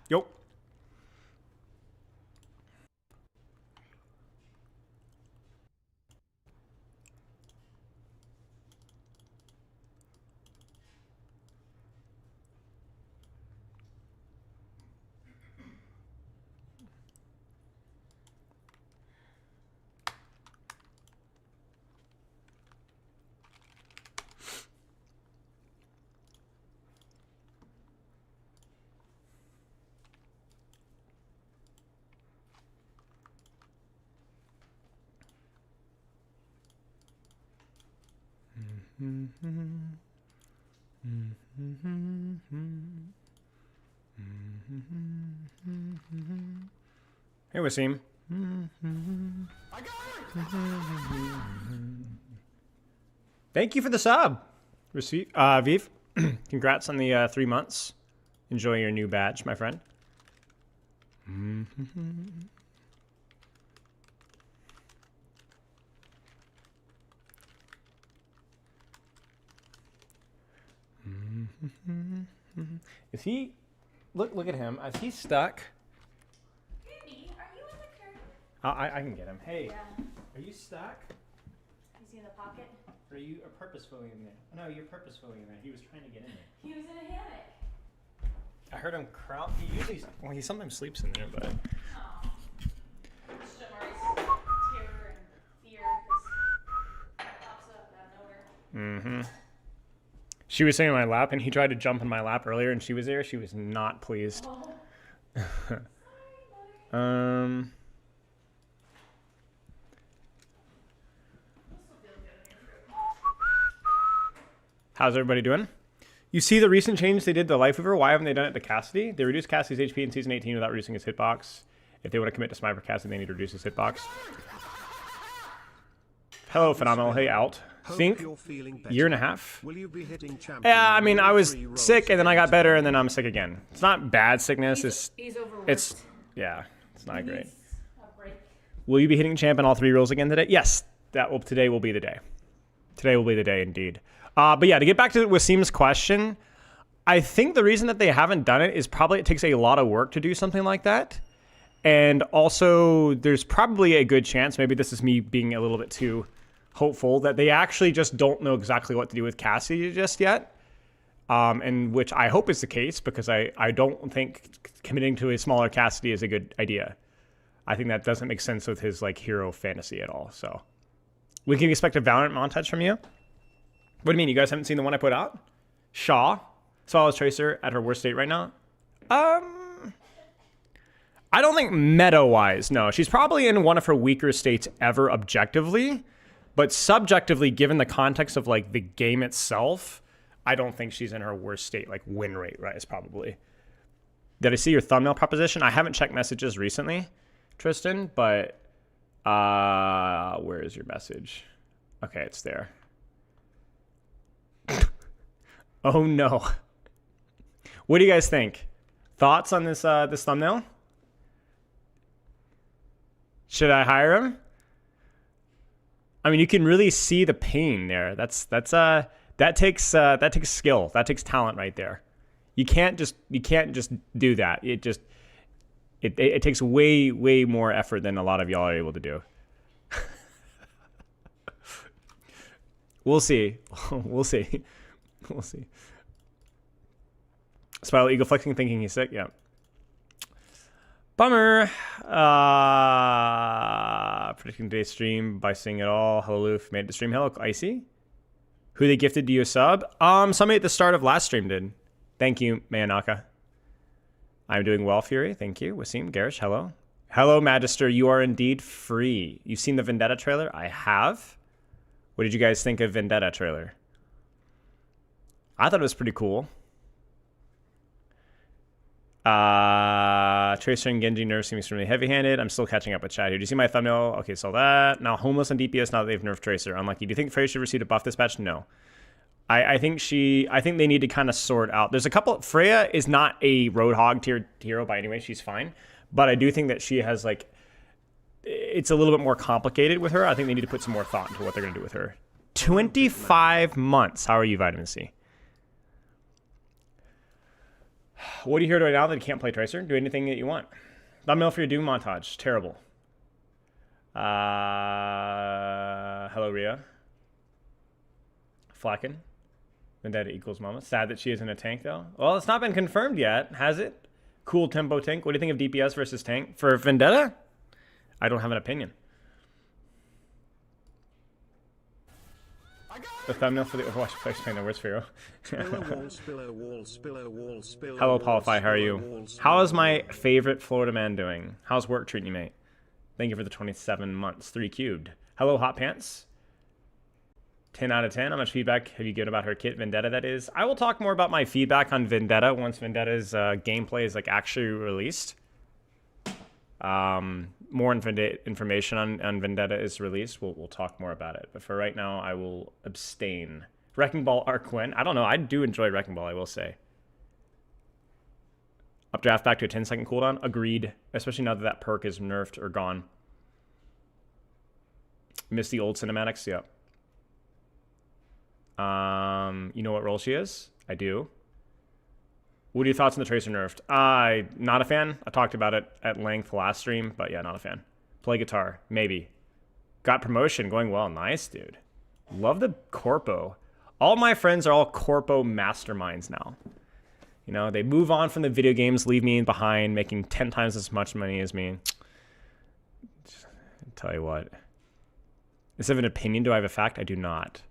Yo. Hey, Wasim. Thank you for the sub, Viv. Congrats on the 3 months. Enjoy your new badge, my friend. Is he? Look at him. Is he stuck? Baby, are you in the curtain? I can get him. Hey, Yeah. are you stuck? Is he in the pocket? Or are you purposefully in there? No, you're purposefully in there. He was trying to get in there. He was in a hammock. I heard him crawl. He usually, well, he sometimes sleeps in there, but. Oh. Shamari's terror and fear just pops up out of nowhere. She was sitting in my lap, and he tried to jump in my lap earlier, and she was there. She was not pleased. Oh. How's everybody doing? You see the recent change they did to Lifeweaver? Why haven't they done it to Cassidy? They reduced Cassidy's HP in Season 18 without reducing his hitbox. If they want to commit to Sniper Cassidy, they need to reduce his hitbox. Hello, Phenomenal. Hey, Alt. Think year and a half. Will you be hitting champion? Yeah, I mean, I was sick, and then I got better, and then I'm sick again. It's not bad sickness. He's overworked. It's not great. Needs a break. Will you be hitting champ in all 3 roles again today? Yes, today will be the day. Today will be the day indeed. But yeah, to get back to Wasim's question, I think the reason that they haven't done it is probably it takes a lot of work to do something like that. And also, there's probably a good chance, maybe this is me being a little bit too hopeful, that they actually just don't know exactly what to do with Cassie just yet. And which I hope is the case, because I don't think committing to a smaller Cassidy is a good idea. I think that doesn't make sense with his like hero fantasy at all. So we can expect a Valorant montage from you. What do you mean? You guys haven't seen the one I put out? Shaw, Swallow's Tracer at her worst state right now. I don't think meta-wise, no. She's probably in one of her weaker states ever objectively, but subjectively, given the context of like the game itself, I don't think she's in her worst state. Like win rate, right? Is probably. Did I see your thumbnail proposition? I haven't checked messages recently, Tristan, but where is your message? Okay, it's there. Oh no. What do you guys think? Thoughts on this this thumbnail? Should I hire him? I mean, you can really see the pain there. That takes skill. That takes talent right there. You can't just do that. It takes way more effort than a lot of y'all are able to do. We'll see. We'll see. We'll see. Spiral Eagle flexing, thinking he's sick. Yeah. Bummer. Predicting today's stream by seeing it all. Hello, Loof. Made it to stream. Hello, Icy. Who they gifted to you a sub? Somebody at the start of last stream did. Thank you, Mayanaka. I'm doing well, Fury. Thank you. Wasim, Garish, hello. Hello, Magister. You are indeed free. You've seen the Vendetta trailer? I have. What did you guys think of Vendetta trailer? I thought it was pretty cool. Tracer and Genji nerfs seem extremely heavy-handed. I'm still catching up with chat here. Do you see my thumbnail? Okay, so that. Now, homeless and DPS now that they've nerfed Tracer. Unlucky. Do you think Freya should receive a buff this patch? No. I think they need to kind of sort out. There's a couple. Freya is not a Roadhog tier hero by any way. She's fine. But I do think that she has, like, it's a little bit more complicated with her. I think they need to put some more thought into what they're going to do with her. 25 months. How are you, Vitamin C? What do you hear right now that you can't play Tracer? Do anything that you want. Thumbnail for your Doom montage. Terrible. Hello, Rhea. Flacken. Vendetta equals Mama. Sad that she isn't a tank, though. Well, it's not been confirmed yet, has it? Cool tempo tank. What do you think of DPS versus tank? For Vendetta? I don't have an opinion. The thumbnail for the Overwatch place playing the worst for you. Hello, Paulify. How are you? How is my favorite Florida man doing? How's work treating you, mate? Thank you for the 27 months. 3 cubed. Hello, Hot Pants. 10 out of 10. How much feedback have you given about her kit, Vendetta, that is? I will talk more about my feedback on Vendetta once Vendetta's gameplay is like actually released. More information on Vendetta is released. We'll talk more about it. But for right now, I will abstain. Wrecking Ball Arquin. I don't know. I do enjoy Wrecking Ball, I will say. Updraft back to a 10-second cooldown. Agreed. Especially now that that perk is nerfed or gone. Miss the old cinematics? Yep. You know what role she is? I do. What are your thoughts on the Tracer nerfed? Not a fan. I talked about it at length last stream, but yeah, not a fan. Play guitar, maybe. Got promotion, going well. Nice, dude. Love the corpo. All my friends are all corpo masterminds now. You know, they move on from the video games, leave me behind, making 10 times as much money as me. I'll tell you what. Instead of an opinion, do I have a fact? I do not.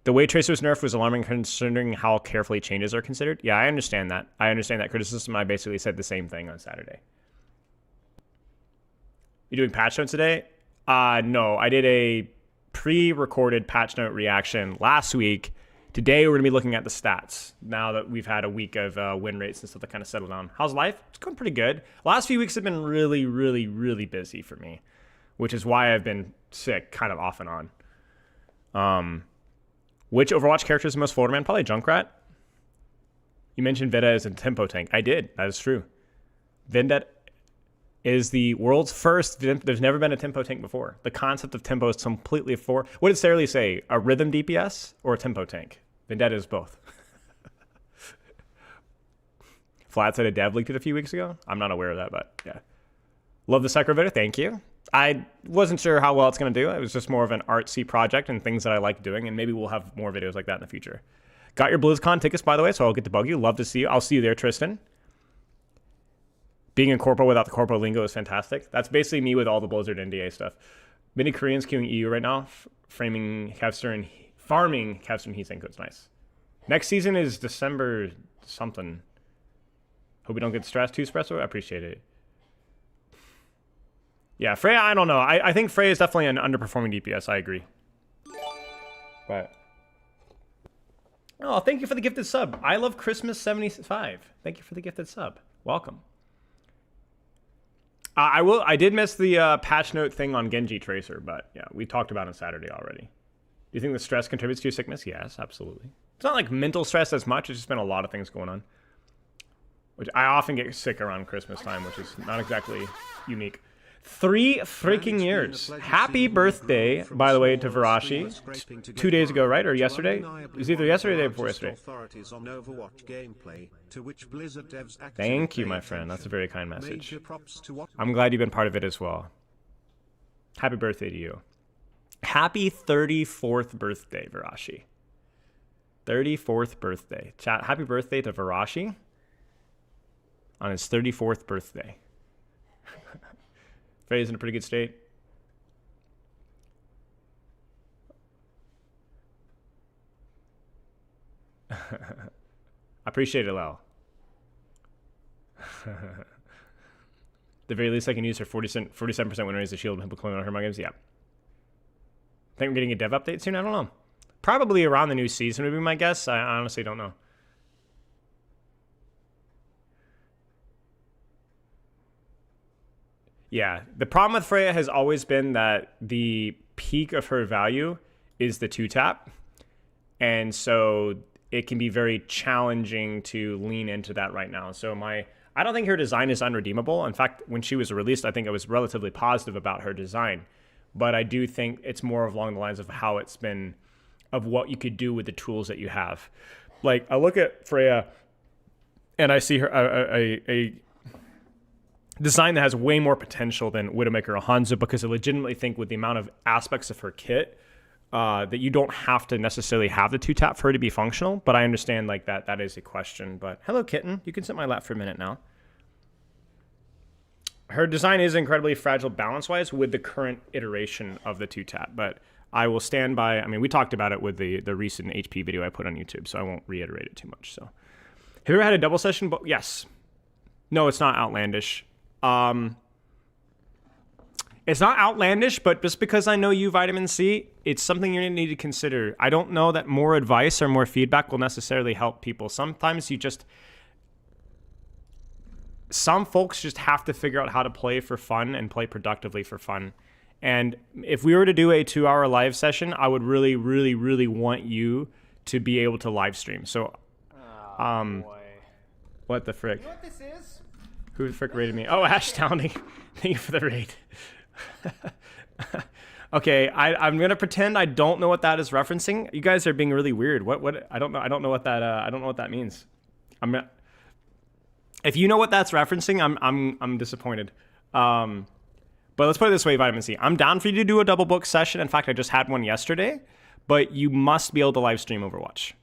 The way Tracer was nerfed was alarming considering how carefully changes are considered. Yeah, I understand that. I understand that criticism. I basically said the same thing on Saturday. You doing patch notes today? No, I did a pre-recorded patch note reaction last week. Today we're going to be looking at the stats now that we've had a week of win rates and stuff that kind of settled down. How's life? It's going pretty good. Last few weeks have been really, really, really busy for me, which is why I've been sick kind of off and on. Which Overwatch character is the most Florida man? Probably Junkrat. You mentioned Vendetta as a tempo tank. I did. That is true. Vendetta is the world's first. There's never been a tempo tank before. The concept of tempo is completely for. What did Sarah Lee say? A rhythm DPS or a tempo tank? Vendetta is both. Flat said a dev leaked it a few weeks ago. I'm not aware of that, but yeah. Love the Psycho video. Thank you. I wasn't sure how well it's going to do. It was just more of an artsy project and things that I like doing, and maybe we'll have more videos like that in the future. Got your BlizzCon tickets, by the way, so I'll get to bug you. Love to see you. I'll see you there, Tristan. Being in corpo without the corpo lingo is fantastic. That's basically me with all the Blizzard NDA stuff. Many Koreans queuing EU right now, farming Kevster and Heathen codes. Nice. Next season is December something. Hope we don't get stressed. Too espresso? I appreciate it. Yeah, Freya, I don't know. I think Freya is definitely an underperforming DPS. I agree. But oh, thank you for the gifted sub. I love Christmas 75. Thank you for the gifted sub. Welcome. I did miss the patch note thing on Genji Tracer, but yeah, we talked about it on Saturday already. Do you think the stress contributes to your sickness? Yes, absolutely. It's not like mental stress as much. It's just been a lot of things going on. Which I often get sick around Christmas time, which is not exactly unique. 3 freaking years. Happy birthday, by the way, to Varashi. 2 days ago, right? Or yesterday? It was either yesterday or the day before yesterday. Thank you, my friend. That's a very kind message. I'm glad you've been part of it as well. Happy birthday to you. Happy 34th birthday, Varashi. 34th birthday. Chat, happy birthday to Varashi on his 34th birthday. Frey's in a pretty good state. I appreciate it, Lau. The very least I can use her 47% win rate as a shield and people on her my games. Yeah. Think we're getting a dev update soon? I don't know. Probably around the new season would be my guess. I honestly don't know. Yeah, the problem with Freya has always been that the peak of her value is the 2-tap. And so it can be very challenging to lean into that right now. So I don't think her design is unredeemable. In fact, when she was released, I think I was relatively positive about her design. But I do think it's more along the lines of how it's been, of what you could do with the tools that you have. Like, I look at Freya and I see her a design that has way more potential than Widowmaker or Hanzo, because I legitimately think with the amount of aspects of her kit that you don't have to necessarily have the 2-tap for her to be functional. But I understand like that is a question. But hello, kitten. You can sit in my lap for a minute now. Her design is incredibly fragile balance-wise with the current iteration of the 2-tap, but I will stand by. I mean, we talked about it with the recent HP video I put on YouTube, so I won't reiterate it too much. So, have you ever had a double session? But yes. No, it's not outlandish. It's not outlandish, but just because I know you, Vitamin C, it's something you need to consider. I don't know that more advice or more feedback will necessarily help people. Sometimes some folks just have to figure out how to play for fun and play productively for fun. And if we were to do a 2-hour live session, I would really, really, really want you to be able to live stream. So, boy. What the frick? You know what this is? Who the frick raided me? Oh, Ash Downing. Thank you for the raid. Okay, I'm gonna pretend I don't know what that is referencing. You guys are being really weird. What? I don't know. I don't know what that means. If you know what that's referencing, I'm disappointed. But let's put it this way, Vitamin C. I'm down for you to do a double book session. In fact, I just had one yesterday. But you must be able to live stream Overwatch.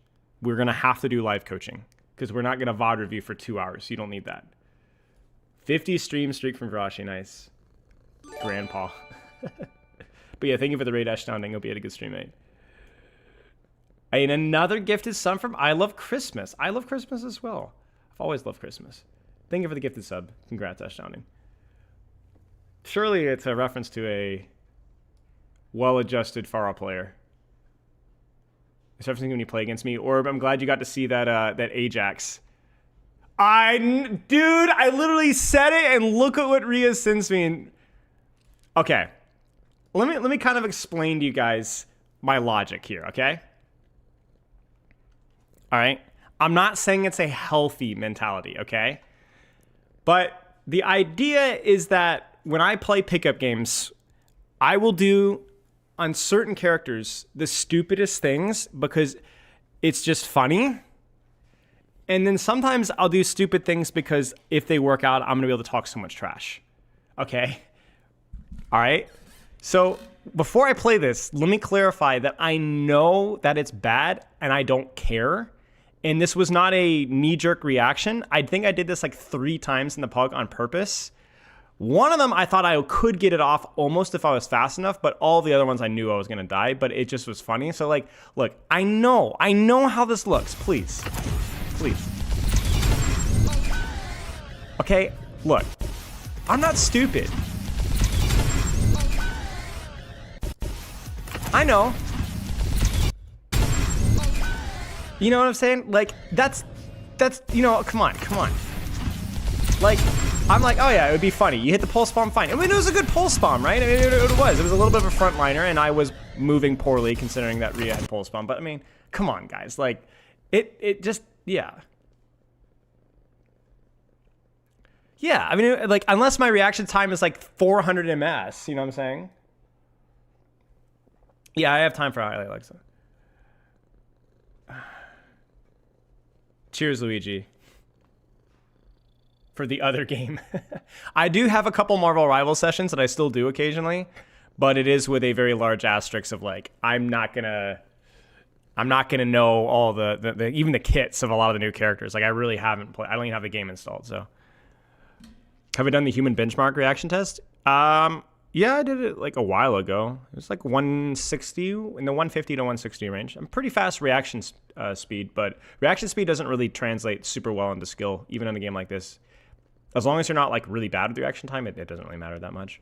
We're gonna have to do live coaching because we're not gonna VOD review for 2 hours. You don't need that. 50 stream streak from Virashi, nice. Grandpa. But yeah, thank you for the raid, Astounding. Hope you had a good stream, mate. And another gifted sub from I Love Christmas. I love Christmas as well. I've always loved Christmas. Thank you for the gifted sub. Congrats, Astounding. Surely it's a reference to a well-adjusted Pharah player. It's referencing when you play against me. Or I'm glad you got to see that that Ajax. Dude, I literally said it, and look at what Rhea sends me. Okay, let me kind of explain to you guys my logic here. Okay. All right. I'm not saying it's a healthy mentality. Okay. But the idea is that when I play pickup games, I will do on certain characters the stupidest things because it's just funny. And then sometimes I'll do stupid things because if they work out, I'm going to be able to talk so much trash. Okay? All right? So before I play this, let me clarify that I know that it's bad and I don't care. And this was not a knee-jerk reaction. I think I did this like 3 times in the pug on purpose. One of them, I thought I could get it off almost if I was fast enough, but all the other ones I knew I was going to die, but it just was funny. So like, look, I know how this looks. Please. Okay, look, I'm not stupid. I know. You know what I'm saying? Like, that's, you know, come on. Like, I'm like, oh yeah, it would be funny. You hit the pulse bomb, fine. I mean, it was a good pulse bomb, right? I mean, it was. It was a little bit of a frontliner, and I was moving poorly considering that Rhea had pulse bomb. But I mean, come on, guys. Like, it just, yeah. Yeah, I mean, like, unless my reaction time is like 400 ms, you know what I'm saying? Yeah, I have time for highlight, Alexa. Cheers, Luigi. For the other game. I do have a couple Marvel Rivals sessions that I still do occasionally, but it is with a very large asterisk of like, I'm not gonna know all the even the kits of a lot of the new characters. Like, I really haven't played. I don't even have the game installed, so. Have I done the human benchmark reaction test? Yeah, I did it like a while ago. It was like 160, in the 150 to 160 range. I'm pretty fast reaction speed, but reaction speed doesn't really translate super well into skill, even in a game like this. As long as you're not like really bad with reaction time, it doesn't really matter that much.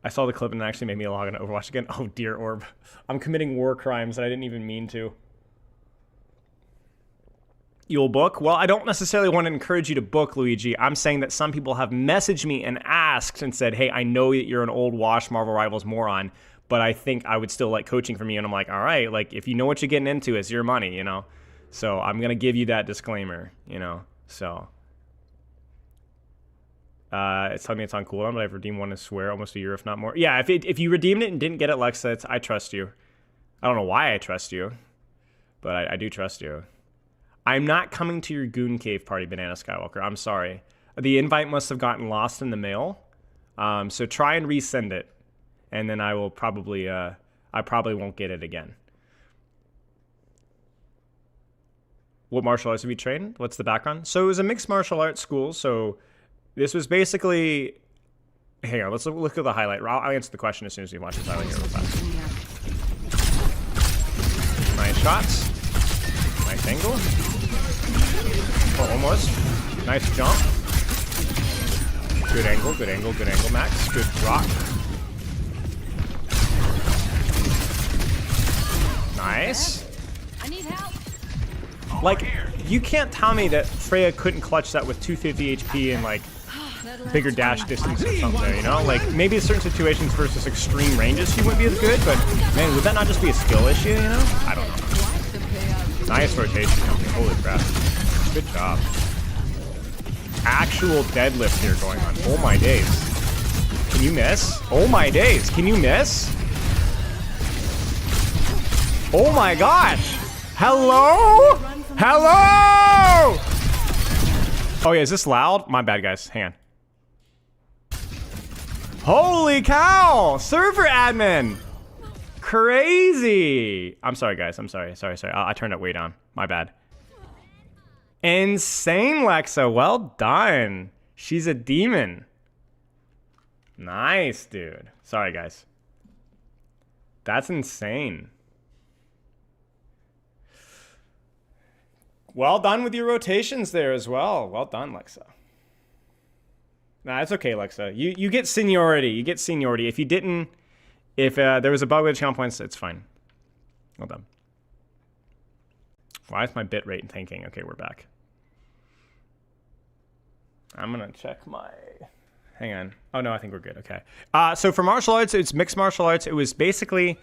I saw the clip and it actually made me log on to Overwatch again. Oh dear, Orb. I'm committing war crimes that I didn't even mean to. You'll book? Well, I don't necessarily want to encourage you to book, Luigi. I'm saying that some people have messaged me and asked and said, hey, I know that you're an old wash Marvel Rivals moron, but I think I would still like coaching from you. And I'm like, all right, like if you know what you're getting into, it's your money, you know? So I'm going to give you that disclaimer, you know? So it's telling me it's on cooldown, but I've redeemed one, I swear, almost a year, if not more. Yeah, if you redeemed it and didn't get it, Lexa, I trust you. I don't know why I trust you, but I do trust you. I'm not coming to your goon cave party, Banana Skywalker. I'm sorry. The invite must have gotten lost in the mail. So try and resend it, and then I will probably, I probably won't get it again. What martial arts have you trained? What's the background? So it was a mixed martial arts school. So this was basically, hang on, let's look at the highlight. I'll answer the question as soon as we watch this highlight here real fast. Nice shots. Nice angle. Oh, almost. Nice jump. Good angle, good angle, good angle, Max. Good drop. Nice. I need help. Like, you can't tell me that Freya couldn't clutch that with 250 HP and, like, bigger dash distance or something there, you know? Like, maybe in certain situations versus extreme ranges she wouldn't be as good, but, man, would that not just be a skill issue, you know? I don't know. Nice rotation. Holy crap. Good job. Actual deadlift here going on. Oh, my days. Can you miss? Oh, my days. Can you miss? Oh, my gosh. Hello? Hello! Oh, yeah, is this loud? My bad, guys. Hang on. Holy cow! Server admin! Crazy! I'm sorry, guys. I'm sorry. Sorry. I turned it way down. My bad. Insane, Lexa. Well done. She's a demon. Nice, dude. Sorry, guys. That's insane. Well done with your rotations there as well. Well done, Lexa. Nah, it's okay, Lexa. You get seniority. You get seniority. If you didn't, if there was a bug with channel points, it's fine. Well done. Why is my bit rate tanking? Okay, we're back. I'm gonna check my... Hang on. Oh, no, I think we're good. Okay. So for martial arts, it's mixed martial arts. It was basically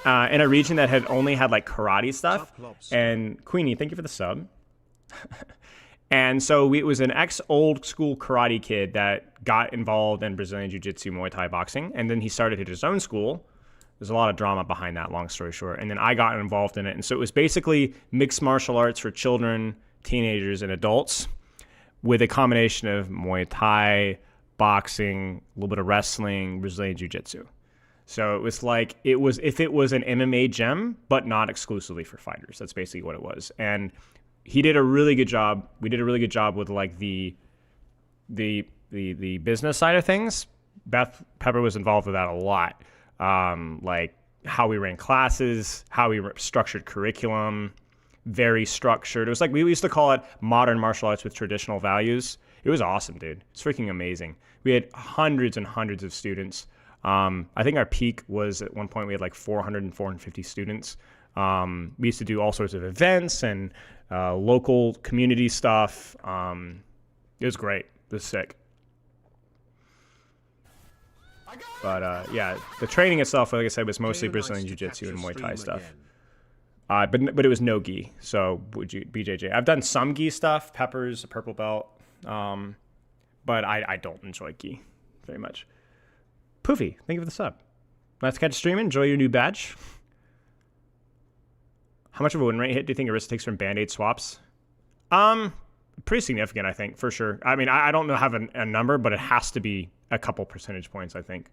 in a region that had only had, like, karate stuff. And Queenie, thank you for the sub. And so it was an ex-old school karate kid that got involved in Brazilian Jiu-Jitsu, Muay Thai boxing. And then he started his own school. There's a lot of drama behind that, long story short. And then I got involved in it. And so it was basically mixed martial arts for children, teenagers, and adults with a combination of Muay Thai, boxing, a little bit of wrestling, Brazilian Jiu-Jitsu. So it was like, if it was an MMA gym, but not exclusively for fighters. That's basically what it was. And he did a really good job. We did a really good job with like the business side of things. Beth Pepper was involved with that a lot. Like how we ran classes, how we structured curriculum, very structured. It was like, we used to call it modern martial arts with traditional values. It was awesome, dude. It's freaking amazing. We had hundreds and hundreds of students. I think our peak was at one point we had like 400 and 450 students. We used to do all sorts of events and local community stuff. It was great. It was sick. But yeah, the training itself, like I said, was mostly Brazilian Jiu-Jitsu and Muay Thai stuff. But it was no gi. So BJJ. I've done some gi stuff, peppers, a purple belt. But I don't enjoy gi very much. Poofy, thank you for the sub. Let's catch stream. Enjoy your new badge. How much of a win rate hit do you think Arista takes from Band-Aid swaps? Pretty significant, I think, for sure. I mean, I don't know have a number, but it has to be a couple percentage points, I think.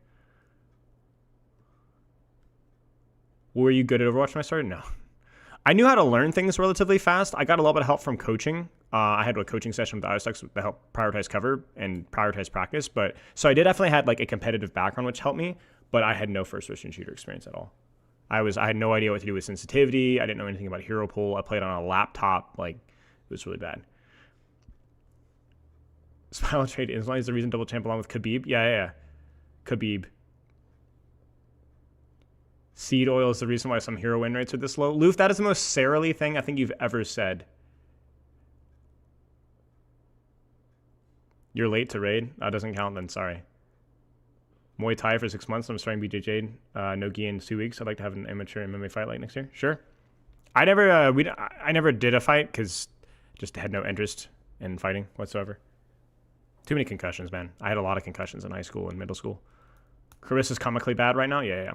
Were you good at Overwatch when I started? No. I knew how to learn things relatively fast. I got a little bit of help from coaching. I had a coaching session with IOSX to help prioritize cover and prioritize practice. But so I did definitely had like a competitive background, which helped me. But I had no first-person shooter experience at all. I had no idea what to do with sensitivity. I didn't know anything about hero pool. I played on a laptop. Like, it was really bad. Smile trade Islam is the reason double champ along with Khabib. Yeah. Khabib. Seed oil is the reason why some hero win rates are this low. Loof, that is the most Sarah-ly thing I think you've ever said. You're late to raid? That doesn't count then, sorry. Muay Thai for 6 months. I'm starting BJJ. No gi in 2 weeks. I'd like to have an amateur MMA fight like next year. Sure. I never did a fight because just had no interest in fighting whatsoever. Too many concussions, man. I had a lot of concussions in high school and middle school. Carissa's comically bad right now? Yeah.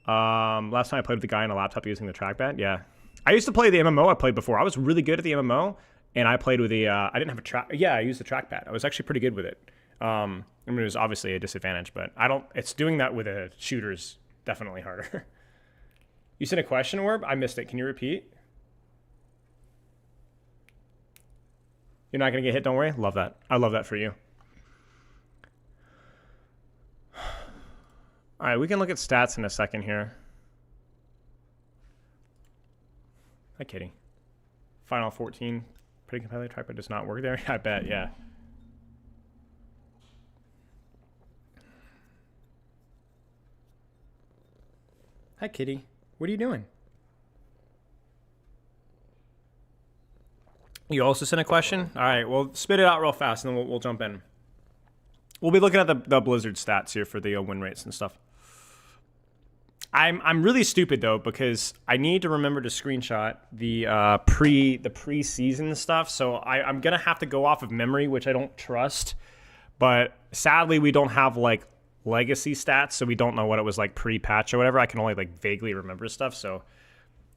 Last time I played with the guy on a laptop using the trackpad. Yeah. I used to play the MMO I played before. I was really good at the MMO, and I played with the, I didn't have a track. Yeah, I used the trackpad. I was actually pretty good with it. I mean, it was obviously a disadvantage, but it's doing that with a shooter is definitely harder. You sent a question, Orb? I missed it. Can you repeat? You're not going to get hit, don't worry. Love that. I love that for you. All right, we can look at stats in a second here. Hi, Kitty. Final 14. Pretty competitive. Tripod does not work there. I bet, yeah. Hi, Kitty. What are you doing? You also sent a question? All right, well, spit it out real fast, and then we'll jump in. We'll be looking at the Blizzard stats here for the win rates and stuff. I'm really stupid though, because I need to remember to screenshot the preseason stuff. So I'm gonna have to go off of memory, which I don't trust. But sadly, we don't have like legacy stats, so we don't know what it was like pre-patch or whatever. I can only like vaguely remember stuff, so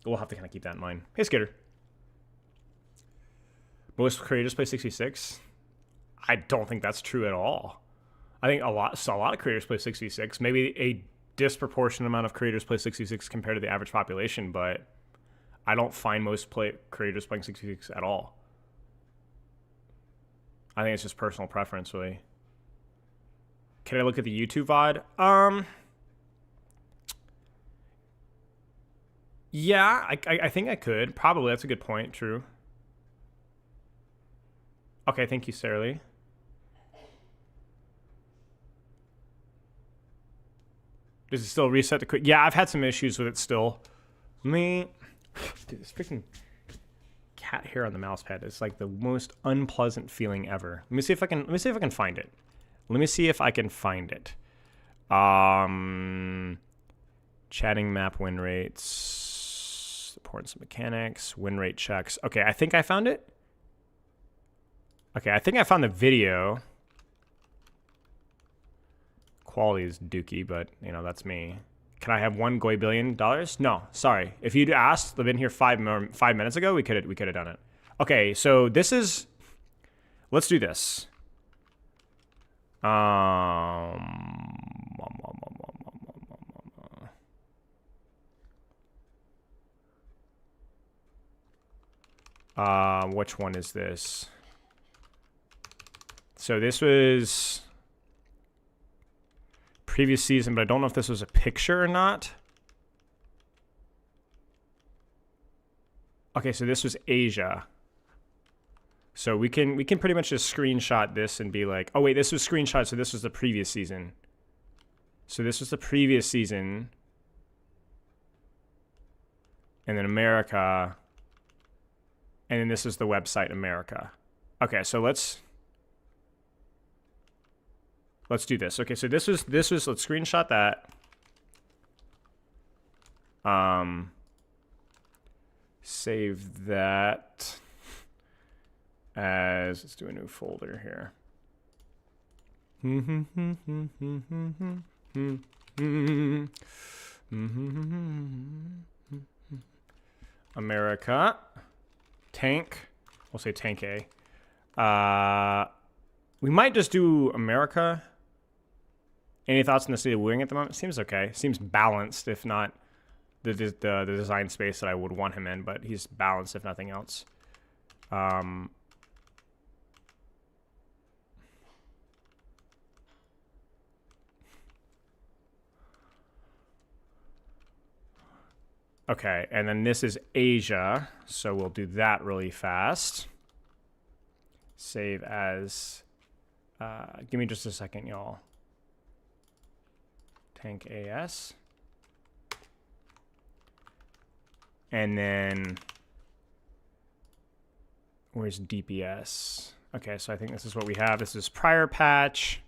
we'll have to kind of keep that in mind. Hey, Skitter. Most creators play 66. I don't think that's true at all. I think a lot of creators play 66. Maybe a disproportionate amount of creators play 66 compared to the average population, but I don't find most creators playing 66 at all. I think it's just personal preference, really. Can I look at the YouTube VOD? Yeah, I think I could. Probably. That's a good point. True. Okay, thank you, Sarah Lee. Does it still reset the quick? Yeah, I've had some issues with it still. Dude, this freaking cat hair on the mouse pad is like the most unpleasant feeling ever. Let me see if I can find it. Let me see if I can find it. Chatting map win rates, importance of mechanics, win rate checks. Okay, I think I found it. Okay, I think I found the video. Quality is dookie, but you know, that's me. Can I have $1 billion? No, sorry. If you'd asked, I've been here 5 minutes ago, we could have done it. Okay, so this is, let's do this. Which one is this? So this was previous season, but I don't know if this was a picture or not. Okay, so this was Asia. So we can pretty much just screenshot this and be like, oh wait, this was screenshot, so this was the previous season. So this was the previous season. And then America. And then this is the website America. Okay, so let's do this. Okay, so this was let's screenshot that. Save that as, let's do a new folder here. America. Tank. We'll say tank A. We might just do America. Any thoughts on the state of wing at the moment? Seems okay. Seems balanced, if not the design space that I would want him in, but he's balanced if nothing else. Okay, and then this is Asia, so we'll do that really fast. Save as, give me just a second, y'all. Tank AS. And then, where's DPS? Okay, so I think this is what we have. This is prior patch.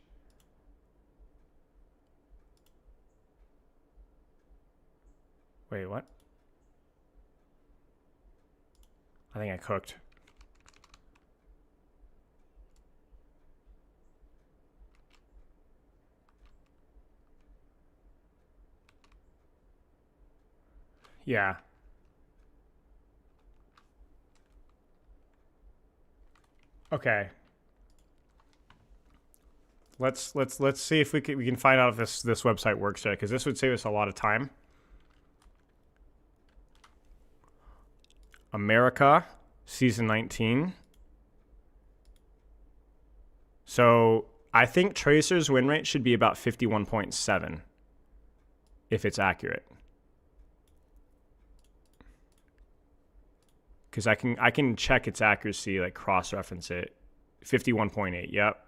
Wait, what? I think I cooked. Yeah. Okay. Let's see if we can find out if this website works yet, because this would save us a lot of time. America, season 19. So I think Tracer's win rate should be about 51.7 if it's accurate. Because I can check its accuracy, like cross-reference it. 51.8, yep.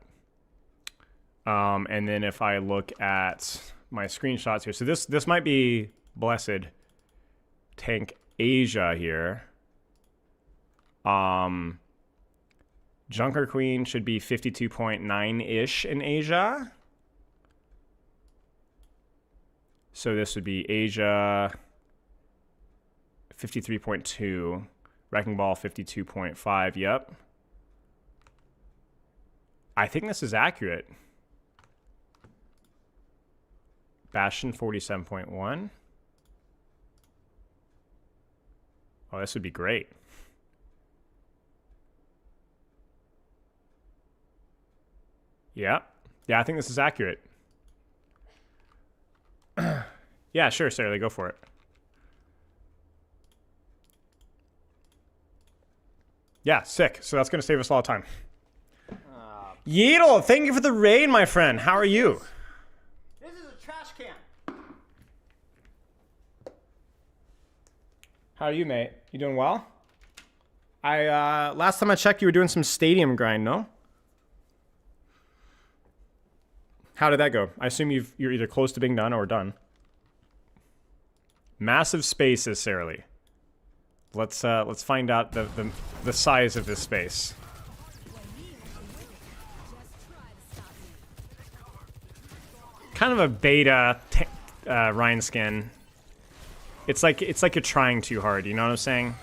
And then if I look at my screenshots here, so this might be Blessed Tank Asia here. Junker Queen should be 52.9-ish in Asia. So this would be Asia 53.2. Wrecking Ball 52.5, yep. I think this is accurate. Bastion 47.1. Oh, this would be great. Yeah. Yeah, I think this is accurate. Yeah, sure, Sarah, go for it. Yeah, sick. So that's going to save us a lot of time. Yeedle, thank you for the raid, my friend. How are you? This is a trash can. How are you, mate? You doing well? Last time I checked, you were doing some stadium grind, no? How did that go? I assume you're either close to being done or done. Massive space, necessarily. Let's find out the size of this space. Kind of a beta Rhine skin. It's like you're trying too hard. You know what I'm saying?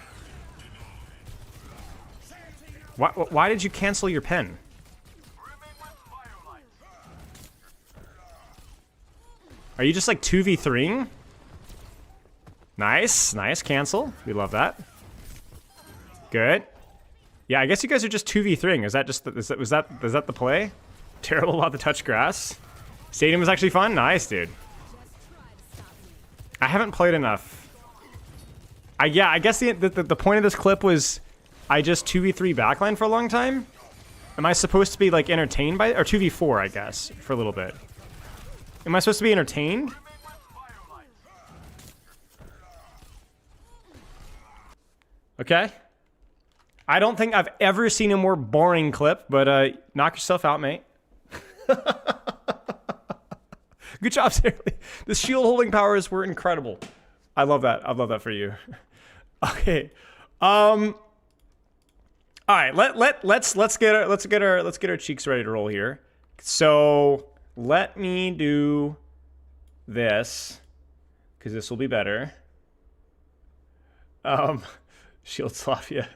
Why did you cancel your pen? Are you just like 2v3ing? Nice, nice cancel. We love that. Good. Yeah, I guess you guys are just 2v3ing. Is that just is that the play? Terrible about the touch grass. Stadium was actually fun. Nice, dude. I haven't played enough. Yeah, I guess the point of this clip was I just 2v3 backline for a long time. Am I supposed to be like entertained by or 2v4? I guess for a little bit. Am I supposed to be entertained? Okay. I don't think I've ever seen a more boring clip, but knock yourself out, mate. Good job, Sarah. The shield holding powers were incredible. I love that. I love that for you. Okay. All right. Let's get our cheeks ready to roll here. So let me do this because this will be better. Shield Slavia.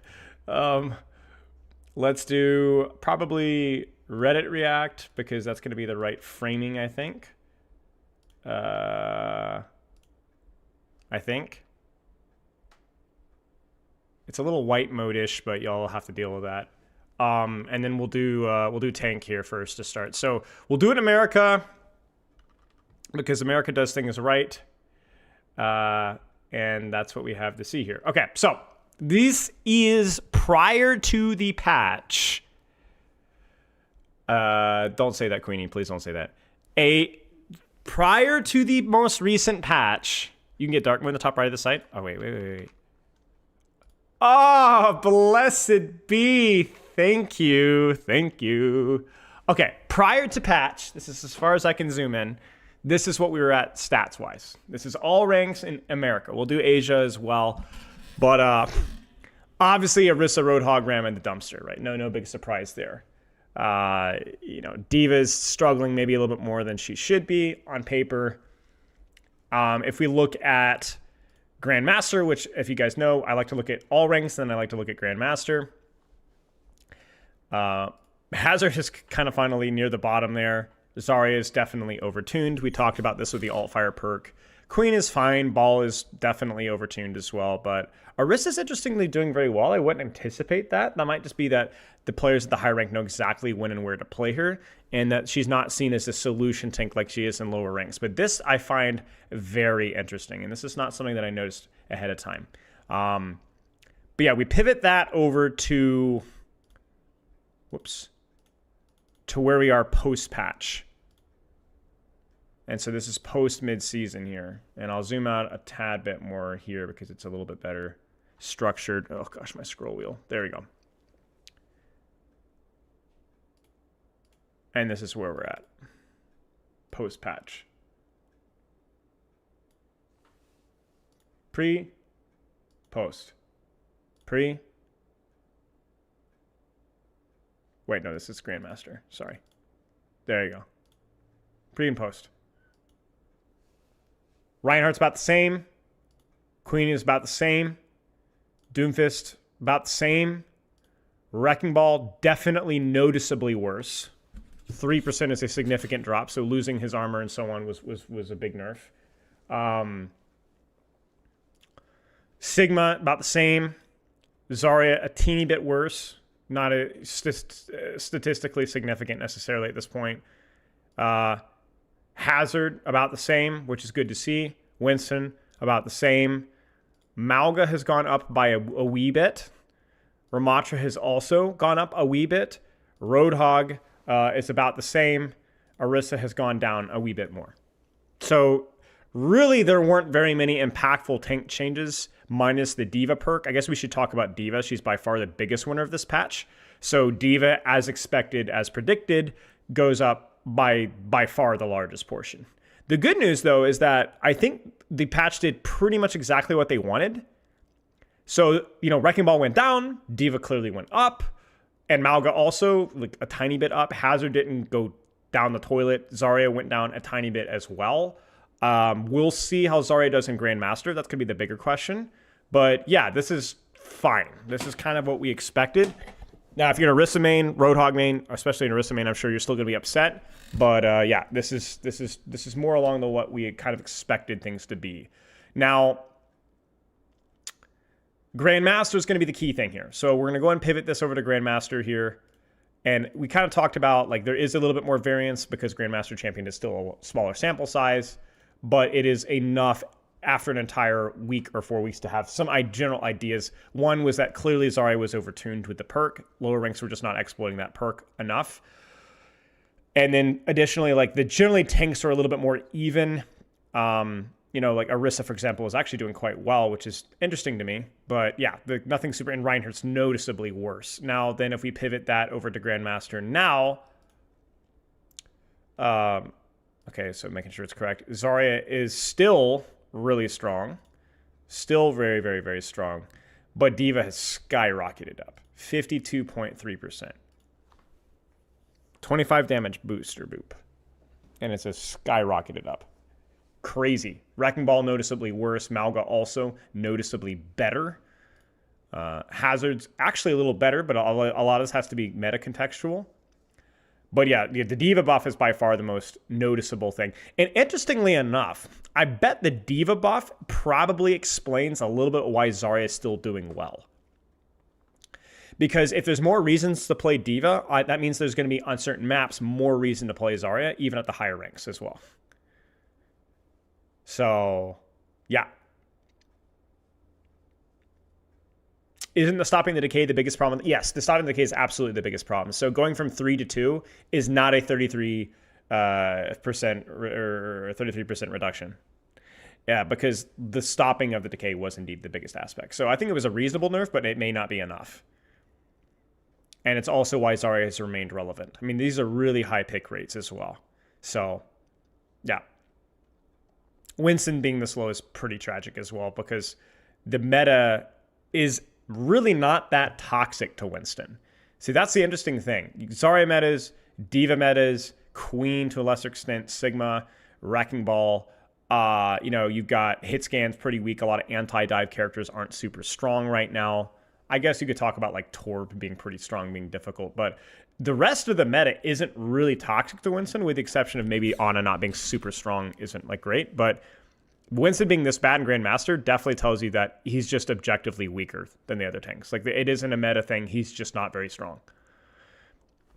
Let's do probably Reddit React because that's going to be the right framing, I think. I think. It's a little white mode-ish, but y'all have to deal with that. And then we'll do tank here first to start. So we'll do it in America because America does things right. And that's what we have to see here. Okay, so this is prior to the patch. Don't say that, Queenie. Please don't say that. Prior to the most recent patch, you can get dark mode in the top right of the site. Oh, wait. Oh, blessed be. Thank you. Okay, prior to patch, this is as far as I can zoom in. This is what we were at stats-wise. This is all ranks in America. We'll do Asia as well. But obviously, Orisa Roadhog ram in the dumpster, right? No big surprise there. Diva's struggling maybe a little bit more than she should be on paper. If we look at Grandmaster, which if you guys know, I like to look at all ranks, then I like to look at Grandmaster. Hazard is kind of finally near the bottom there. Zarya is definitely overtuned. We talked about this with the alt fire perk Queen is fine. Ball is definitely overtuned as well. But Orisa's interestingly doing very well. I wouldn't anticipate that. That might just be that the players at the high rank know exactly when and where to play her, and that she's not seen as a solution tank like she is in lower ranks. But this I find very interesting, and this is not something that I noticed ahead of time. But yeah, we pivot that over to, to where we are post-patch. And so this is post-mid-season here. And I'll zoom out a tad bit more here because it's a little bit better structured. Oh gosh, my scroll wheel. There we go. And this is where we're at. Post-patch. Pre, post. Pre. Wait, no, this is Grandmaster. Sorry. There you go. Pre and post. Reinhardt's about the same. Queen is about the same. Doomfist about the same. Wrecking Ball definitely noticeably worse. 3% is a significant drop, so losing his armor and so on was a big nerf. Sigma about the same. Zarya a teeny bit worse. Not a statistically significant necessarily at this point. Hazard about the same, which is good to see. Winston about the same. Malga has gone up by a wee bit. Ramatra has also gone up a wee bit. Roadhog is about the same. Orisa has gone down a wee bit more. So really there weren't very many impactful tank changes minus the Diva perk. I guess we should talk about Diva. She's by far the biggest winner of this patch. So Diva, as expected, as predicted, goes up by far the largest portion. The good news, though, is that I think the patch did pretty much exactly what they wanted. So, Wrecking Ball went down, Diva clearly went up, and Malga also, like, a tiny bit up. Hazard didn't go down the toilet. Zarya went down a tiny bit as well. We'll see how Zarya does in Grandmaster. That's going to be the bigger question. But, yeah, this is fine. This is kind of what we expected. Now, if you're an Orisa main, Roadhog main, especially an Orisa main, I'm sure you're still going to be upset. But yeah, this is more along the what we had kind of expected things to be. Now, Grandmaster is going to be the key thing here. So we're going to go and pivot this over to Grandmaster here. And we kind of talked about, like, there is a little bit more variance because Grandmaster Champion is still a smaller sample size, but it is enough after an entire week or 4 weeks to have some general ideas. One was that clearly Zarya was overtuned with the perk. Lower ranks were just not exploiting that perk enough. And then additionally, like, the generally tanks are a little bit more even. Like Orisa, for example, is actually doing quite well, which is interesting to me. But yeah, nothing super, and Reinhardt's noticeably worse. Now, then if we pivot that over to Grandmaster now, okay, so making sure it's correct. Zarya is still really strong. Still very, very, very strong. But Diva has skyrocketed up. 52.3%. 25 damage booster boop. And it's a skyrocketed up. Crazy. Wrecking Ball noticeably worse. Malga also noticeably better. Hazard's actually a little better, but a lot of this has to be meta contextual. But yeah, the Diva buff is by far the most noticeable thing. And interestingly enough, I bet the Diva buff probably explains a little bit why Zarya is still doing well. Because if there's more reasons to play Diva, that means there's going to be on certain maps more reason to play Zarya, even at the higher ranks as well. So, yeah. Isn't the stopping the decay the biggest problem? Yes, the stopping the decay is absolutely the biggest problem. So going from 3 to 2 is not a 33% or 33% reduction. Yeah, because the stopping of the decay was indeed the biggest aspect. So I think it was a reasonable nerf, but it may not be enough. And it's also why Zarya has remained relevant. I mean, these are really high pick rates as well. So, yeah. Winston being this low is pretty tragic as well because the meta is really not that toxic to Winston. See, that's the interesting thing. Zarya metas, Diva metas, Queen to a lesser extent, Sigma, Wrecking Ball. You've got hit scans pretty weak. A lot of anti-dive characters aren't super strong right now. I guess you could talk about like Torb being pretty strong, being difficult, but the rest of the meta isn't really toxic to Winston, with the exception of maybe Ana not being super strong isn't like great. But Winston being this bad in Grandmaster definitely tells you that he's just objectively weaker than the other tanks. Like, it isn't a meta thing. He's just not very strong.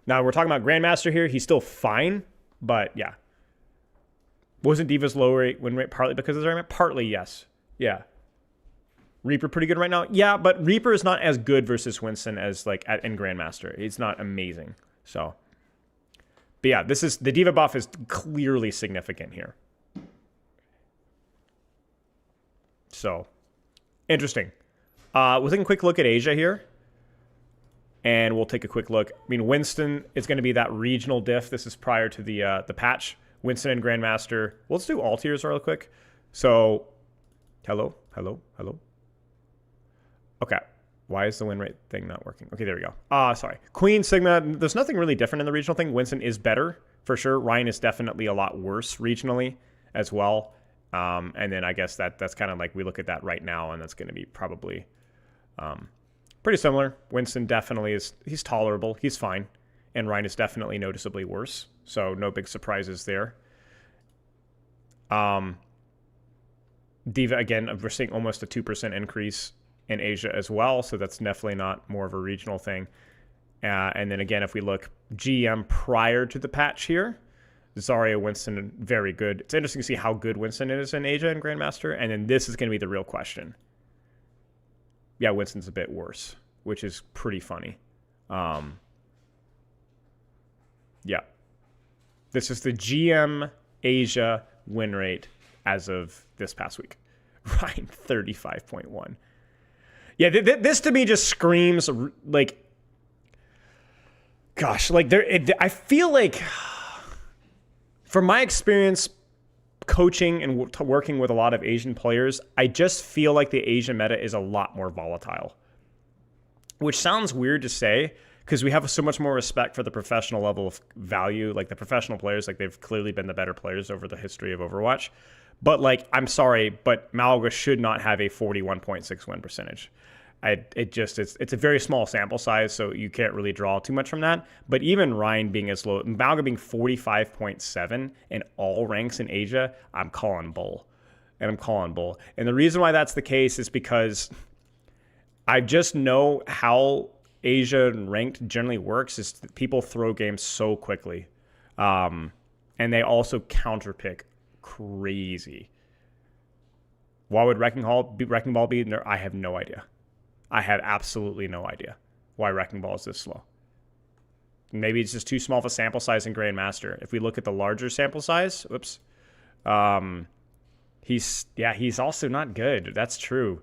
Now, we're talking about Grandmaster here. He's still fine, but yeah. Wasn't Diva's lower win rate partly because of the Rayman? Partly, yes. Yeah. Reaper pretty good right now? Yeah, but Reaper is not as good versus Winston as like in Grandmaster. It's not amazing. So, but yeah, the Diva buff is clearly significant here. So, interesting. We'll take a quick look at Asia here. And we'll take a quick look. I mean, Winston is going to be that regional diff. This is prior to the patch. Winston and Grandmaster. Well, let's do all tiers real quick. So, hello. Okay. Why is the win rate thing not working? Okay, there we go. Sorry. Queen, Sigma, there's nothing really different in the regional thing. Winston is better, for sure. Ryan is definitely a lot worse regionally as well. And then I guess that's kind of like we look at that right now, and that's going to be probably pretty similar. Winston definitely he's tolerable. He's fine. And Ryan is definitely noticeably worse. So no big surprises there. Diva, again, we're seeing almost a 2% increase in Asia as well. So that's definitely not more of a regional thing. And then again, if we look GM prior to the patch here, Zarya, Winston, very good. It's interesting to see how good Winston is in Asia and Grandmaster. And then this is going to be the real question. Yeah, Winston's a bit worse, which is pretty funny. Yeah. This is the GM Asia win rate as of this past week. Ryan, 35.1. Yeah, this to me just screams like, gosh, like I feel like, from my experience coaching and working with a lot of Asian players, I just feel like the Asian meta is a lot more volatile. Which sounds weird to say, because we have so much more respect for the professional level of value. Like, the professional players, like, they've clearly been the better players over the history of Overwatch. But, like, I'm sorry, but Malga should not have a 41.6 win percentage. It's a very small sample size, so you can't really draw too much from that. But even Ryan being as low, Malga being 45.7 in all ranks in Asia, I'm calling bull. And the reason why that's the case is because I just know how Asia ranked generally works is that people throw games so quickly. And they also counterpick crazy. Why would Wrecking Ball be there? I have no idea. I have absolutely no idea why Wrecking Ball is this slow. Maybe it's just too small of a sample size in Grandmaster. If we look at the larger sample size, he's also not good. That's true.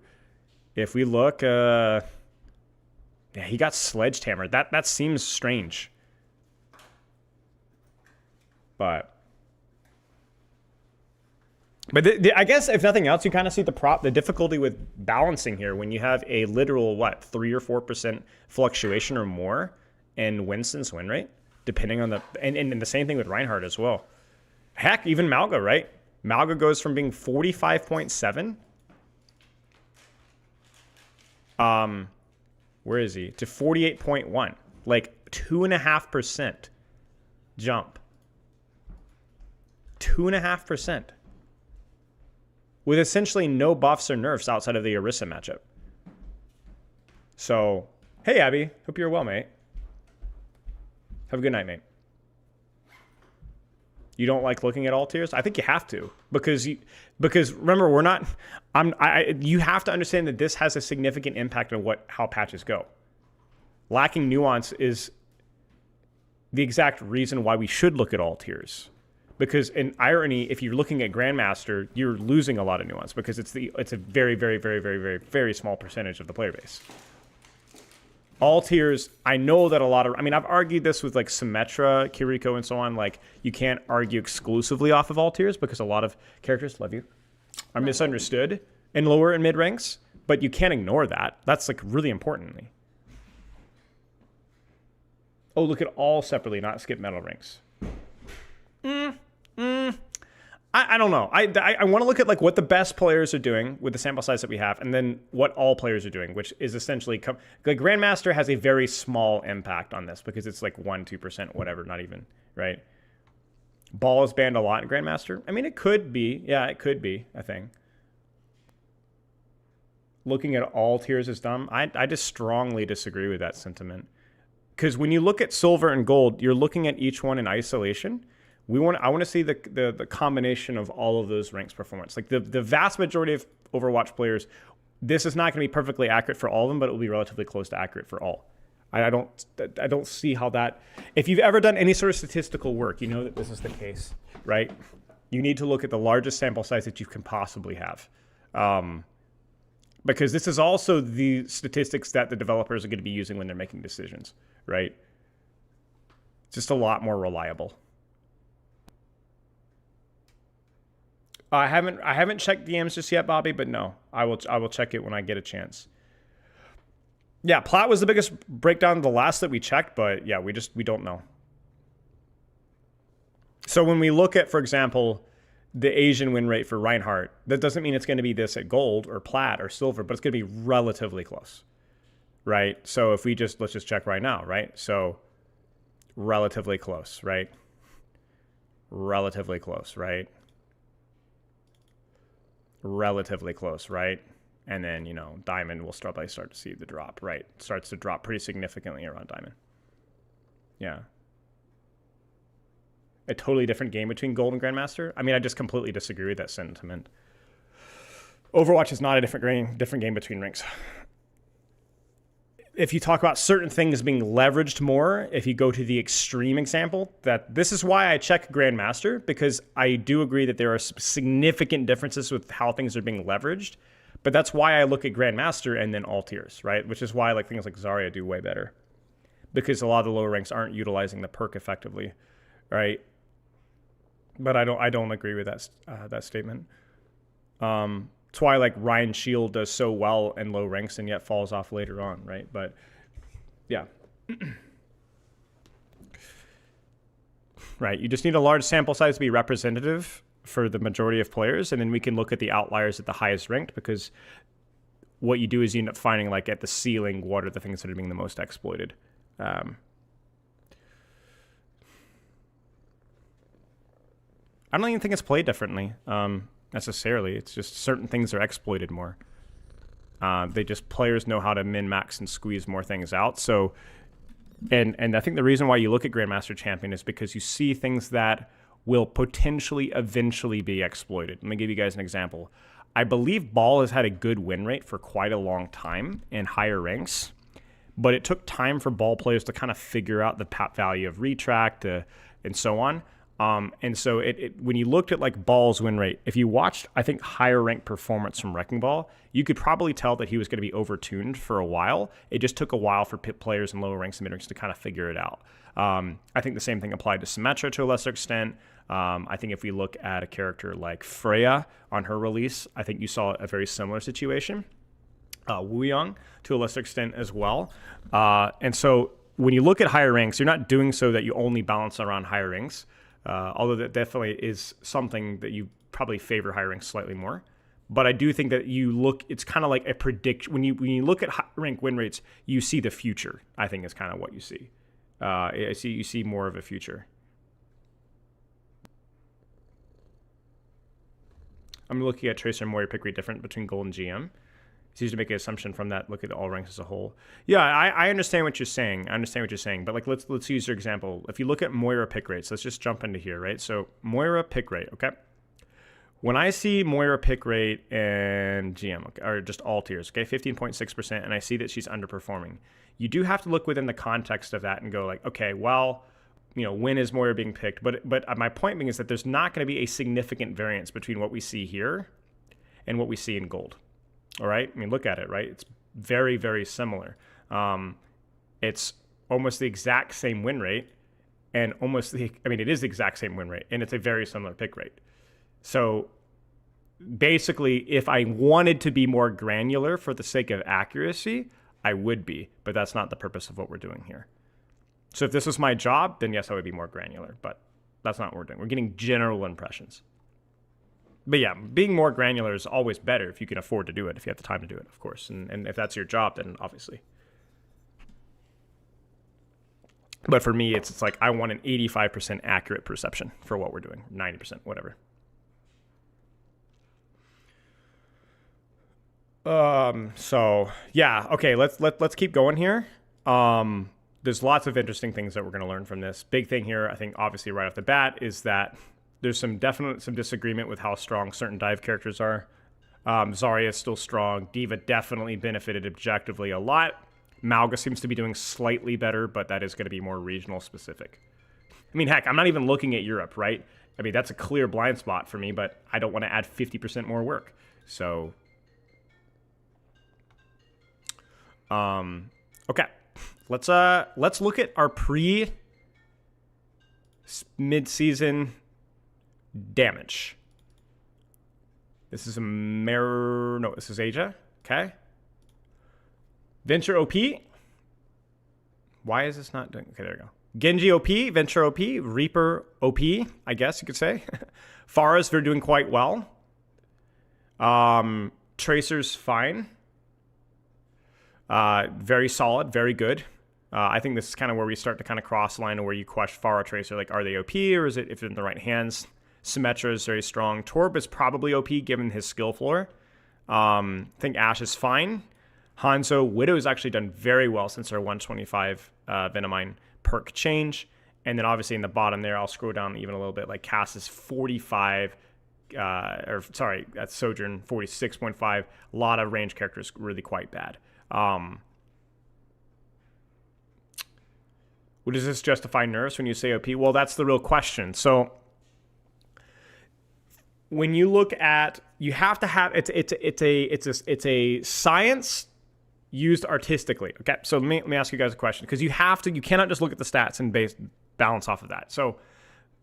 If we look, he got sledgehammered. That seems strange. But I guess if nothing else, you kind of see the difficulty with balancing here when you have a literal 3 or 4% fluctuation or more in Winston's win rate, depending on and the same thing with Reinhardt as well. Heck, even Malga, right? Malga goes from being 45.7. Where is he? To 48.1. Like 2.5% jump. 2.5%. With essentially no buffs or nerfs outside of the Orisa matchup. So, hey Abby, hope you're well, mate. Have a good night, mate. You don't like looking at all tiers? I think you have to, because remember, we're not. You have to understand that this has a significant impact on how patches go. Lacking nuance is the exact reason why we should look at all tiers. Because in irony, if you're looking at Grandmaster, you're losing a lot of nuance because it's a very, very, very, very, very, very small percentage of the player base. All tiers, I know that I've argued this with like Symmetra, Kiriko, and so on. Like, you can't argue exclusively off of all tiers because a lot of characters, love you, are misunderstood in lower and mid ranks, but you can't ignore that. That's like really importantly. Oh, look at all separately, not skip metal ranks. I don't know. I want to look at like what the best players are doing with the sample size that we have, and then what all players are doing, which is essentially like Grandmaster has a very small impact on this because it's like 1-2%, whatever, not even, right? Ball is banned a lot in Grandmaster. I mean, it could be, yeah, it could be a thing. looking at all tiers is dumb. I just strongly disagree with that sentiment. Because when you look at silver and gold, you're looking at each one in isolation. I want to see the combination of all of those ranks performance. Like the vast majority of Overwatch players, this is not going to be perfectly accurate for all of them, but it will be relatively close to accurate for all. I don't see how that. If you've ever done any sort of statistical work, you know that this is the case, right? You need to look at the largest sample size that you can possibly have. Because this is also the statistics that the developers are going to be using when they're making decisions, right? It's just a lot more reliable. I haven't checked DMs just yet, Bobby, but no, I will check it when I get a chance. Yeah, Plat was the biggest breakdown of the last that we checked, but yeah, we don't know. So when we look at, for example, the Asian win rate for Reinhardt, that doesn't mean it's going to be this at gold or plat or silver, but it's going to be relatively close, right? So if let's just check right now, right? So relatively close, right? Relatively close, right? Relatively close, right? And then, Diamond will start to see the drop, right? It starts to drop pretty significantly around Diamond. Yeah. A totally different game between Gold and Grandmaster? I mean, I just completely disagree with that sentiment. Overwatch is not a different game between ranks. If you talk about certain things being leveraged more, if you go to the extreme example, that this is why I check Grandmaster, because I do agree that there are significant differences with how things are being leveraged. But that's why I look at Grandmaster and then all tiers, right? Which is why things like Zarya do way better. Because a lot of the lower ranks aren't utilizing the perk effectively, right? But I don't agree with that statement. It's why Ryan Shield does so well in low ranks and yet falls off later on, right? But yeah. Right, you just need a large sample size to be representative for the majority of players, and then we can look at the outliers at the highest ranked, because what you do is you end up finding at the ceiling what are the things that are being the most exploited. I don't even think it's played differently. Necessarily. It's just certain things are exploited more. Players know how to min-max and squeeze more things out. So, and I think the reason why you look at Grandmaster Champion is because you see things that will potentially eventually be exploited. Let me give you guys an example. I believe Ball has had a good win rate for quite a long time in higher ranks, but it took time for Ball players to kind of figure out the value of retract and so on. And so when you looked at Ball's win rate, if you watched, I think, higher ranked performance from Wrecking Ball, you could probably tell that he was going to be overtuned for a while. It just took a while for pit players in lower ranks and mid ranks to kind of figure it out. I think the same thing applied to Symmetra to a lesser extent. I think if we look at a character like Freya on her release, I think you saw a very similar situation. Wuyong to a lesser extent as well. And so when you look at higher ranks, you're not doing so that you only balance around higher ranks. Although that definitely is something that you probably favor higher ranks slightly more. But I do think that it's kind of like a prediction. When you look at high rank win rates, you see the future, I think is kind of what you see. You see more of a future. I'm looking at Tracer and Moira pick rate different between Gold and GM. It's easy to make an assumption from that. Look at all ranks as a whole. Yeah, I understand what you're saying. But let's use your example. If you look at Moira pick rates, let's just jump into here, right? So Moira pick rate, okay? When I see Moira pick rate and GM, okay, or just all tiers, okay, 15.6%, and I see that she's underperforming, you do have to look within the context of that and go okay, well, when is Moira being picked? But my point being is that there's not going to be a significant variance between what we see here and what we see in Gold. All right, I mean, look at it, right? It's very, very similar. It's almost the exact same win rate, and it is the exact same win rate, and it's a very similar pick rate. So basically, if I wanted to be more granular for the sake of accuracy, I would be, but that's not the purpose of what we're doing here. So if this was my job, then yes, I would be more granular, but that's not what we're doing. We're getting general impressions. But yeah, being more granular is always better if you can afford to do it, if you have the time to do it, of course. And if that's your job, then obviously. But for me, it's I want an 85% accurate perception for what we're doing, 90%, whatever. So yeah, okay, let's keep going here. There's lots of interesting things that we're going to learn from this. Big thing here, I think, obviously right off the bat, is that there's some disagreement with how strong certain dive characters are. Zarya is still strong. Diva definitely benefited objectively a lot. Malga seems to be doing slightly better, but that is going to be more regional specific. I mean, heck, I'm not even looking at Europe, right? I mean, that's a clear blind spot for me, but I don't want to add 50% more work. So, okay. Let's look at our mid-season damage. This is this is Asia. Okay. Venture OP. Why is this not doing? Okay, there we go. Genji OP, Venture OP, Reaper OP, I guess you could say. Pharah's they're doing quite well. Tracer's fine. Very solid, very good. I think this is kind of where we start to kind of cross line of where you question Pharah, Tracer, like are they OP or is it if they're in the right hands? Symmetra is very strong. Torb is probably OP given his skill floor. I think Ashe is fine. Hanzo, Widow's actually done very well since our 125 Venomine perk change. And then obviously in the bottom there, I'll scroll down even a little bit, like Cass is 45, that's Sojourn 46.5. A lot of range characters really quite bad. Does this justify nerfs when you say OP? Well, that's the real question. So when you look at, you have to have it's a science used artistically. Okay, so let me ask you guys a question because you cannot just look at the stats and balance off of that. So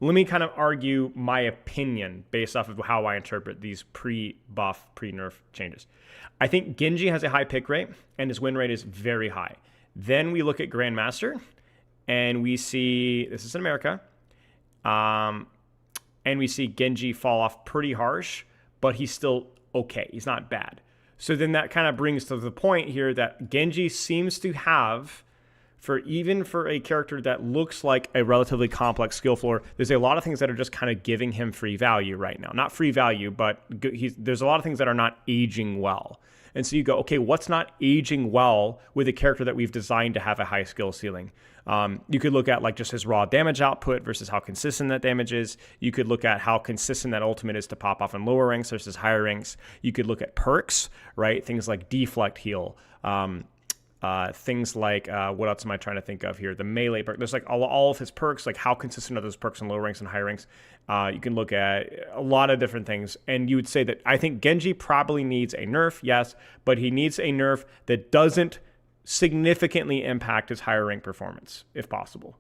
let me kind of argue my opinion based off of how I interpret these pre-buff, pre-nerf changes. I think Genji has a high pick rate and his win rate is very high. Then we look at Grandmaster and we see, this is in America, and we see Genji fall off pretty harsh, but he's still okay. He's not bad. So then that kind of brings to the point here that Genji seems to have, even for a character that looks like a relatively complex skill floor, there's a lot of things that are just kind of giving him free value right now. Not free value, but there's a lot of things that are not aging well. And so you go, okay, what's not aging well with a character that we've designed to have a high skill ceiling? You could look at like just his raw damage output versus how consistent that damage is. You could look at how consistent that ultimate is to pop off in lower ranks versus higher ranks. You could look at perks, right? Things like deflect heal. Things like, what else am I trying to think of here? The melee perk. There's like all of his perks, like how consistent are those perks in lower ranks and higher ranks. You can look at a lot of different things. And you would say that I think Genji probably needs a nerf, yes, but he needs a nerf that doesn't significantly impact his higher rank performance, if possible.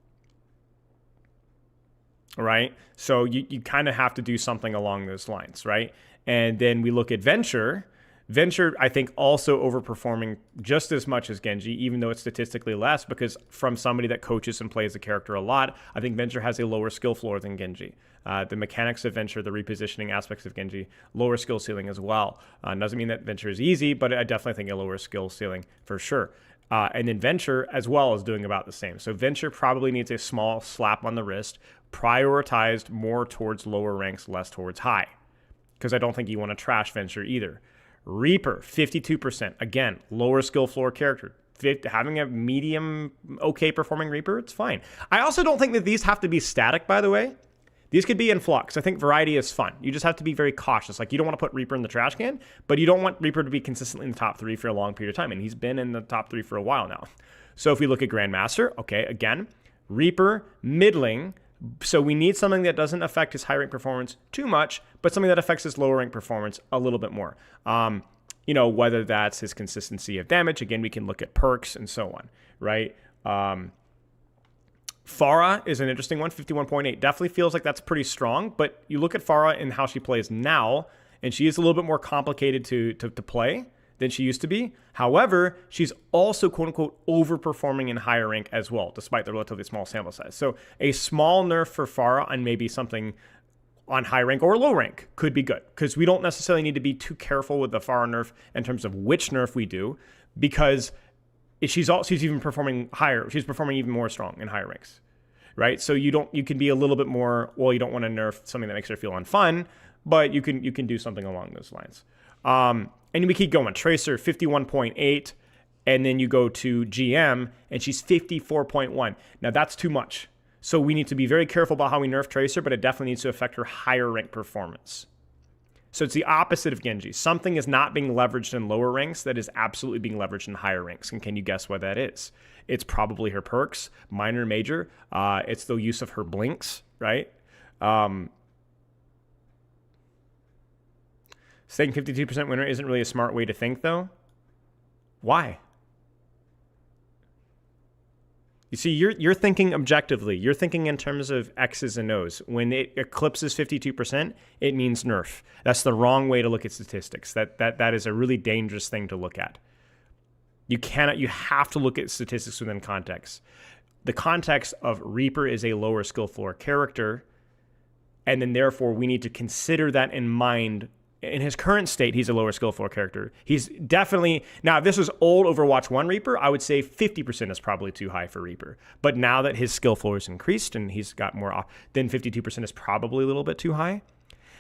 Right? So you kind of have to do something along those lines, right? And then we look at Venture. Venture, I think, also overperforming just as much as Genji, even though it's statistically less, because from somebody that coaches and plays the character a lot, I think Venture has a lower skill floor than Genji. The mechanics of Venture, the repositioning aspects of Genji, lower skill ceiling as well. Doesn't mean that Venture is easy, but I definitely think a lower skill ceiling for sure. And then Venture as well is doing about the same. So Venture probably needs a small slap on the wrist, prioritized more towards lower ranks, less towards high. Because I don't think you want to trash Venture either. Reaper, 52%. Again, lower skill floor character. Having a medium, okay performing Reaper, it's fine. I also don't think that these have to be static, by the way. These could be in flux. I think variety is fun. You just have to be very cautious. Like, you don't want to put Reaper in the trash can, but you don't want Reaper to be consistently in the top 3 for a long period of time, and he's been in the top 3 for a while now. So if we look at Grandmaster, okay, again, Reaper, middling. So we need something that doesn't affect his high rank performance too much, but something that affects his lower rank performance a little bit more. Whether that's his consistency of damage. Again, we can look at perks and so on, right? Pharah is an interesting one, 51.8. Definitely feels like that's pretty strong, but you look at Pharah and how she plays now, and she is a little bit more complicated to play than she used to be. However, she's also, quote-unquote, overperforming in higher rank as well, despite the relatively small sample size. So a small nerf for Pharah and maybe something on high rank or low rank could be good, because we don't necessarily need to be too careful with the Pharah nerf in terms of which nerf we do, because she's even performing higher. She's performing even more strong in higher ranks, right? So you can be a little bit more, well, you don't want to nerf something that makes her feel unfun, but you can do something along those lines. And we keep going. Tracer, 51.8. And then you go to GM, and she's 54.1. Now, that's too much. So we need to be very careful about how we nerf Tracer, but it definitely needs to affect her higher rank performance. So it's the opposite of Genji. Something is not being leveraged in lower ranks that is absolutely being leveraged in higher ranks. And can you guess what that is? It's probably her perks, minor, major. It's the use of her blinks, right? Saying 52% winner isn't really a smart way to think, though. Why? You see, you're thinking objectively. You're thinking in terms of X's and O's. When it eclipses 52%, it means nerf. That's the wrong way to look at statistics. That is a really dangerous thing to look at. You have to look at statistics within context. The context of Reaper is a lower skill floor character, and then therefore we need to consider that in mind. In his current state, he's a lower skill floor character. He's definitely, now if this was old Overwatch 1 Reaper, I would say 50% is probably too high for Reaper. But now that his skill floor is increased and he's got more off, then 52% is probably a little bit too high.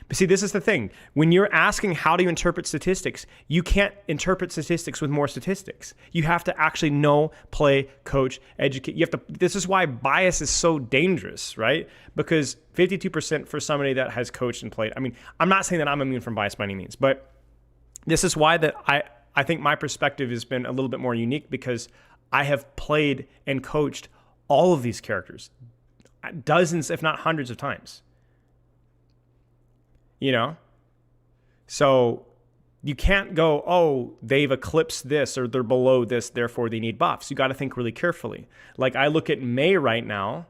But see, this is the thing. When you're asking how do you interpret statistics, you can't interpret statistics with more statistics. You have to actually know, play, coach, educate. This is why bias is so dangerous, right? Because 52% for somebody that has coached and played. I mean, I'm not saying that I'm immune from bias by any means, but this is why that I think my perspective has been a little bit more unique because I have played and coached all of these characters dozens, if not hundreds of times. You know? So you can't go, oh, they've eclipsed this or they're below this, therefore they need buffs. You got to think really carefully. Like I look at Mei right now,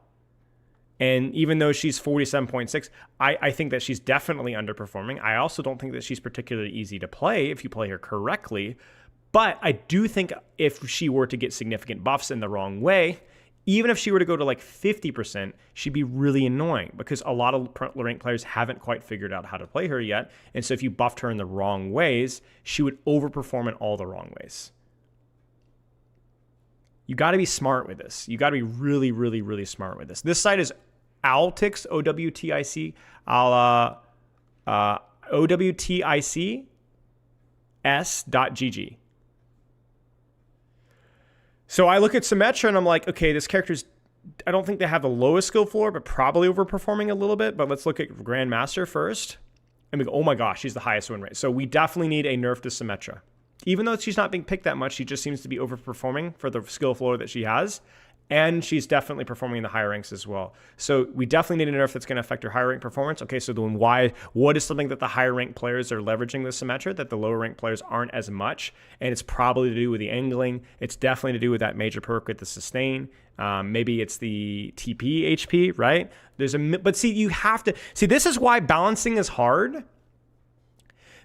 and even though she's 47.6, I think that she's definitely underperforming. I also don't think that she's particularly easy to play if you play her correctly. But I do think if she were to get significant buffs in the wrong way, even if she were to go to like 50%, she'd be really annoying because a lot of ranked players haven't quite figured out how to play her yet. And so if you buffed her in the wrong ways, she would overperform in all the wrong ways. You got to be smart with this. You got to be really, really, really smart with this. This site is Owltix, OWTIC, OWTICS.GG. So I look at Symmetra and I'm like, okay, this character's, I don't think they have the lowest skill floor, but probably overperforming a little bit. But let's look at Grandmaster first. And we go, oh my gosh, she's the highest win rate. So we definitely need a nerf to Symmetra. Even though she's not being picked that much, she just seems to be overperforming for the skill floor that she has. And she's definitely performing in the higher ranks as well. So we definitely need a nerf that's going to affect her higher rank performance. Okay, so then what is something that the higher rank players are leveraging with Symmetra that the lower rank players aren't as much? And it's probably to do with the angling. It's definitely to do with that major perk with the sustain. Maybe it's the TP HP, right? But see, you have to, see, this is why balancing is hard.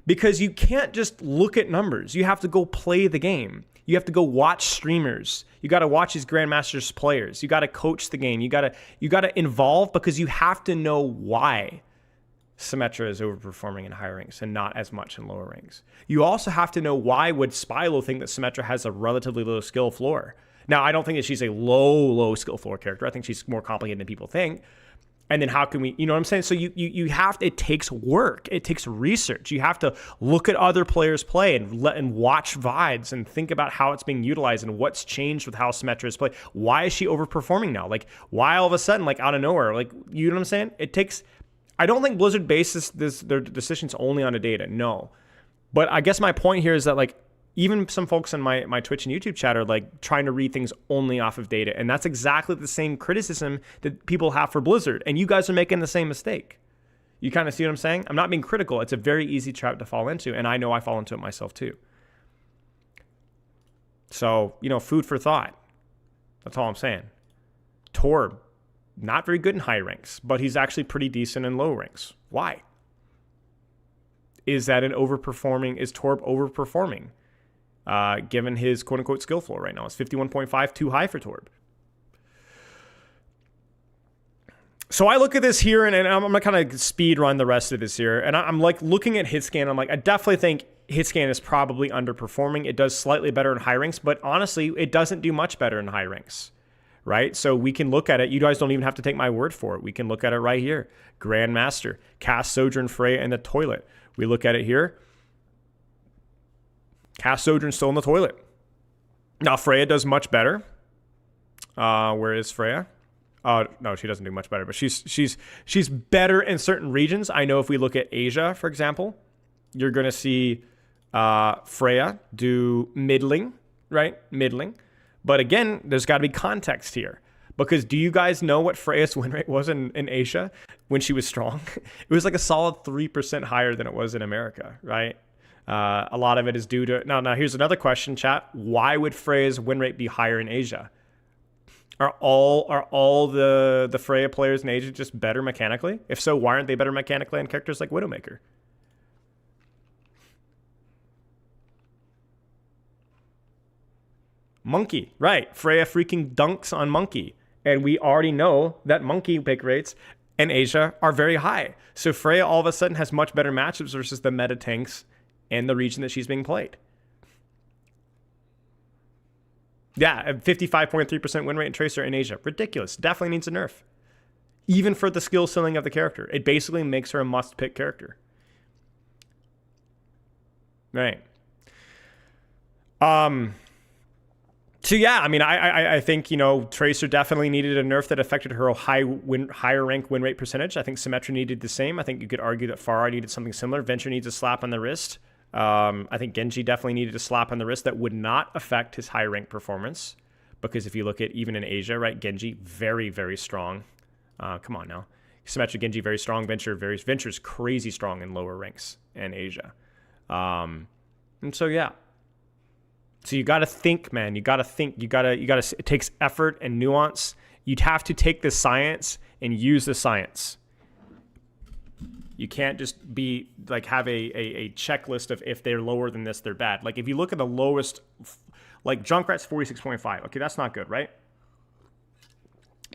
Because you can't just look at numbers. You have to go play the game. You have to go watch streamers. You got to watch these Grandmasters players. You got to coach the game. You got to involve because you have to know why Symmetra is overperforming in higher ranks and not as much in lower ranks. You also have to know why would Spylo think that Symmetra has a relatively low skill floor. Now, I don't think that she's a low skill floor character. I think she's more complicated than people think. And then how can we, you know what I'm saying? So you have to, it takes work. It takes research. You have to look at other players play and watch VODs and think about how it's being utilized and what's changed with how Symmetra is played. Why is she overperforming now? Like, why all of a sudden, like out of nowhere? Like, you know what I'm saying? It takes, I don't think Blizzard bases their decisions only on the data. No. But I guess my point here is that like, even some folks in my Twitch and YouTube chat are like trying to read things only off of data. And that's exactly the same criticism that people have for Blizzard. And you guys are making the same mistake. You kind of see what I'm saying? I'm not being critical. It's a very easy trap to fall into. And I know I fall into it myself too. So, you know, food for thought. That's all I'm saying. Torb, not very good in high ranks, but he's actually pretty decent in low ranks. Why? Is Torb overperforming? Given his quote-unquote skill floor right now. It's 51.5, too high for Torb. So I look at this here, and I'm going to kind of speed run the rest of this here. And I'm like looking at hit scan. I'm like, I definitely think hit scan is probably underperforming. It does slightly better in high ranks, but honestly, it doesn't do much better in high ranks, right? So we can look at it. You guys don't even have to take my word for it. We can look at it right here. Grandmaster, cast Sojourn Freya in the toilet. We look at it here. Cast Sojourn's still in the toilet. Now, Freya does much better. Where is Freya? No, she doesn't do much better, but she's better in certain regions. I know if we look at Asia, for example, you're going to see Freya do middling, right? Middling. But again, there's got to be context here. Because do you guys know what Freya's win rate was in Asia when she was strong? It was like a solid 3% higher than it was in America, right? A lot of it is due to... Now, here's another question, chat. Why would Freya's win rate be higher in Asia? Are all the Freya players in Asia just better mechanically? If so, why aren't they better mechanically on characters like Widowmaker? Monkey, right. Freya freaking dunks on Monkey. And we already know that Monkey pick rates in Asia are very high. So Freya all of a sudden has much better matchups versus the meta tanks in the region that she's being played. Yeah, a 55.3% win rate in Tracer in Asia. Ridiculous. Definitely needs a nerf. Even for the skill ceiling of the character. It basically makes her a must-pick character. Right. So yeah, I mean, I think, you know, Tracer definitely needed a nerf that affected her higher rank win rate percentage. I think Symmetra needed the same. I think you could argue that Pharah needed something similar. Venture needs a slap on the wrist. I think Genji definitely needed a slap on the wrist that would not affect his high rank performance. Because if you look at even in Asia, right, Genji, very, very strong. Come on now. Symmetra, Genji, very strong. Venture's crazy strong in lower ranks in Asia. And so, yeah. So you got to think, man. You got to think. It takes effort and nuance. You'd have to take the science and use the science. You can't just be like have a checklist of if they're lower than this, they're bad. Like if you look at the lowest, like Junkrat's 46.5. Okay, that's not good, right?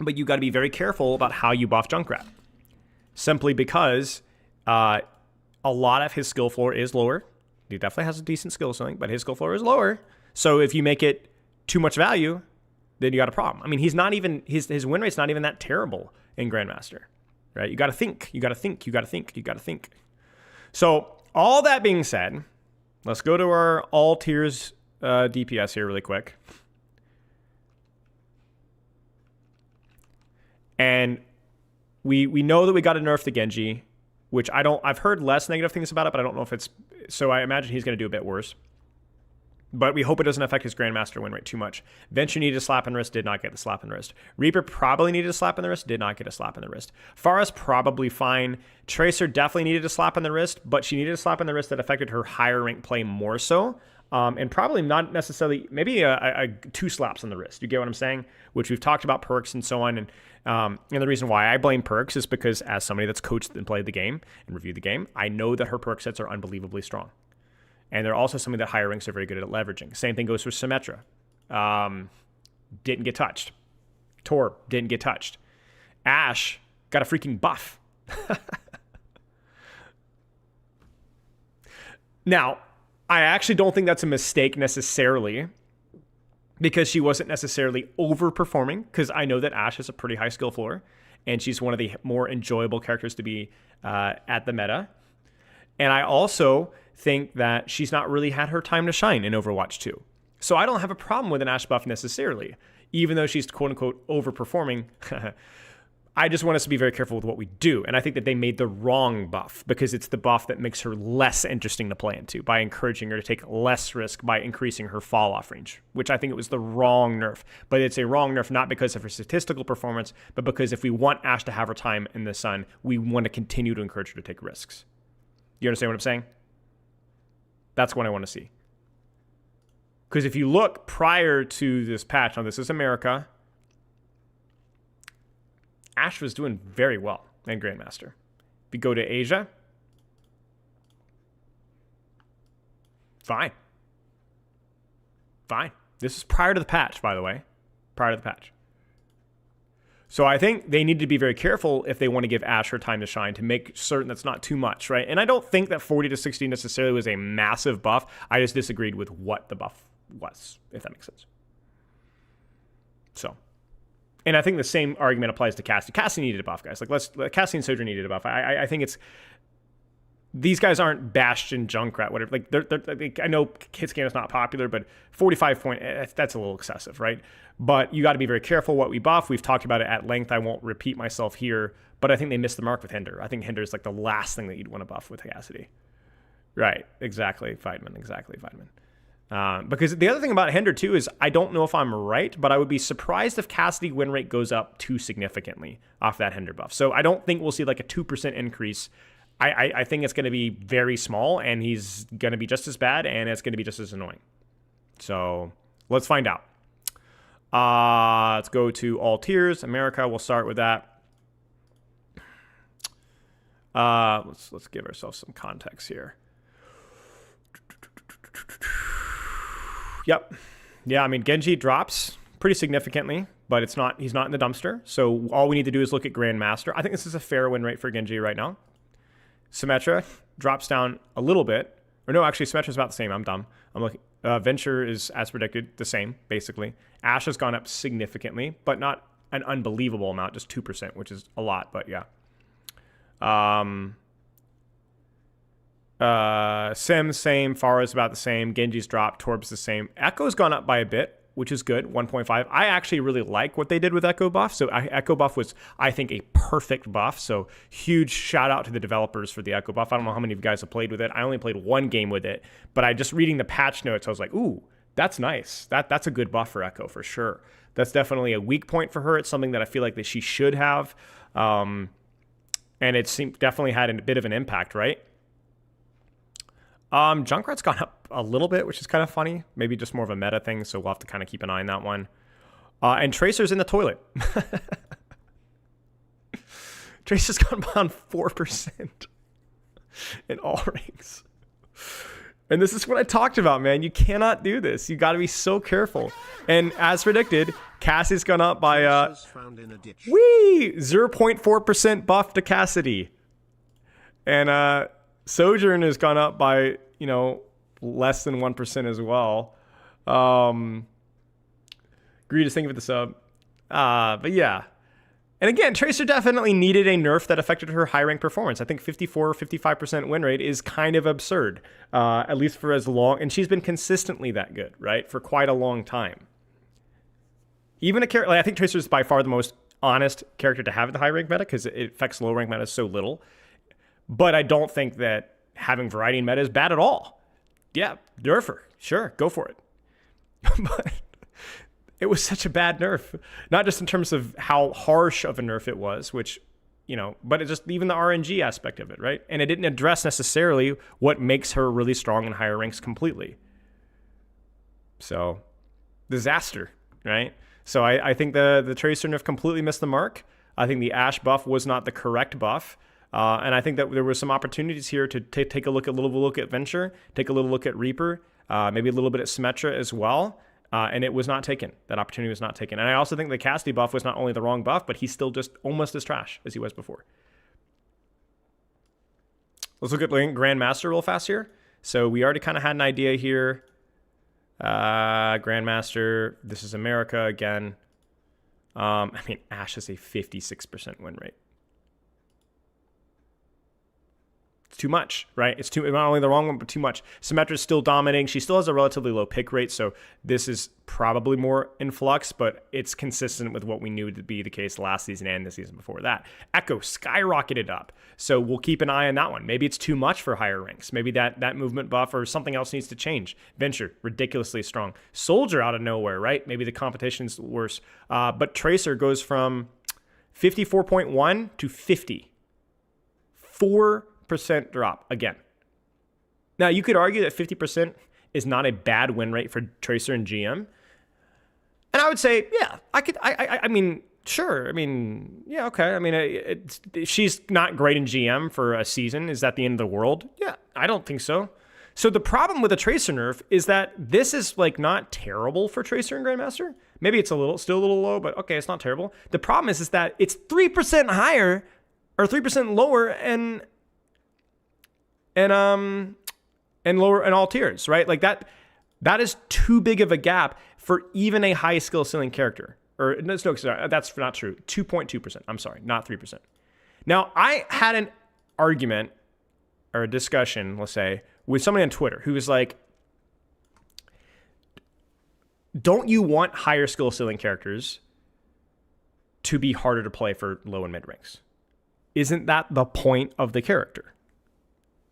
But you got to be very careful about how you buff Junkrat. Simply because a lot of his skill floor is lower. He definitely has a decent skill ceiling, but his skill floor is lower. So if you make it too much value, then you got a problem. I mean, he's not even his win rate's not even that terrible in Grandmaster, right? You got to think. You got to think. You got to think. You got to think. So all that being said, let's go to our all tiers DPS here really quick. And we know that we got to nerf the Genji, which I've heard less negative things about it, but I don't know if it's, so I imagine he's going to do a bit worse. But we hope it doesn't affect his Grandmaster win rate too much. Venture needed a slap in the wrist, did not get the slap in the wrist. Reaper probably needed a slap in the wrist, did not get a slap in the wrist. Pharah's probably fine. Tracer definitely needed a slap in the wrist, but she needed a slap in the wrist that affected her higher rank play more so. And probably not necessarily, maybe a 2 slaps on the wrist. You get what I'm saying? Which we've talked about perks and so on. And the reason why I blame perks is because as somebody that's coached and played the game and reviewed the game, I know that her perk sets are unbelievably strong. And they're also something that higher ranks are very good at leveraging. Same thing goes for Symmetra. Didn't get touched. Tor didn't get touched. Ashe got a freaking buff. Now, I actually don't think that's a mistake necessarily because she wasn't necessarily overperforming, because I know that Ashe has a pretty high skill floor and she's one of the more enjoyable characters to be at the meta. And I also think that she's not really had her time to shine in Overwatch 2. So I don't have a problem with an Ashe buff necessarily, even though she's quote-unquote overperforming. I just want us to be very careful with what we do. And I think that they made the wrong buff because it's the buff that makes her less interesting to play into by encouraging her to take less risk by increasing her fall-off range, which I think it was the wrong nerf. But it's a wrong nerf not because of her statistical performance, but because if we want Ashe to have her time in the sun, we want to continue to encourage her to take risks. You understand what I'm saying? That's what I want to see. Because if you look prior to this patch, now this is America, Ashe was doing very well in Grandmaster. If you go to Asia, fine. Fine. This is prior to the patch, by the way. Prior to the patch. So I think they need to be very careful if they want to give Ashe her time to shine to make certain that's not too much, right? And I don't think that 40 to 60 necessarily was a massive buff. I just disagreed with what the buff was, if that makes sense. So, and I think the same argument applies to Cassie. Cassie needed a buff, guys. Like Cassie and Sojourn needed a buff. I think it's these guys aren't Bastion, Junkrat, whatever. Like they're I know hit scan is not popular, but 45 point, that's a little excessive, right? But you got to be very careful what we buff. We've talked about it at length. I won't repeat myself here, but I think they missed the mark with Hinder. I think Hinder is like the last thing that you'd want to buff with Cassidy. Right, exactly, Feidman, because the other thing about Hinder too is I don't know if I'm right, but I would be surprised if Cassidy win rate goes up too significantly off that Hinder buff. So I don't think we'll see like a 2% increase. I think it's going to be very small, and he's going to be just as bad, and it's going to be just as annoying. So let's find out. Let's go to all tiers. America, we'll start with that. Let's give ourselves some context here. Yep. Yeah, I mean, Genji drops pretty significantly, but he's not in the dumpster. So all we need to do is look at Grandmaster. I think this is a fair win rate for Genji right now. Symmetra drops down a little bit. Or no, actually, Symmetra's about the same. I'm dumb. I'm looking. Venture is, as predicted, the same, basically. Ashe has gone up significantly, but not an unbelievable amount, just 2%, which is a lot, but yeah. Sim, same. Pharah's about the same. Genji's dropped. Torb's the same. Echo's gone up by a bit, which is good, 1.5. I actually really like what they did with Echo Buff. So Echo Buff was, I think, a perfect buff. So huge shout out to the developers for the Echo Buff. I don't know how many of you guys have played with it. I only played one game with it, but I just reading the patch notes, I was like, ooh, that's nice. That's a good buff for Echo for sure. That's definitely a weak point for her. It's something that I feel like that she should have. And it definitely had a bit of an impact, right? Junkrat's gone up a little bit, which is kind of funny. Maybe just more of a meta thing, so we'll have to kind of keep an eye on that one. And Tracer's in the toilet. Tracer's gone down 4% in all ranks. And this is what I talked about, man. You cannot do this. You got to be so careful. And as predicted, Cassie's gone up by 0.4% buff to Cassidy. And Sojourn has gone up by, less than 1% as well. Greetings, thank you for the sub. But yeah. And again, Tracer definitely needed a nerf that affected her high rank performance. I think 54 or 55% win rate is kind of absurd, at least for as long. And she's been consistently that good, right? For quite a long time. Even a character, I think Tracer is by far the most honest character to have in the high rank meta because it affects low rank meta so little. But I don't think that having variety in meta is bad at all. Yeah, nerf her. Sure, go for it. But it was such a bad nerf. Not just in terms of how harsh of a nerf it was, which, but it just even the RNG aspect of it, right? And it didn't address necessarily what makes her really strong in higher ranks completely. So, disaster, right? So I think the Tracer nerf completely missed the mark. I think the Ashe buff was not the correct buff. And I think that there were some opportunities here to take a little look at Venture, take a little look at Reaper, maybe a little bit at Symmetra as well. And it was not taken. That opportunity was not taken. And I also think the Cassidy buff was not only the wrong buff, but he's still just almost as trash as he was before. Let's look at Grandmaster real fast here. So we already kind of had an idea here. Grandmaster, this is America again. Ashe has a 56% win rate. It's too much, right? It's not only the wrong one, but too much. Symmetra's still dominating. She still has a relatively low pick rate, so this is probably more in flux, but it's consistent with what we knew to be the case last season and the season before that. Echo skyrocketed up, so we'll keep an eye on that one. Maybe it's too much for higher ranks. Maybe that movement buff or something else needs to change. Venture, ridiculously strong. Soldier out of nowhere, right? Maybe the competition's worse. But Tracer goes from 54.1 to 50. 4% drop again. Now you could argue that 50% is not a bad win rate for Tracer and GM, and I would say, yeah, I mean, sure. I mean, yeah, okay. I mean, she's not great in GM for a season. Is that the end of the world? Yeah, I don't think so. So the problem with the Tracer nerf is that this is like not terrible for Tracer and Grandmaster. Maybe it's still a little low, but okay, it's not terrible. The problem is that it's 3% higher or 3% lower and lower in all tiers, right? Like that is too big of a gap for even a high skill ceiling character. Or no, sorry, that's not true. 2.2%. I'm sorry, not 3%. Now, I had an argument or a discussion, let's say, with somebody on Twitter who was like, don't you want higher skill ceiling characters to be harder to play for low and mid ranks? Isn't that the point of the character?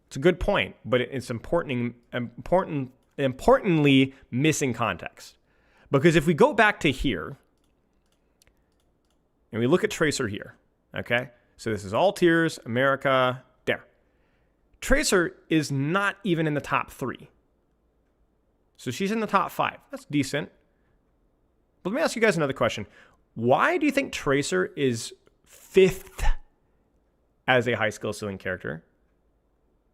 It's a good point, but it's importantly missing context. Because if we go back to here, and we look at Tracer here, okay? So this is all tiers, America, there. Tracer is not even in the top 3. So she's in the top 5. That's decent. But let me ask you guys another question. Why do you think Tracer is 5th as a high skill ceiling character?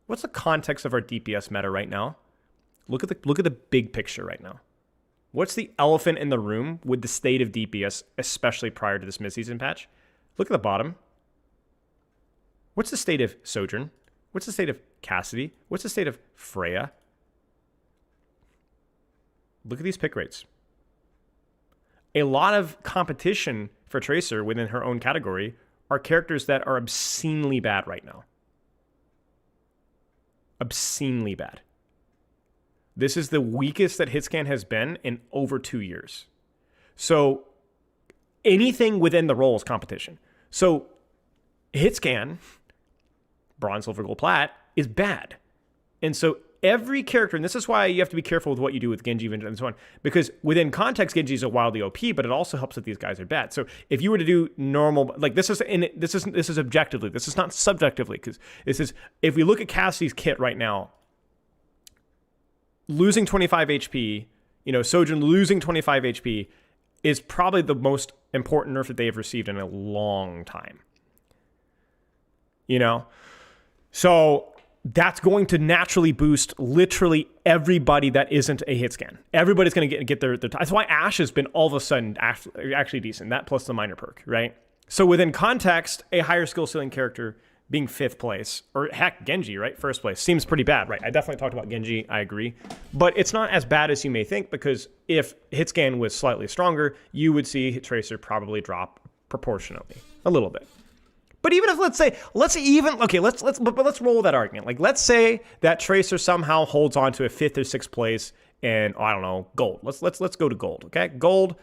What's the context of our DPS meta right now? Look at the big picture right now. What's the elephant in the room with the state of DPS, especially prior to this midseason patch? Look at the bottom. What's the state of Sojourn? What's the state of Cassidy? What's the state of Freya? Look at these pick rates. A lot of competition for Tracer within her own category are characters that are obscenely bad right now. Obscenely bad. This is the weakest that Hitscan has been in over 2 years. So anything within the role is competition. So Hitscan, bronze, silver, gold, plat, is bad. And so every character, and this is why you have to be careful with what you do with Genji and so on, because within context, Genji is a wildly OP, but it also helps that these guys are bad. So if you were to do normal, like this is objectively, this is not subjectively, because this is, if we look at Cassidy's kit right now, losing 25 HP, Sojourn losing 25 HP is probably the most important nerf that they have received in a long time. So that's going to naturally boost literally everybody that isn't a hit scan. Everybody's going to get their that's why Ashe has been all of a sudden actually decent. That plus the minor perk, right? So within context, a higher skill ceiling character being 5th place, or heck, Genji, right? 1st place, seems pretty bad, right? I definitely talked about Genji, I agree. But it's not as bad as you may think, because if Hitscan was slightly stronger, you would see Tracer probably drop proportionately, a little bit. But even if, let's roll that argument. Like, let's say that Tracer somehow holds on to a 5th or 6th place and, I don't know, gold. Let's go to gold, okay? Gold.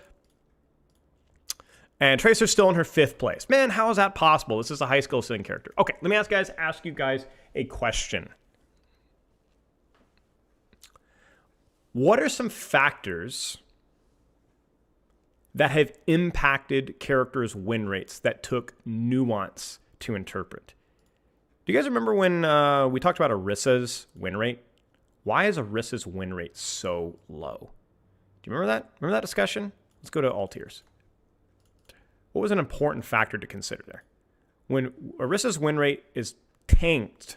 And Tracer's still in her 5th place. Man, how is that possible? This is a high skill ceiling character. Okay, let me ask you guys a question. What are some factors that have impacted characters' win rates that took nuance to interpret? Do you guys remember when we talked about Orissa's win rate? Why is Orissa's win rate so low? Do you remember that? Remember that discussion? Let's go to all tiers. What was an important factor to consider there? When Orissa's win rate is tanked,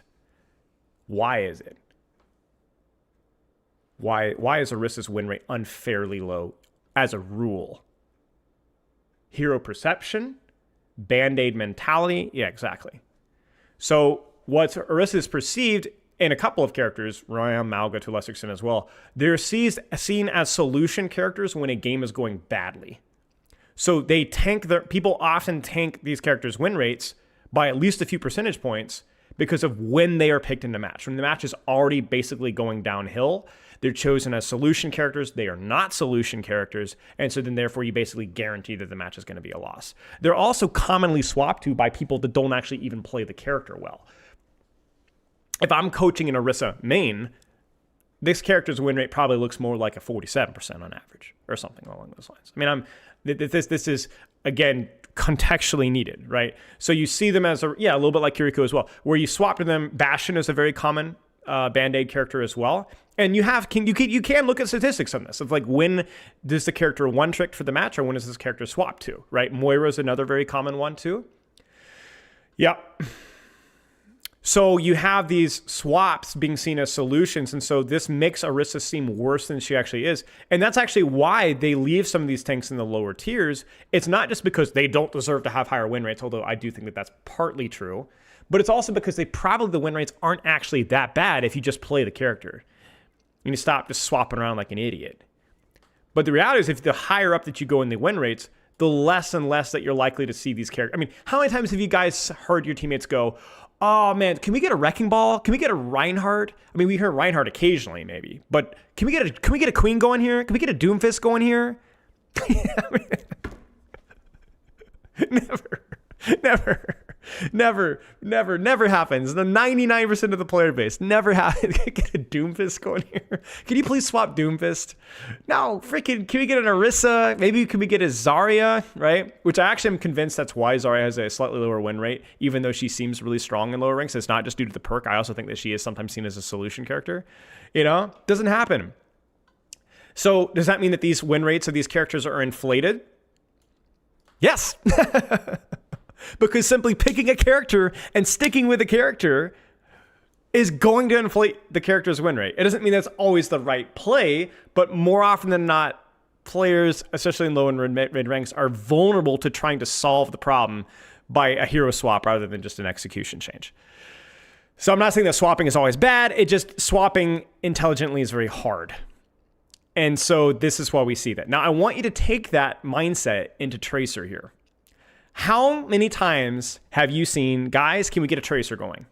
why is it? Why is Orissa's win rate unfairly low as a rule? Hero perception? Band-aid mentality? Yeah, exactly. So what's Orisa is perceived in a couple of characters, Royam, Malga to a lesser extent as well, they're seen as solution characters when a game is going badly. So they people often tank these characters' win rates by at least a few percentage points because of when they are picked in the match. When the match is already basically going downhill, they're chosen as solution characters. They are not solution characters. And so then therefore you basically guarantee that the match is going to be a loss. They're also commonly swapped to by people that don't actually even play the character well. If I'm coaching an Orisa main, this character's win rate probably looks more like a 47% on average or something along those lines. I mean, this is, again, contextually needed, right? So you see them as a little bit like Kiriko as well, where you swap to them. Bastion is a very common Band-Aid character as well. And you can look at statistics on this of like, when does the character one-tricked for the match or when is this character swapped to, right? Moira is another very common one too. Yep. So you have these swaps being seen as solutions, and so this makes Orisa seem worse than she actually is. And that's actually why they leave some of these tanks in the lower tiers. It's not just because they don't deserve to have higher win rates, although I do think that that's partly true, but it's also because the win rates aren't actually that bad if you just play the character. And you stop just swapping around like an idiot. But the reality is, if the higher up that you go in the win rates, the less and less that you're likely to see these characters. I mean, how many times have you guys heard your teammates go, Oh man, can we get a Wrecking Ball? Can we get a Reinhardt? I mean, we hear Reinhardt occasionally, maybe, but can we get a Queen going here? Can we get a Doomfist going here? Never happens. The 99% of the player base never happens. Get a Doomfist going here. Can you please swap Doomfist? No, freaking, can we get an Orisa? Maybe can we get a Zarya, right? Which I actually am convinced that's why Zarya has a slightly lower win rate, even though she seems really strong in lower ranks. It's not just due to the perk. I also think that she is sometimes seen as a solution character. Doesn't happen. So does that mean that these win rates of these characters are inflated? Yes. Because simply picking a character and sticking with a character is going to inflate the character's win rate. It doesn't mean that's always the right play, but more often than not, players, especially in low and mid ranks, are vulnerable to trying to solve the problem by a hero swap rather than just an execution change. So I'm not saying that swapping is always bad. It just swapping intelligently is very hard. And so this is why we see that. Now, I want you to take that mindset into Tracer here. How many times have you seen, guys, can we get a Tracer going?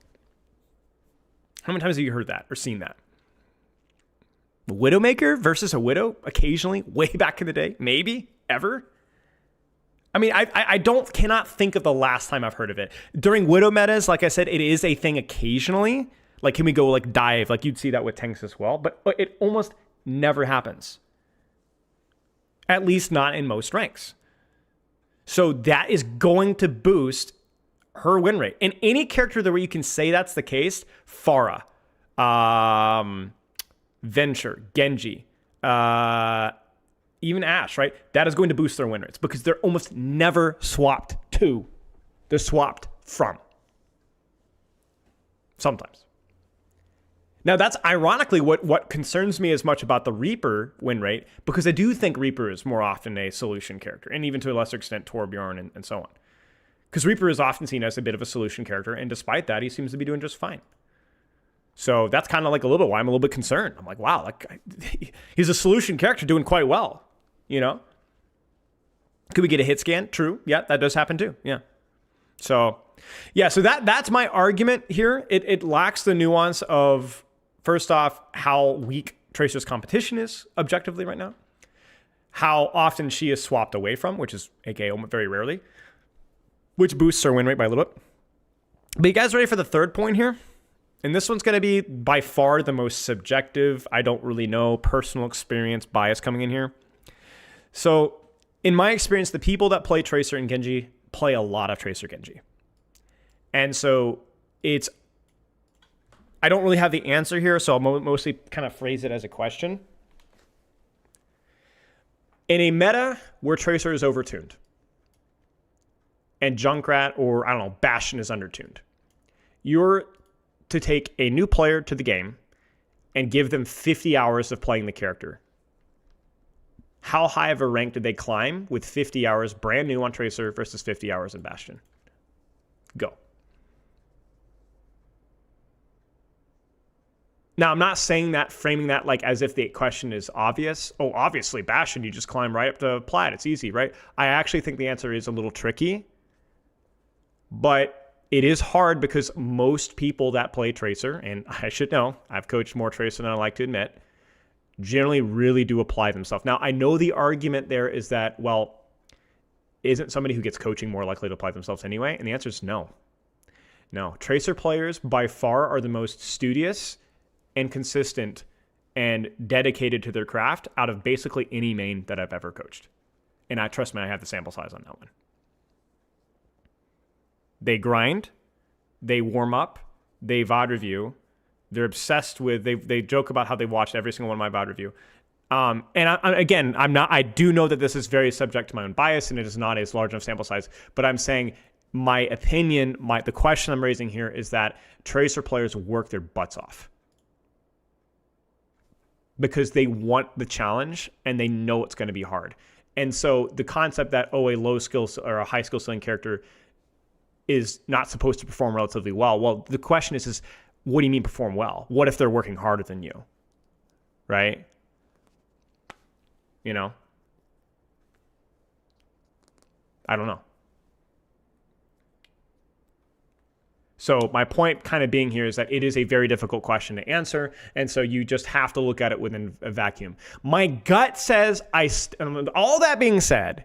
How many times have you heard that or seen that? Widowmaker versus a Widow occasionally, way back in the day, maybe, ever? I mean, I cannot think of the last time I've heard of it. During Widow metas, like I said, it is a thing occasionally. Like, can we go like dive? Like you'd see that with tanks as well, but it almost never happens. At least not in most ranks. So that is going to boost her win rate. And any character where you can say that's the case, Pharah, Venture, Genji, even Ashe, right? That is going to boost their win rates because they're almost never swapped to. They're swapped from. Sometimes. Now, that's ironically what concerns me as much about the Reaper win rate, because I do think Reaper is more often a solution character, and even to a lesser extent Torbjorn and so on. Because Reaper is often seen as a bit of a solution character, and despite that, he seems to be doing just fine. So that's kind of like a little bit why I'm a little bit concerned. I'm like, wow, he's a solution character doing quite well, Could we get a hit scan? True. Yeah, that does happen too. Yeah. So that's my argument here. It lacks the nuance of, first off, how weak Tracer's competition is objectively right now. How often she is swapped away from, which is, aka, very rarely. Which boosts her win rate by a little bit. But you guys ready for the third point here? And this one's going to be by far the most subjective. I don't really know. Personal experience bias coming in here. So, in my experience, the people that play Tracer and Genji play a lot of Tracer Genji. And so, I don't really have the answer here, so I'll mostly kind of phrase it as a question. In a meta where Tracer is overtuned and Junkrat or, Bastion is undertuned, you're to take a new player to the game and give them 50 hours of playing the character. How high of a rank did they climb with 50 hours brand new on Tracer versus 50 hours in Bastion? Go. Now, I'm not saying that, framing that like as if the question is obvious. Oh, obviously, Bastion, you just climb right up to Plat. It's easy, right? I actually think the answer is a little tricky. But it is hard because most people that play Tracer, and I should know, I've coached more Tracer than I like to admit, generally really do apply themselves. Now, I know the argument there is that, well, isn't somebody who gets coaching more likely to apply themselves anyway? And the answer is no. No. Tracer players by far are the most studious and consistent and dedicated to their craft out of basically any main that I've ever coached. And trust me, I have the sample size on that one. They grind, they warm up, they VOD review, they're obsessed with, they joke about how they watched every single one of my VOD review. I do know that this is very subject to my own bias and it is not as large enough sample size, but I'm saying my opinion, the question I'm raising here is that Tracer players work their butts off. Because they want the challenge and they know it's going to be hard. And so the concept that, a low skill or a high skill ceiling character is not supposed to perform relatively well. Well, the question is what do you mean perform well? What if they're working harder than you? Right? I don't know. So my point kind of being here is that it is a very difficult question to answer. And so you just have to look at it within a vacuum. My gut says, all that being said,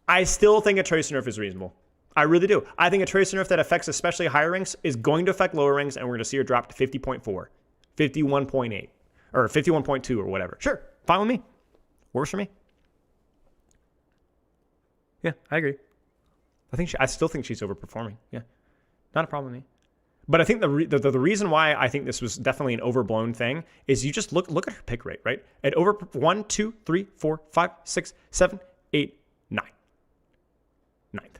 I still think a tracer nerf is reasonable. I really do. I think a tracer nerf that affects especially higher ranks is going to affect lower ranks, and we're going to see her drop to 50.4, 51.8, or 51.2 or whatever. Sure, fine with me. Works for me. Yeah, I agree. I still think she's overperforming. Yeah, not a problem with me. But I think the reason why I think this was definitely an overblown thing is you just look at her pick rate, right? At over 1, 2, 3, 4, 5, 6, 7, 8, 9. Ninth.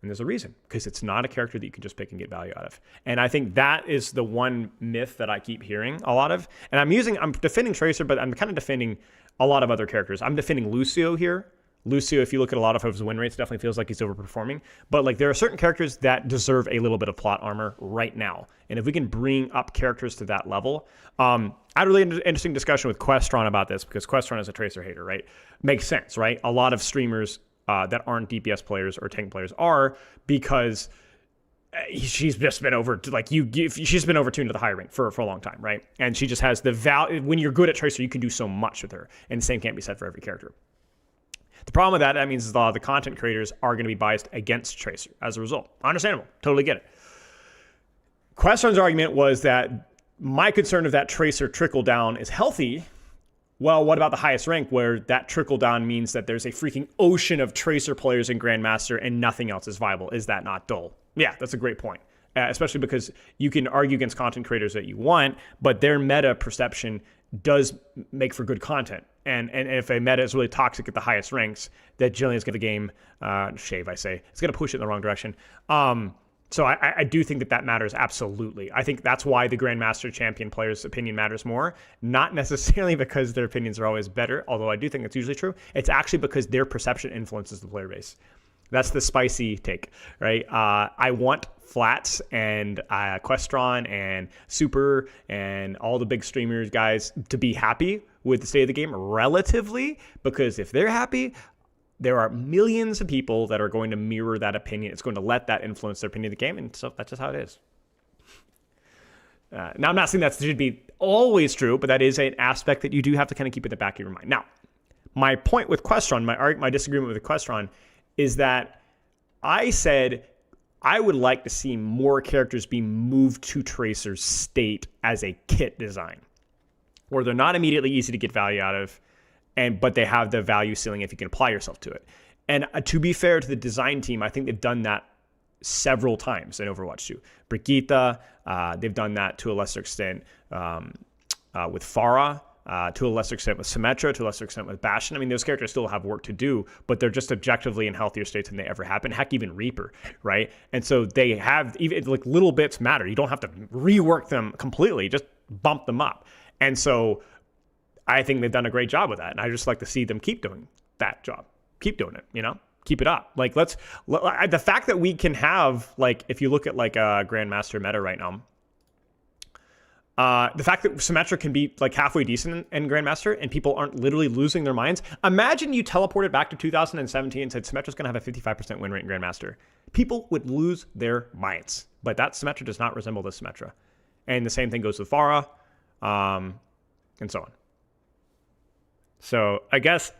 And there's a reason, because it's not a character that you can just pick and get value out of. And I think that is the one myth that I keep hearing a lot of. And I'm defending Tracer, but I'm kind of defending a lot of other characters. I'm defending Lucio here. Lucio, if you look at a lot of his win rates, definitely feels like he's overperforming. But like there are certain characters that deserve a little bit of plot armor right now. And if we can bring up characters to that level, I had a really interesting discussion with Questron about this, because Questron is a Tracer hater, right? Makes sense, right? A lot of streamers that aren't DPS players or tank players are, because she's just been she's been overtuned to the high rank for a long time, right? And she just has the value. When you're good at Tracer, you can do so much with her, and the same can't be said for every character. The problem with that means is a lot of the content creators are going to be biased against Tracer as a result. Understandable. Totally get it. Questron's argument was that my concern of that Tracer trickle down is healthy. Well, what about the highest rank, where that trickle down means that there's a freaking ocean of Tracer players in Grandmaster and nothing else is viable? Is that not dull? Yeah, that's a great point. Especially because you can argue against content creators that you want, but their meta perception does make for good content. And if a meta is really toxic at the highest ranks, that Jillian's going to game, shave, I say, it's going to push it in the wrong direction. So I do think that matters, absolutely. I think that's why the Grandmaster champion player's opinion matters more. Not necessarily because their opinions are always better, although I do think that's usually true. It's actually because their perception influences the player base. That's the spicy take, right? I want Flats and Questron and Super and all the big streamers, guys, to be happy with the state of the game relatively, because if they're happy, there are millions of people that are going to mirror that opinion. It's going to let that influence their opinion of the game, and so that's just how it is. Now, I'm not saying that should be always true, but that is an aspect that you do have to kind of keep at the back of your mind. Now, my point with Questron, my disagreement with Questron, is that I said I would like to see more characters be moved to Tracer's state as a kit design, where they're not immediately easy to get value out of, but they have the value ceiling if you can apply yourself to it. And to be fair to the design team, I think they've done that several times in Overwatch 2. Brigitte, they've done that to a lesser extent with Pharah, to a lesser extent with Symmetra, to a lesser extent with Bastion. I mean, those characters still have work to do, but they're just objectively in healthier states than they ever have been. Heck, even Reaper, right? And so they have, even like little bits matter. You don't have to rework them completely, just bump them up. And so I think they've done a great job with that. And I just like to see them keep doing that job. Keep doing it, keep it up. Like the fact that we can have, like, if you look at like a Grandmaster meta right now, the fact that Symmetra can be like halfway decent in Grandmaster and people aren't literally losing their minds. Imagine you teleported back to 2017 and said Symmetra's going to have a 55% win rate in Grandmaster. People would lose their minds. But that Symmetra does not resemble this Symmetra. And the same thing goes with Pharah, and so on. So I guess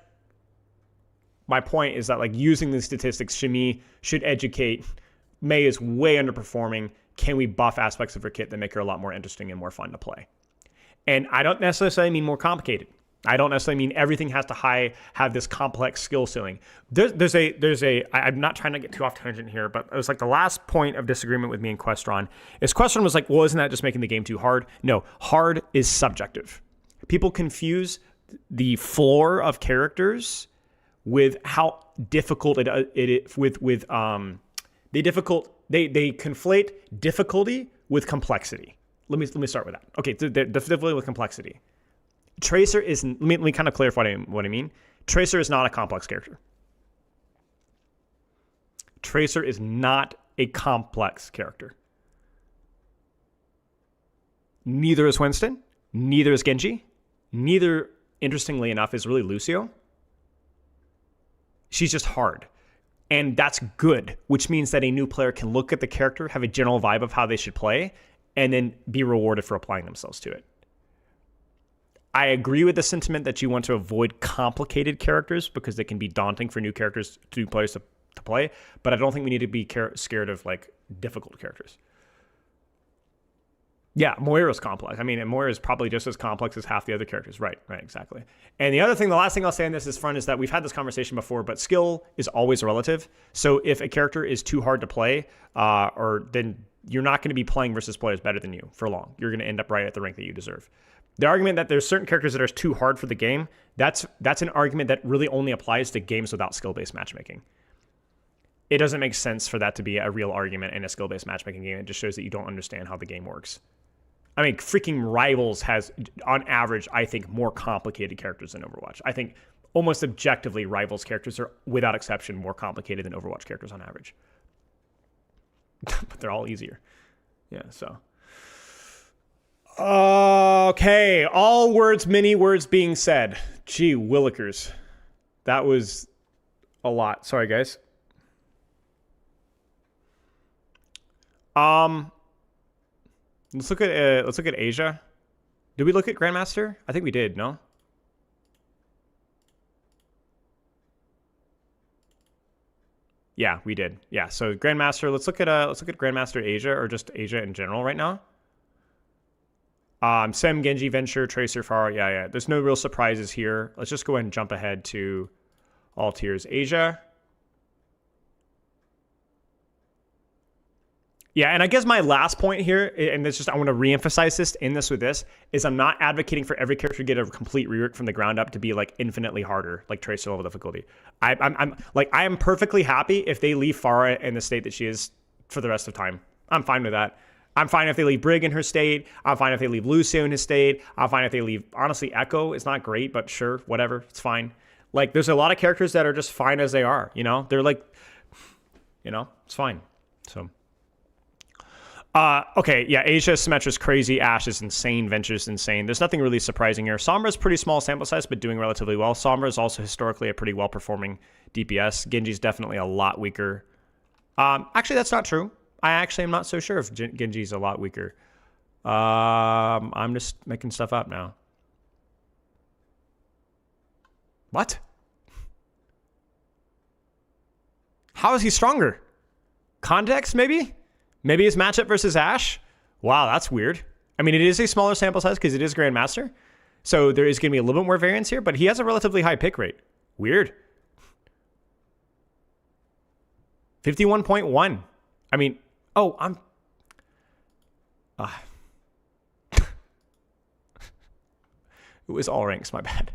my point is that, like, using these statistics, Shami should educate. Mei is way underperforming. Can we buff aspects of her kit that make her a lot more interesting and more fun to play? And I don't necessarily mean more complicated. I don't necessarily mean everything has to have this complex skill ceiling. I'm not trying to get too off tangent here, but it was like the last point of disagreement with me and Questron is Questron was like, well, isn't that just making the game too hard? No, hard is subjective. People confuse the floor of characters with how difficult they conflate difficulty with complexity. Let me start with that. Okay, the difficulty with complexity. Tracer is, let me kind of clarify what I mean. Tracer is not a complex character. Tracer is not a complex character. Neither is Winston. Neither is Genji. Neither, interestingly enough, is really Lucio. She's just hard. And that's good, which means that a new player can look at the character, have a general vibe of how they should play, and then be rewarded for applying themselves to it. I agree with the sentiment that you want to avoid complicated characters because they can be daunting for new characters, new players to play, but I don't think we need to be scared of like difficult characters. Yeah, Moira's complex. I mean, Moira is probably just as complex as half the other characters. Right, exactly. And the last thing I'll say on this front is that we've had this conversation before, but skill is always relative. So if a character is too hard to play, then you're not going to be playing versus players better than you for long. You're going to end up right at the rank that you deserve. The argument that there's certain characters that are too hard for the game, that's an argument that really only applies to games without skill-based matchmaking. It doesn't make sense for that to be a real argument in a skill-based matchmaking game. It just shows that you don't understand how the game works. I mean, freaking Rivals has, on average, I think, more complicated characters than Overwatch. I think almost objectively, Rivals characters are, without exception, more complicated than Overwatch characters on average. But they're all easier. Yeah, so. Okay, all words, many words being said. Gee, willikers. That was a lot. Sorry, guys. Let's look at Asia. Did we look at Grandmaster? I think we did, no? Yeah, we did. Yeah, so Grandmaster, let's look at Grandmaster Asia, or just Asia in general right now. Sem, Genji, Venture, Tracer, Pharah. Yeah. There's no real surprises here. Let's just go ahead and jump ahead to all tiers. Asia. Yeah, and I guess my last point here, and it's just I want to reemphasize this, is I'm not advocating for every character to get a complete rework from the ground up to be like infinitely harder, like Tracer level difficulty. I am perfectly happy if they leave Pharah in the state that she is for the rest of time. I'm fine with that. I'm fine if they leave Brig in her state. I'm fine if they leave Lucio in his state. I'm fine if they leave, honestly, Echo is not great, but sure, whatever, it's fine. Like, there's a lot of characters that are just fine as they are, you know? They're like, you know, it's fine. So. Okay, yeah, Asia, Symmetra's crazy, Ashe is insane, Venture's insane. There's nothing really surprising here. Sombra's pretty small sample size, but doing relatively well. Sombra is also historically a pretty well-performing DPS. Genji's definitely a lot weaker. Actually, that's not true. I actually am not so sure if Genji's a lot weaker. I'm just making stuff up now. What? How is he stronger? Context, maybe? Maybe his matchup versus Ashe? Wow, that's weird. I mean, it is a smaller sample size because it is Grandmaster. So there is going to be a little bit more variance here, but he has a relatively high pick rate. Weird. 51.1. I mean, oh, I'm... it was all ranks, my bad.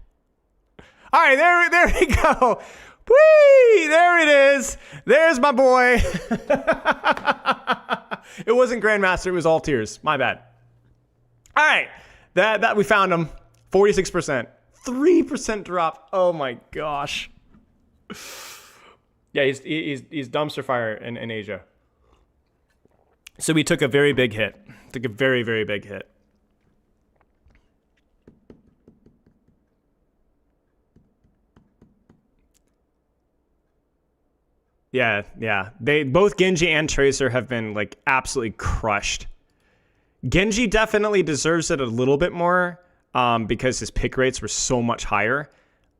All right, there we go. Whee! There it is. There's my boy. It wasn't Grandmaster. It was all tiers. My bad. All right. That we found him. 46%. 3% drop. Oh, my gosh. Yeah, he's dumpster fire in Asia. So we took a very big hit. Took a very, very big hit. Yeah. They both Genji and Tracer have been like absolutely crushed. Genji definitely deserves it a little bit more because his pick rates were so much higher,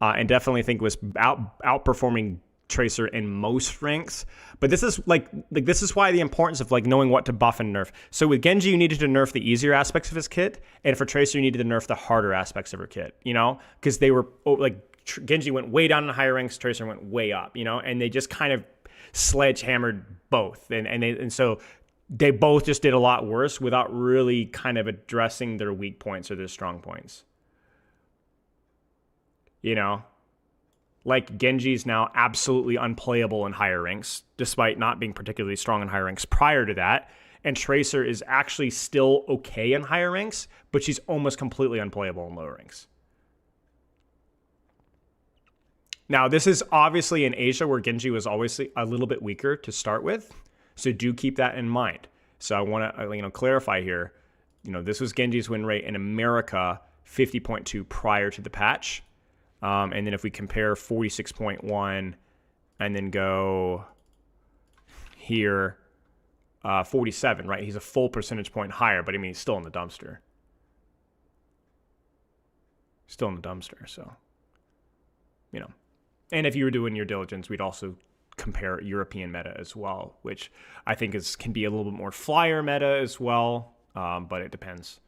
and definitely think was outperforming Tracer in most ranks. But this is like this is why the importance of like knowing what to buff and nerf. So with Genji, you needed to nerf the easier aspects of his kit, and for Tracer, you needed to nerf the harder aspects of her kit. You know, because they were Genji went way down in higher ranks, Tracer went way up. You know, and they just kind of sledgehammered both, and so they both just did a lot worse without really kind of addressing their weak points or their strong points. You know, like Genji's now absolutely unplayable in higher ranks, despite not being particularly strong in higher ranks prior to that. And Tracer is actually still okay in higher ranks, but she's almost completely unplayable in lower ranks. Now, this is obviously in Asia where Genji was obviously a little bit weaker to start with. So do keep that in mind. So I want to clarify here. This was Genji's win rate in America, 50.2 prior to the patch. And then if we compare 46.1 and then go here, 47, right? He's a full percentage point higher, but I mean, he's still in the dumpster. Still in the dumpster, so, you know. And if you were doing your diligence, we'd also compare European meta as well, which I think can be a little bit more flyer meta as well, but it depends.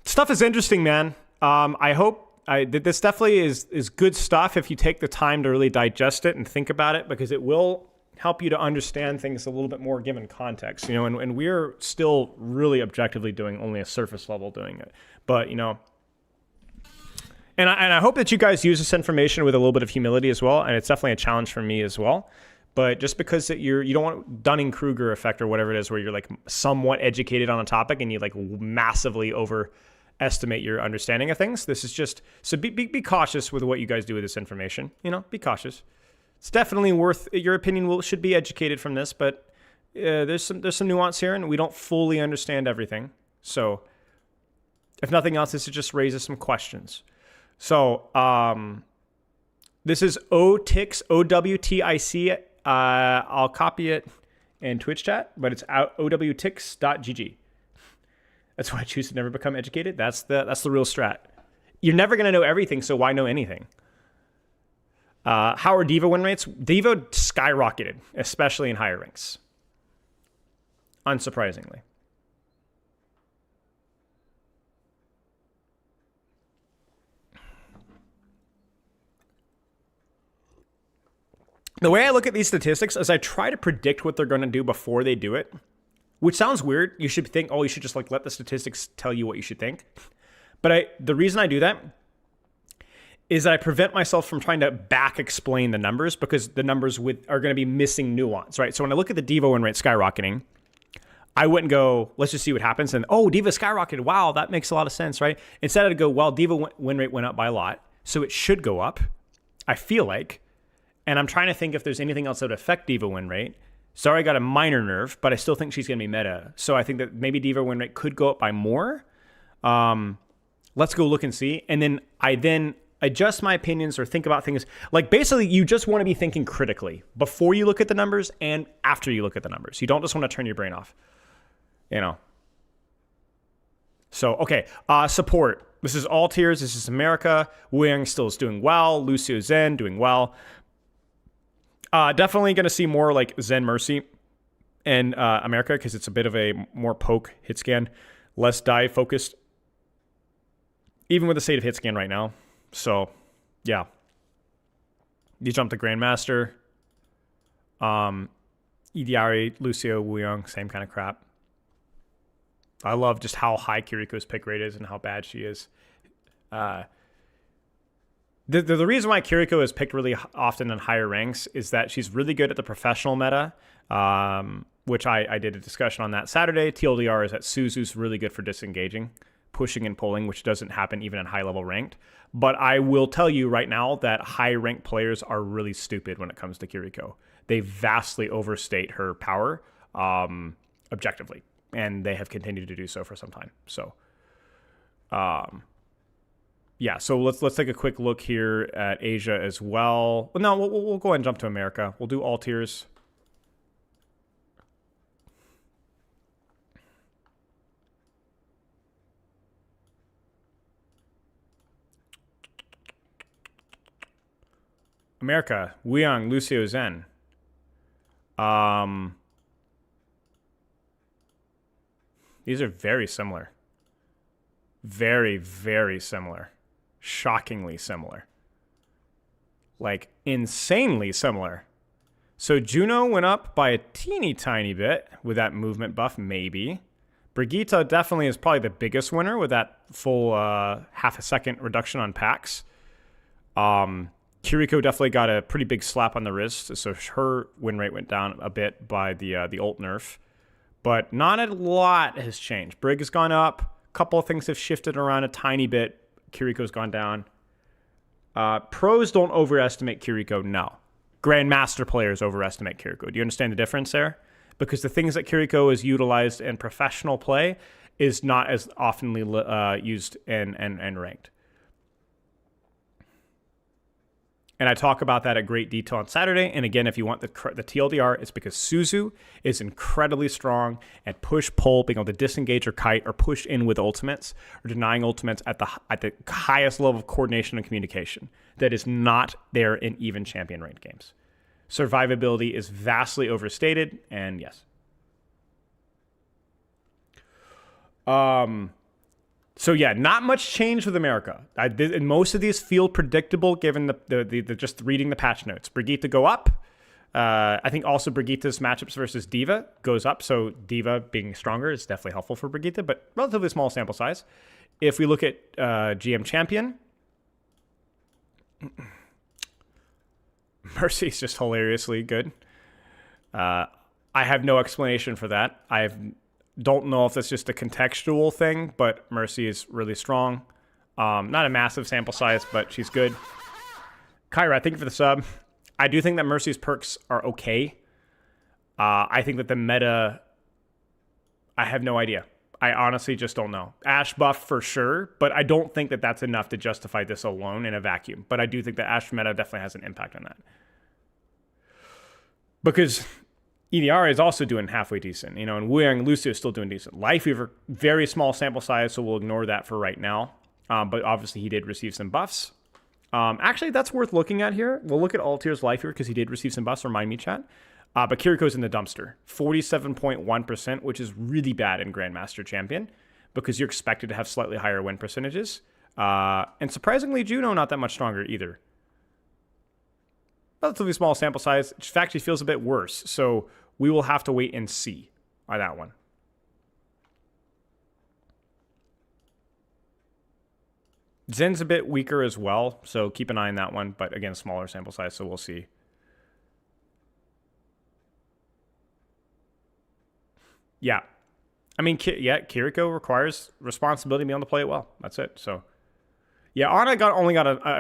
Stuff is interesting, man. I hope this definitely is good stuff if you take the time to really digest it and think about it, because it will help you to understand things a little bit more given context, you know, and we're still really objectively doing only a surface level doing it. But, you know, and I hope that you guys use this information with a little bit of humility as well. And it's definitely a challenge for me as well. But just because that you don't want Dunning-Kruger effect or whatever it is, where you're like somewhat educated on a topic and you like massively overestimate your understanding of things. This is just, so be cautious with what you guys do with this information. You know, be cautious. It's definitely worth, your opinion should be educated from this, but there's some nuance here and we don't fully understand everything. So if nothing else, this just raises some questions. So this is OWTIC, OWTIC. I'll copy it in Twitch chat, but it's owtix.gg. That's why I choose to never become educated. That's the real strat. You're never going to know everything, so why know anything? How are Diva win rates? Diva skyrocketed, especially in higher ranks. Unsurprisingly. The way I look at these statistics is I try to predict what they're going to do before they do it, which sounds weird. You should think, oh, you should just like let the statistics tell you what you should think. But the reason I do that is that I prevent myself from trying to back explain the numbers, because the numbers are going to be missing nuance, right? So when I look at the Diva win rate skyrocketing, I wouldn't go, let's just see what happens. And, oh, Diva skyrocketed. Wow, that makes a lot of sense, right? Instead, I'd go, well, Diva win rate went up by a lot, so it should go up, I feel like. And I'm trying to think if there's anything else that would affect Diva win rate. Sorry, I got a minor nerve, but I still think she's going to be meta. So I think that maybe Diva win rate could go up by more. Let's go look and see. And then I adjust my opinions or think about things. Like basically, you just want to be thinking critically before you look at the numbers and after you look at the numbers. You don't just want to turn your brain off, you know. So, okay, support. This is all tiers. This is America. Wu Yang still is doing well. Lucio Zen doing well. Definitely going to see more like Zen Mercy in America, because it's a bit of a more poke hit scan, less dive focused, even with the state of hit scan right now. So, yeah. You jump to Grandmaster. Idiari, Lucio, Wu Yang, same kind of crap. I love just how high Kiriko's pick rate is and how bad she is. The reason why Kiriko is picked really often in higher ranks is that she's really good at the professional meta, which I did a discussion on that Saturday. TLDR is that Suzu's really good for disengaging, pushing and pulling, which doesn't happen even in high-level ranked. But I will tell you right now that high-ranked players are really stupid when it comes to Kiriko. They vastly overstate her power objectively, and they have continued to do so for some time. So, yeah, so let's take a quick look here at Asia as well. No, we'll go ahead and jump to America. We'll do all tiers. America, Wu Yang, Lucio Zen. These are very similar. Very, very similar. Shockingly similar. Like, insanely similar. So Juno went up by a teeny tiny bit with that movement buff, maybe. Brigitte definitely is probably the biggest winner with that full half a second reduction on packs. Kiriko definitely got a pretty big slap on the wrist, so her win rate went down a bit by the ult nerf. But not a lot has changed. Brig has gone up. A couple of things have shifted around a tiny bit. Kiriko's gone down. Pros don't overestimate Kiriko, no. Grandmaster players overestimate Kiriko. Do you understand the difference there? Because the things that Kiriko is utilized in professional play is not as oftenly used and ranked. And I talk about that at great detail on Saturday. And again, if you want the TLDR, it's because Suzu is incredibly strong at push-pull, being able to disengage or kite or push in with ultimates or denying ultimates at the highest level of coordination and communication that is not there in even champion ranked games. Survivability is vastly overstated, and yes. So yeah, not much change with America. And most of these feel predictable given the just reading the patch notes. Brigitte go up. I think also Brigitte's matchups versus Diva goes up. So Diva being stronger is definitely helpful for Brigitte, but relatively small sample size. If we look at GM Champion, Mercy's just hilariously good. I have no explanation for that. Don't know if that's just a contextual thing, but Mercy is really strong. Not a massive sample size, but she's good. Kyra, thank you for the sub. I do think that Mercy's perks are okay. I think that the meta, I have no idea. I honestly just don't know. Ashe buff for sure, but I don't think that that's enough to justify this alone in a vacuum. But I do think that Ashe meta definitely has an impact on that. Because EDR is also doing halfway decent, and Wu Yang Lucio is still doing decent. Lifeweaver, very small sample size, so we'll ignore that for right now. But obviously he did receive some buffs. Actually, that's worth looking at here. We'll look at all tiers Lifeweaver because he did receive some buffs, remind me, chat. But Kiriko's in the dumpster, 47.1%, which is really bad in Grandmaster Champion because you're expected to have slightly higher win percentages. And surprisingly, Juno not that much stronger either. Relatively small sample size. It actually feels a bit worse, so we will have to wait and see on that one. Zen's a bit weaker as well, so keep an eye on that one. But again, smaller sample size, so we'll see. Yeah. I mean, Kiriko requires responsibility to be able to play it well. That's it. So, yeah, Ana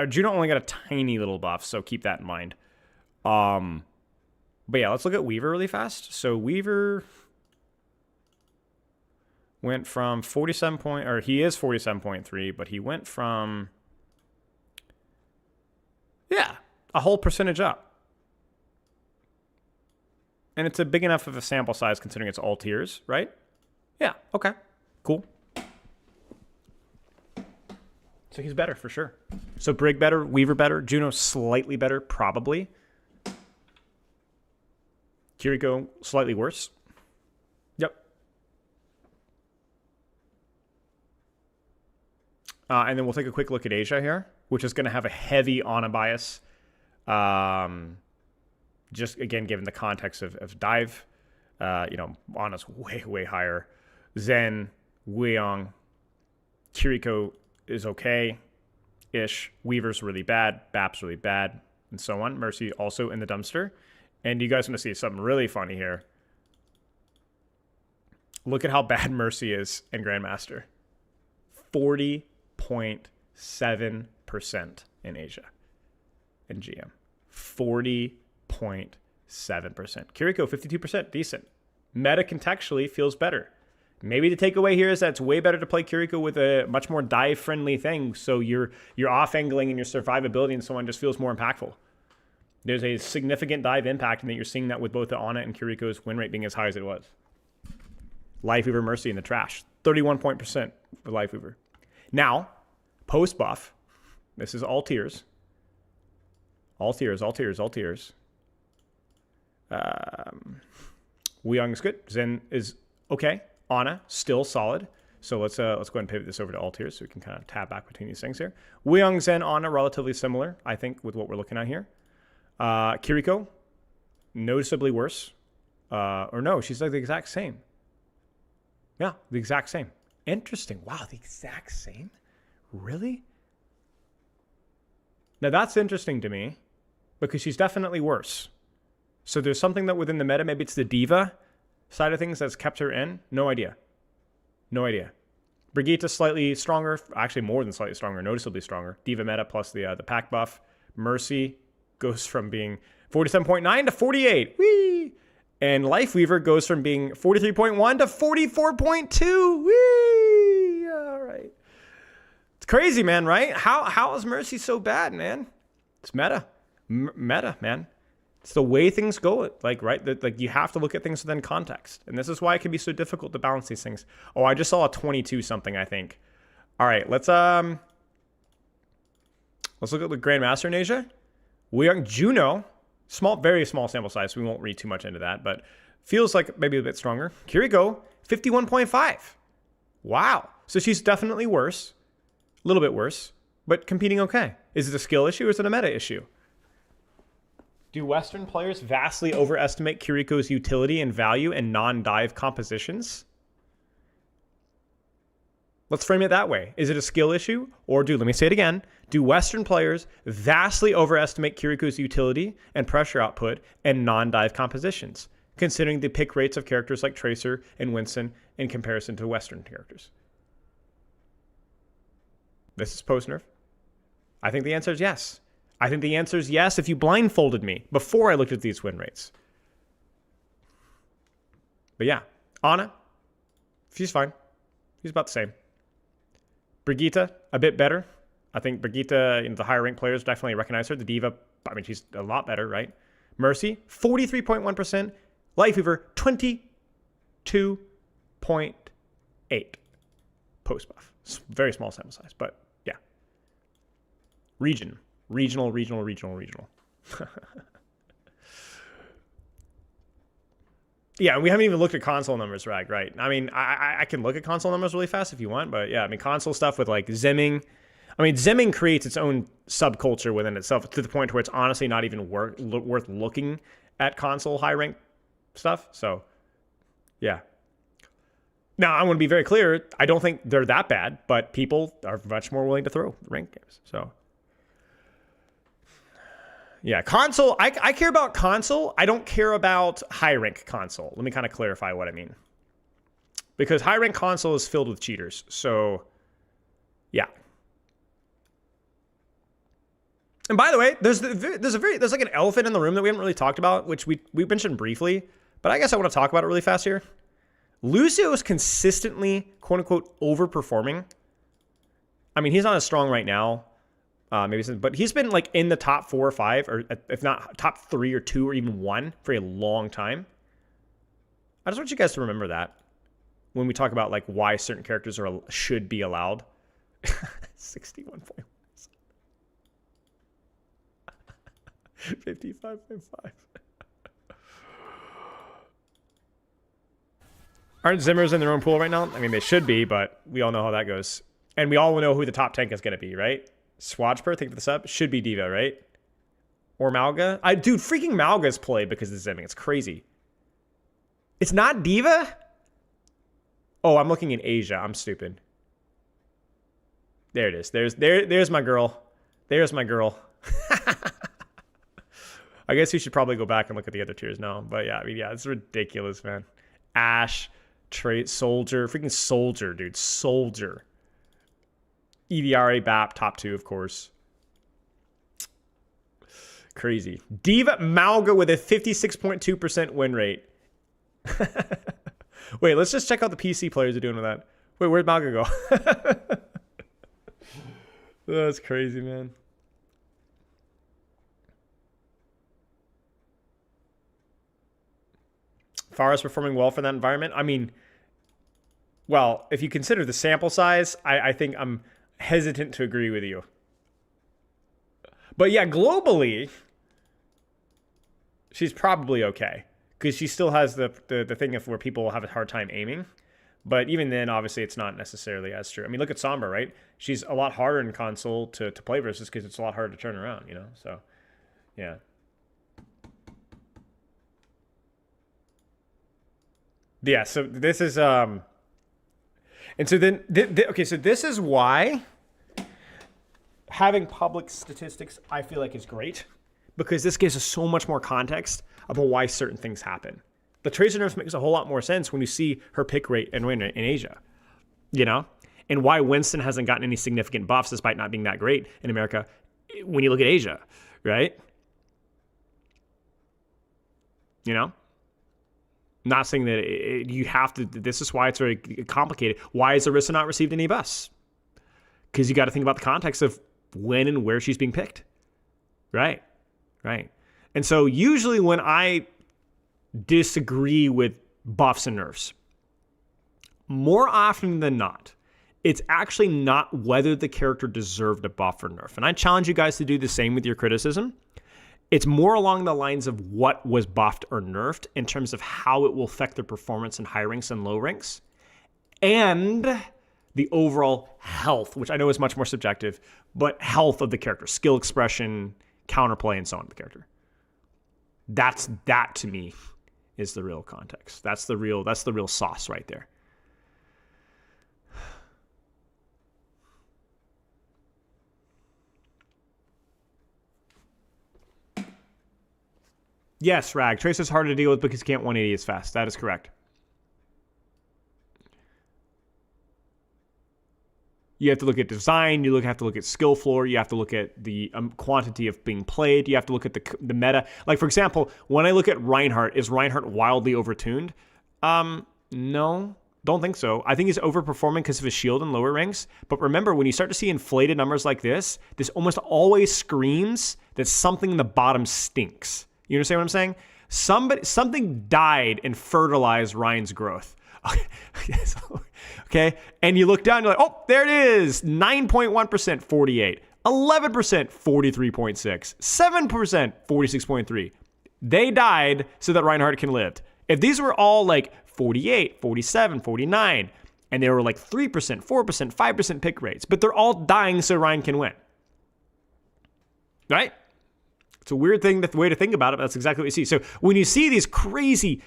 Juno only got a tiny little buff, so keep that in mind. But yeah, let's look at Weaver really fast. So Weaver went from 47 point, or he is 47.3, but he went from, yeah, a whole percentage up. And it's a big enough of a sample size considering it's all tiers, right? Yeah, okay, cool. So he's better for sure. So Brig better, Weaver better, Juno slightly better, probably. Kiriko slightly worse. Yep. And then we'll take a quick look at Asia here, which is going to have a heavy Ana bias. Just again, given the context of dive, Ana's way higher. Zen, Weiyang, Kiriko is okay-ish. Weaver's really bad. Bap's really bad, and so on. Mercy also in the dumpster. And you guys want to see something really funny here. Look at how bad Mercy is in Grandmaster. 40.7% in Asia. In GM. 40.7%. Kiriko, 52%. Decent. Meta contextually feels better. Maybe the takeaway here is that it's way better to play Kiriko with a much more dive-friendly thing, so your off-angling and your survivability and so on just feels more impactful. There's a significant dive impact, and that you're seeing that with both the Ana and Kiriko's win rate being as high as it was. Lifeweaver Mercy in the trash. 31% for Lifeweaver. Now, post-buff, this is all tiers. All tiers. Weiyang is good. Zen is okay. Ana, still solid. So let's go ahead and pivot this over to all tiers so we can kind of tab back between these things here. Weiyang, Zen, Ana, relatively similar, I think, with what we're looking at here. Kiriko, noticeably worse. Or no, she's like the exact same. Yeah, the exact same. Interesting. Wow, the exact same? Really? Now that's interesting to me because she's definitely worse. So there's something that within the meta, maybe it's the diva side of things that's kept her in. No idea. Brigitte slightly stronger, actually more than slightly stronger, noticeably stronger. Diva meta plus the pack buff. Mercy goes from being 47.9 to 48. Whee! And Lifeweaver goes from being 43.1 to 44.2. Whee! All right. It's crazy, man, right? How is Mercy so bad, man? It's meta. Meta, man. It's the way things go. Like, right? Like, you have to look at things within context. And this is why it can be so difficult to balance these things. Oh, I just saw a 22 something, I think. All right, let's look at the Grandmaster in Asia. Juno, very small sample size, so we won't read too much into that, but feels like maybe a bit stronger. Kiriko, 51.5. Wow. So she's definitely worse. A little bit worse, but competing okay. Is it a skill issue or is it a meta issue? Do Western players vastly overestimate Kiriko's utility and value in non-dive compositions? Let's frame it that way. Is it a skill issue? Or let me say it again. Do Western players vastly overestimate Kiriko's utility and pressure output in non-dive compositions, considering the pick rates of characters like Tracer and Winston in comparison to Western characters? This is post-nerf. I think the answer is yes. I think the answer is yes if you blindfolded me before I looked at these win rates. But yeah, Ana, she's fine. She's about the same. Brigitte, a bit better. I think Brigitte, the higher ranked players definitely recognize her. The Diva, I mean, she's a lot better, right? Mercy, 43.1%. Light Fever, 22.8 post buff. Very small sample size, but yeah. Regional. Yeah, we haven't even looked at console numbers, right? I mean, I can look at console numbers really fast if you want, but yeah, I mean, console stuff with like Zemming. I mean, Zemming creates its own subculture within itself to the point where it's honestly not even worth looking at console high rank stuff. So, yeah. Now, I want to be very clear. I don't think they're that bad, but people are much more willing to throw ranked games. So, yeah, console. I care about console. I don't care about high rank console. Let me kind of clarify what I mean. Because high rank console is filled with cheaters. So, yeah. And by the way, there's like an elephant in the room that we haven't really talked about, which we mentioned briefly, but I guess I want to talk about it really fast here. Lucio is consistently, quote unquote, overperforming. I mean, he's not as strong right now. But he's been like in the top 4 or 5, or if not top 3 or 2 or even 1 for a long time. I just want you guys to remember that when we talk about like why certain characters should be allowed. 61.1. 55.5. Aren't Zimmers in their own pool right now? I mean, they should be, but we all know how that goes. And we all know who the top tank is going to be, right? Swatchper, think this up, should be Diva, right? Or Malga. Dude, freaking Malga's played because of Zimming. It's crazy. It's not Diva? Oh, I'm looking in Asia. I'm stupid. There it is. There's my girl. There's my girl. I guess you should probably go back and look at the other tiers now. But yeah, I mean, yeah, it's ridiculous, man. Ashe, Soldier, freaking Soldier, dude. Soldier. EDRA, BAP, top 2, of course. Crazy. Diva Malga with a 56.2% win rate. Wait, let's just check out the PC players are doing with that. Wait, where'd Malga go? That's crazy, man. Farah's performing well for that environment. I mean, well, if you consider the sample size, I think I'm hesitant to agree with you. But yeah, globally, she's probably okay. Because she still has the thing of where people have a hard time aiming. But even then, obviously, it's not necessarily as true. I mean, look at Sombra, right? She's a lot harder in console to play versus because it's a lot harder to turn around, you know? So, yeah. Yeah, so this is... And so then... okay, so this is why having public statistics, I feel like, is great. Because this gives us so much more context about why certain things happen. The Tracer nerfs makes a whole lot more sense when you see her pick rate and win rate in Asia, you know? And why Winston hasn't gotten any significant buffs despite not being that great in America when you look at Asia, right? You know? Not saying that you have to, this is why it's very complicated. Why has Orisa not received any buffs? Because you got to think about the context of when and where she's being picked, right? right? And so usually when I disagree with buffs and nerfs, more often than not, it's actually not whether the character deserved a buff or nerf. And I challenge you guys to do the same with your criticism. It's more along the lines of what was buffed or nerfed in terms of how it will affect their performance in high ranks and low ranks, and the overall health, which I know is much more subjective, but health of the character, skill expression, counterplay, and so on of the character. That to me is the real context. That's the real sauce right there. Yes, Rag. Trace is hard to deal with because he can't 180 as fast. That is correct. You have to look at design. You have to look at skill floor. You have to look at the quantity of being played. You have to look at the meta. Like, for example, when I look at Reinhardt, is Reinhardt wildly overtuned? No, don't think so. I think he's overperforming because of his shield in lower ranks. But remember, when you start to see inflated numbers like this almost always screams that something in the bottom stinks. You understand what I'm saying? Something died and fertilized Ryan's growth. Okay. And you look down, you're like, oh, there it is. 9.1%, 48. 11%, 43.6. 7%, 46.3. They died so that Reinhardt can live. If these were all like 48, 47, 49, and they were like 3%, 4%, 5% pick rates, but they're all dying so Ryan can win. Right? It's a weird thing, the way to think about it, but that's exactly what you see. So when you see these crazy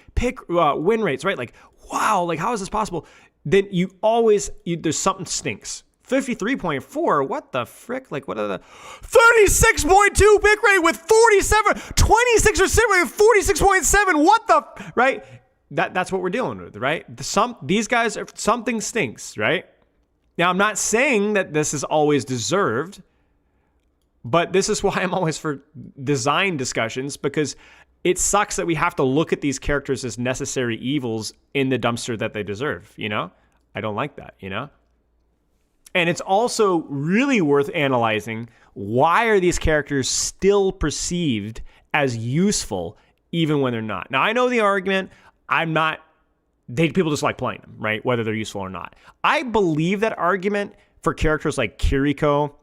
win rates, right? Like, wow, like how is this possible? Then there's something stinks. 53.4, what the frick? Like, what are the 36.2 pick rate with 47, 26 or 7 with 46.7, what the, right? That's what we're dealing with, right? These guys, something stinks, right? Now, I'm not saying that this is always deserved, but this is why I'm always for design discussions, because it sucks that we have to look at these characters as necessary evils in the dumpster that they deserve, you know? I don't like that, you know? And it's also really worth analyzing, why are these characters still perceived as useful even when they're not? Now, I know the argument, people just like playing them, right? Whether they're useful or not. I believe that argument for characters like Kiriko,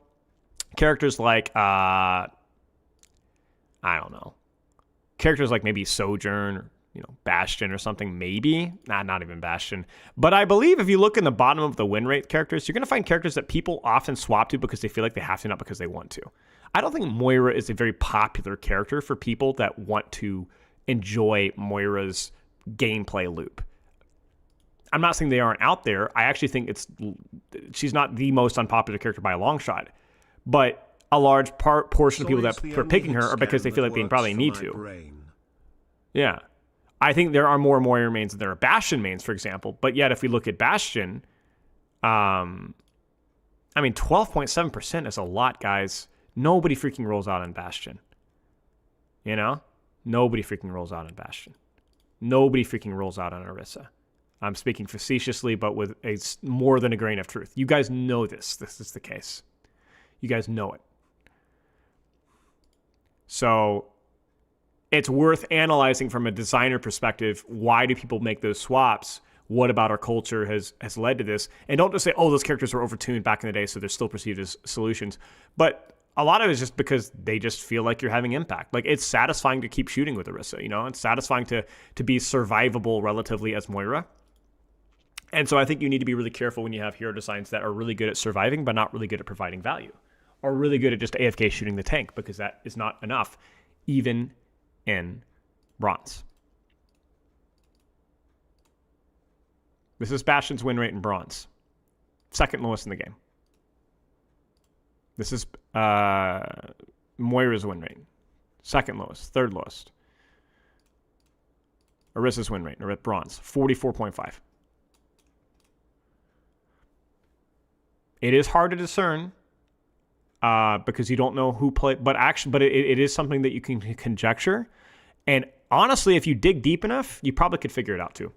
characters like, I don't know, characters like maybe Sojourn or, Bastion or something, maybe. Not even Bastion. But I believe if you look in the bottom of the win rate characters, you're going to find characters that people often swap to because they feel like they have to, not because they want to. I don't think Moira is a very popular character for people that want to enjoy Moira's gameplay loop. I'm not saying they aren't out there. I actually think she's not the most unpopular character by a long shot. But a large portion of people that are picking her are because they feel like they probably need to. Yeah. I think there are more Moira mains than there are Bastion mains, for example. But yet, if we look at Bastion, 12.7% is a lot, guys. Nobody freaking rolls out on Bastion. Nobody freaking rolls out on Bastion. Nobody freaking rolls out on Orisa. I'm speaking facetiously, but with more than a grain of truth. You guys know this. This is the case. You guys know it. So it's worth analyzing from a designer perspective. Why do people make those swaps? What about our culture has led to this? And don't just say, oh, those characters were overtuned back in the day, so they're still perceived as solutions. But a lot of it is just because they just feel like you're having impact. Like, it's satisfying to keep shooting with Orisa, It's satisfying to be survivable relatively as Moira. And so I think you need to be really careful when you have hero designs that are really good at surviving but not really good at providing value. Or really good at just AFK shooting the tank, because that is not enough, even in bronze. This is Bastion's win rate in bronze. Second lowest in the game. This is Moira's win rate. Second lowest. Third lowest. Orisa's win rate, or bronze, 44.5. It is hard to discern because you don't know who played, but it is something that you can conjecture. And honestly, if you dig deep enough, you probably could figure it out too.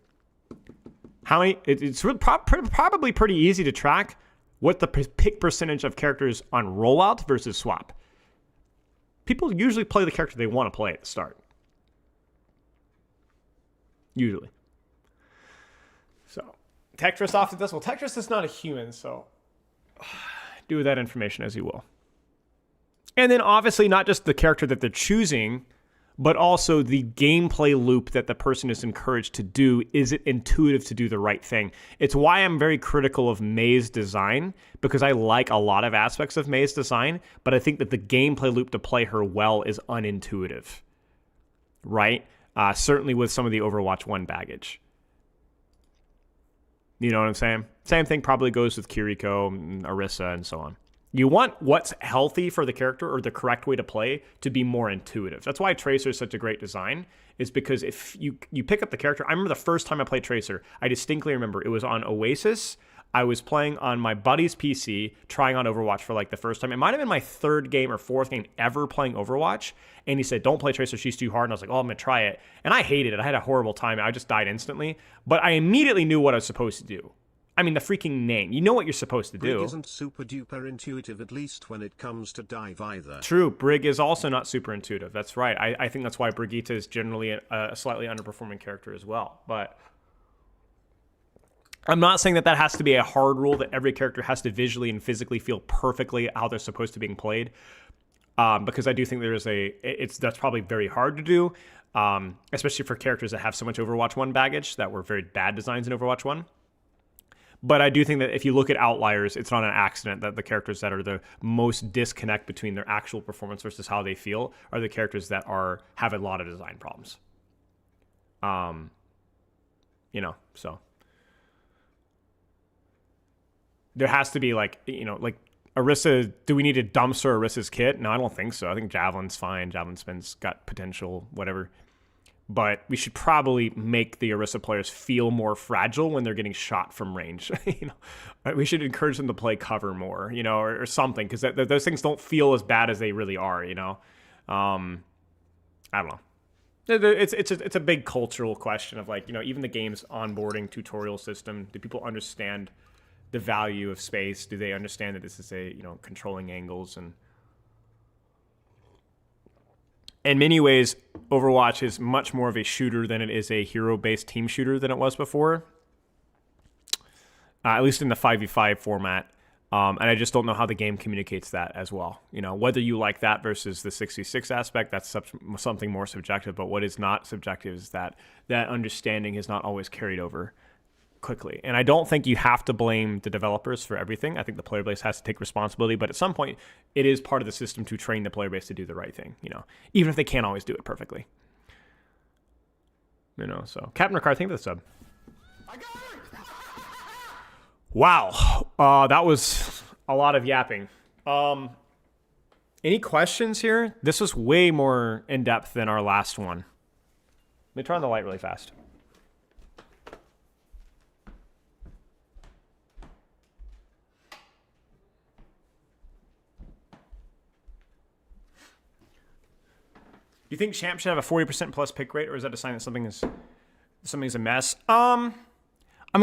It's probably pretty easy to track what the pick percentage of characters on rollout versus swap. People usually play the character they want to play at the start. Usually. So, Tetris often does. Well, Tetris is not a human, so do with that information as you will. And then obviously not just the character that they're choosing, but also the gameplay loop that the person is encouraged to do. Is it intuitive to do the right thing? It's why I'm very critical of May's design, because I like a lot of aspects of May's design, but I think that the gameplay loop to play her well is unintuitive, right? Certainly with some of the Overwatch 1 baggage. You know what I'm saying? Same thing probably goes with Kiriko, and Orisa, and so on. You want what's healthy for the character or the correct way to play to be more intuitive. That's why Tracer is such a great design, is because if you pick up the character, I remember the first time I played Tracer, I distinctly remember it was on Oasis. I was playing on my buddy's PC, trying on Overwatch for like the first time. It might have been my third game or fourth game ever playing Overwatch. And he said, don't play Tracer, she's too hard. And I was like, oh, I'm going to try it. And I hated it. I had a horrible time. I just died instantly. But I immediately knew what I was supposed to do. I mean, the freaking name. You know what you're supposed to do. Brig isn't super duper intuitive, at least when it comes to dive either. True. Brig is also not super intuitive. That's right. I think that's why Brigitte is generally a slightly underperforming character as well. But I'm not saying that has to be a hard rule that every character has to visually and physically feel perfectly how they're supposed to be played. Because I do think that's probably very hard to do, especially for characters that have so much Overwatch 1 baggage that were very bad designs in Overwatch 1. But I do think that if you look at outliers, it's not an accident that the characters that are the most disconnect between their actual performance versus how they feel are the characters that have a lot of design problems. So there has to be like Orisa. Do we need to dumpster Orisa's kit? No, I don't think so. I think Javelin's fine. Javelin spin's got potential, whatever. But we should probably make the Orisa players feel more fragile when they're getting shot from range. We should encourage them to play cover more, or something, because those things don't feel as bad as they really are. I don't know. It's a big cultural question of even the game's onboarding tutorial system. Do people understand the value of space? Do they understand that this is controlling angles? And in many ways, Overwatch is much more of a shooter than it is a hero-based team shooter than it was before. At least in the 5v5 format. And I just don't know how the game communicates that as well. Whether you like that versus the 6v6 aspect, that's something more subjective. But what is not subjective is that understanding is not always carried over quickly. And I don't think you have to blame the developers for everything. I think the player base has to take responsibility, but at some point it is part of the system to train the player base to do the right thing, even if they can't always do it perfectly. So Captain Ricard, thank you for the sub. Wow. That was a lot of yapping. Any questions here? This was way more in depth than our last one. Let me turn on the light really fast. Do you think Champ should have a 40% plus pick rate, or is that a sign that something's a mess?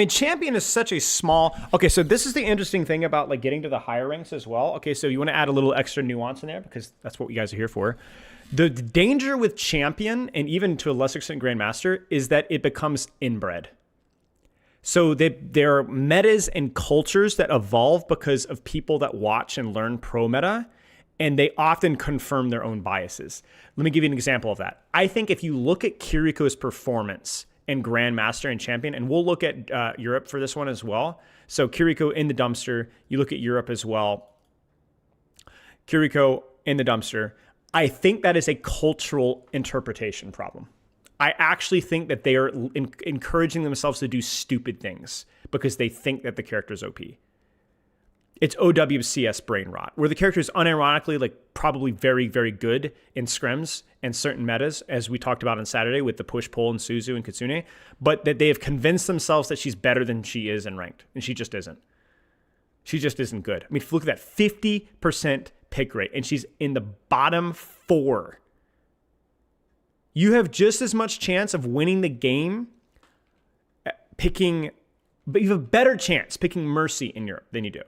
Champion is such a small... Okay, so this is the interesting thing about getting to the higher ranks as well. Okay, so you want to add a little extra nuance in there because that's what you guys are here for. The danger with Champion, and even to a lesser extent Grandmaster, is that it becomes inbred. So there are metas and cultures that evolve because of people that watch and learn pro meta, and they often confirm their own biases. Let me give you an example of that. I think if you look at Kiriko's performance in Grandmaster and Champion, and we'll look at Europe for this one as well. So Kiriko in the dumpster, you look at Europe as well. Kiriko in the dumpster. I think that is a cultural interpretation problem. I actually think that they are encouraging themselves to do stupid things because they think that the character is OP. It's OWCS brain rot, where the character is unironically probably very, very good in scrims and certain metas, as we talked about on Saturday with the push-pull and Suzu and Kitsune, but that they have convinced themselves that she's better than she is in ranked, and she just isn't. She just isn't good. I mean, look at that 50% pick rate, and she's in the bottom 4. You have just as much chance of winning the game but you have a better chance picking Mercy in Europe than you do.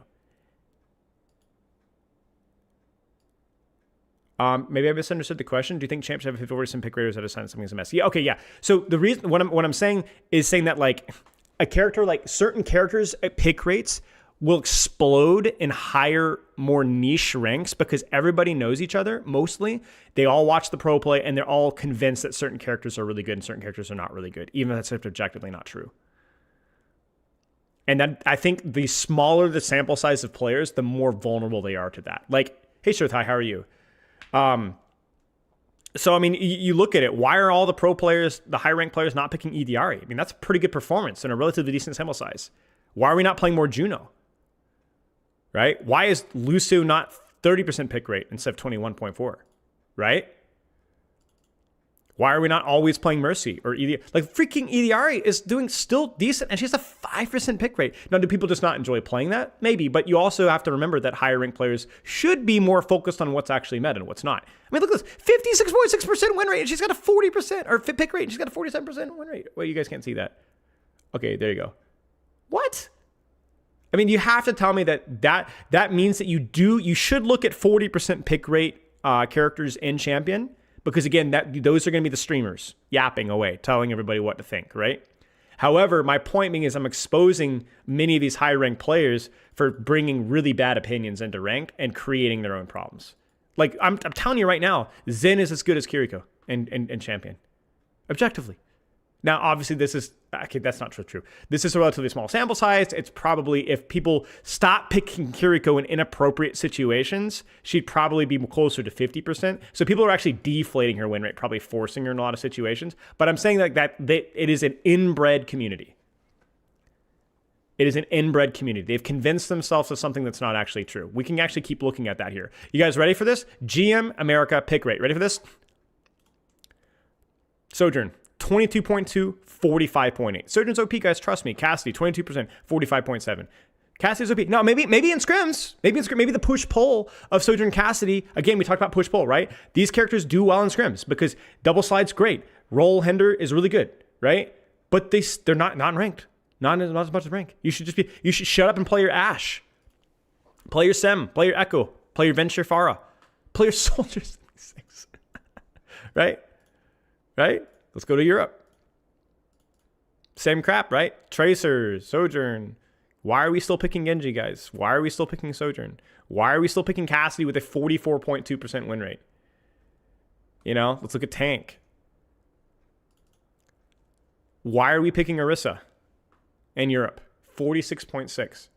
Maybe I misunderstood the question. Do you think champs should have a 50% pick rate, or is that a sign that something's a mess? Yeah, okay, yeah. So the reason what I'm saying is saying that like a character, like certain characters at pick rates will explode in higher, more niche ranks because everybody knows each other mostly. They all watch the pro play and they're all convinced that certain characters are really good and certain characters are not really good, even if that's objectively not true. And then I think the smaller the sample size of players, the more vulnerable they are to that. Like, hey, Shirthai, how are you? So, I mean, you look at it. Why are all the pro players, the high-ranked players, not picking Ediari? I mean, that's a pretty good performance in a relatively decent sample size. Why are we not playing more Juno? Right? Why is Lusu not 30% pick rate instead of 21.4? Right? Why are we not always playing Mercy or Ediari? Like, freaking Ediari is doing still decent, and she has a 5% pick rate. Now, do people just not enjoy playing that? Maybe, but you also have to remember that higher ranked players should be more focused on what's actually meta and what's not. I mean, look at this, 56.6% win rate, and she's got a 40%, or pick rate, and she's got a 47% win rate. Well, you guys can't see that. Okay, there you go. What? I mean, you have to tell me that means that you should look at 40% pick rate characters in Champion, because again, those are going to be the streamers yapping away, telling everybody what to think, right? However, my point being is I'm exposing many of these high-ranked players for bringing really bad opinions into ranked and creating their own problems. Like, I'm telling you right now, Zen is as good as Kiriko in Champion, objectively. Now, obviously, that's not true. This is a relatively small sample size. It's probably, if people stop picking Kiriko in inappropriate situations, she'd probably be closer to 50%. So people are actually deflating her win rate, probably forcing her in a lot of situations. But I'm saying that it is an inbred community. It is an inbred community. They've convinced themselves of something that's not actually true. We can actually keep looking at that here. You guys ready for this? GM America pick rate. Ready for this? Sojourn. 22.2, 45.8. Sojourn's OP, guys, trust me. Cassidy, 22%, 45.7. Cassidy's OP. No, maybe in scrims. Maybe the push-pull of Sojourn Cassidy. Again, we talked about push-pull, right? These characters do well in scrims because double slide's great. Roll Hender is really good, right? But they're not ranked. Not as much as rank. You should shut up and play your Ashe. Play your Sem. Play your Echo. Play your Venture Farah. Play your Soldiers. Right? Right? Let's go to Europe. Same crap, right? Tracers, Sojourn. Why are we still picking Genji, guys? Why are we still picking Sojourn? Why are we still picking Cassidy with a 44.2% win rate? You know, let's look at Tank. Why are we picking Orisa in Europe? 46.6.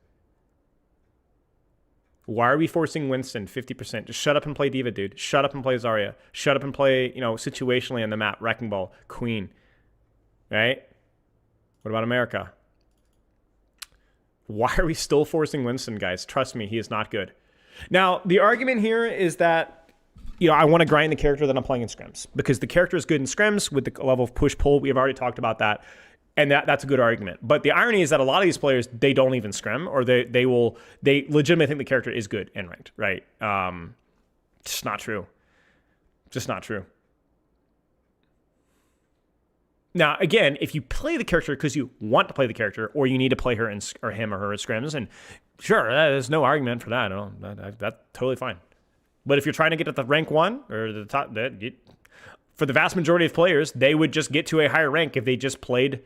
Why are we forcing Winston 50%? Just shut up and play Diva, dude. Shut up and play Zarya. Shut up and play, situationally on the map. Wrecking Ball, Queen. Right? What about America? Why are we still forcing Winston, guys? Trust me, he is not good. Now, the argument here is that, I want to grind the character that I'm playing in scrims. Because the character is good in scrims with the level of push-pull. We have already talked about that. And that's a good argument. But the irony is that a lot of these players, they don't even scrim, or they legitimately think the character is good and ranked, right? Just not true. Just not true. Now, again, if you play the character because you want to play the character, or you need to play her or him or her in scrims, and sure, there's no argument for that. That's totally fine. But if you're trying to get at the rank 1 or the top, for the vast majority of players, they would just get to a higher rank if they just played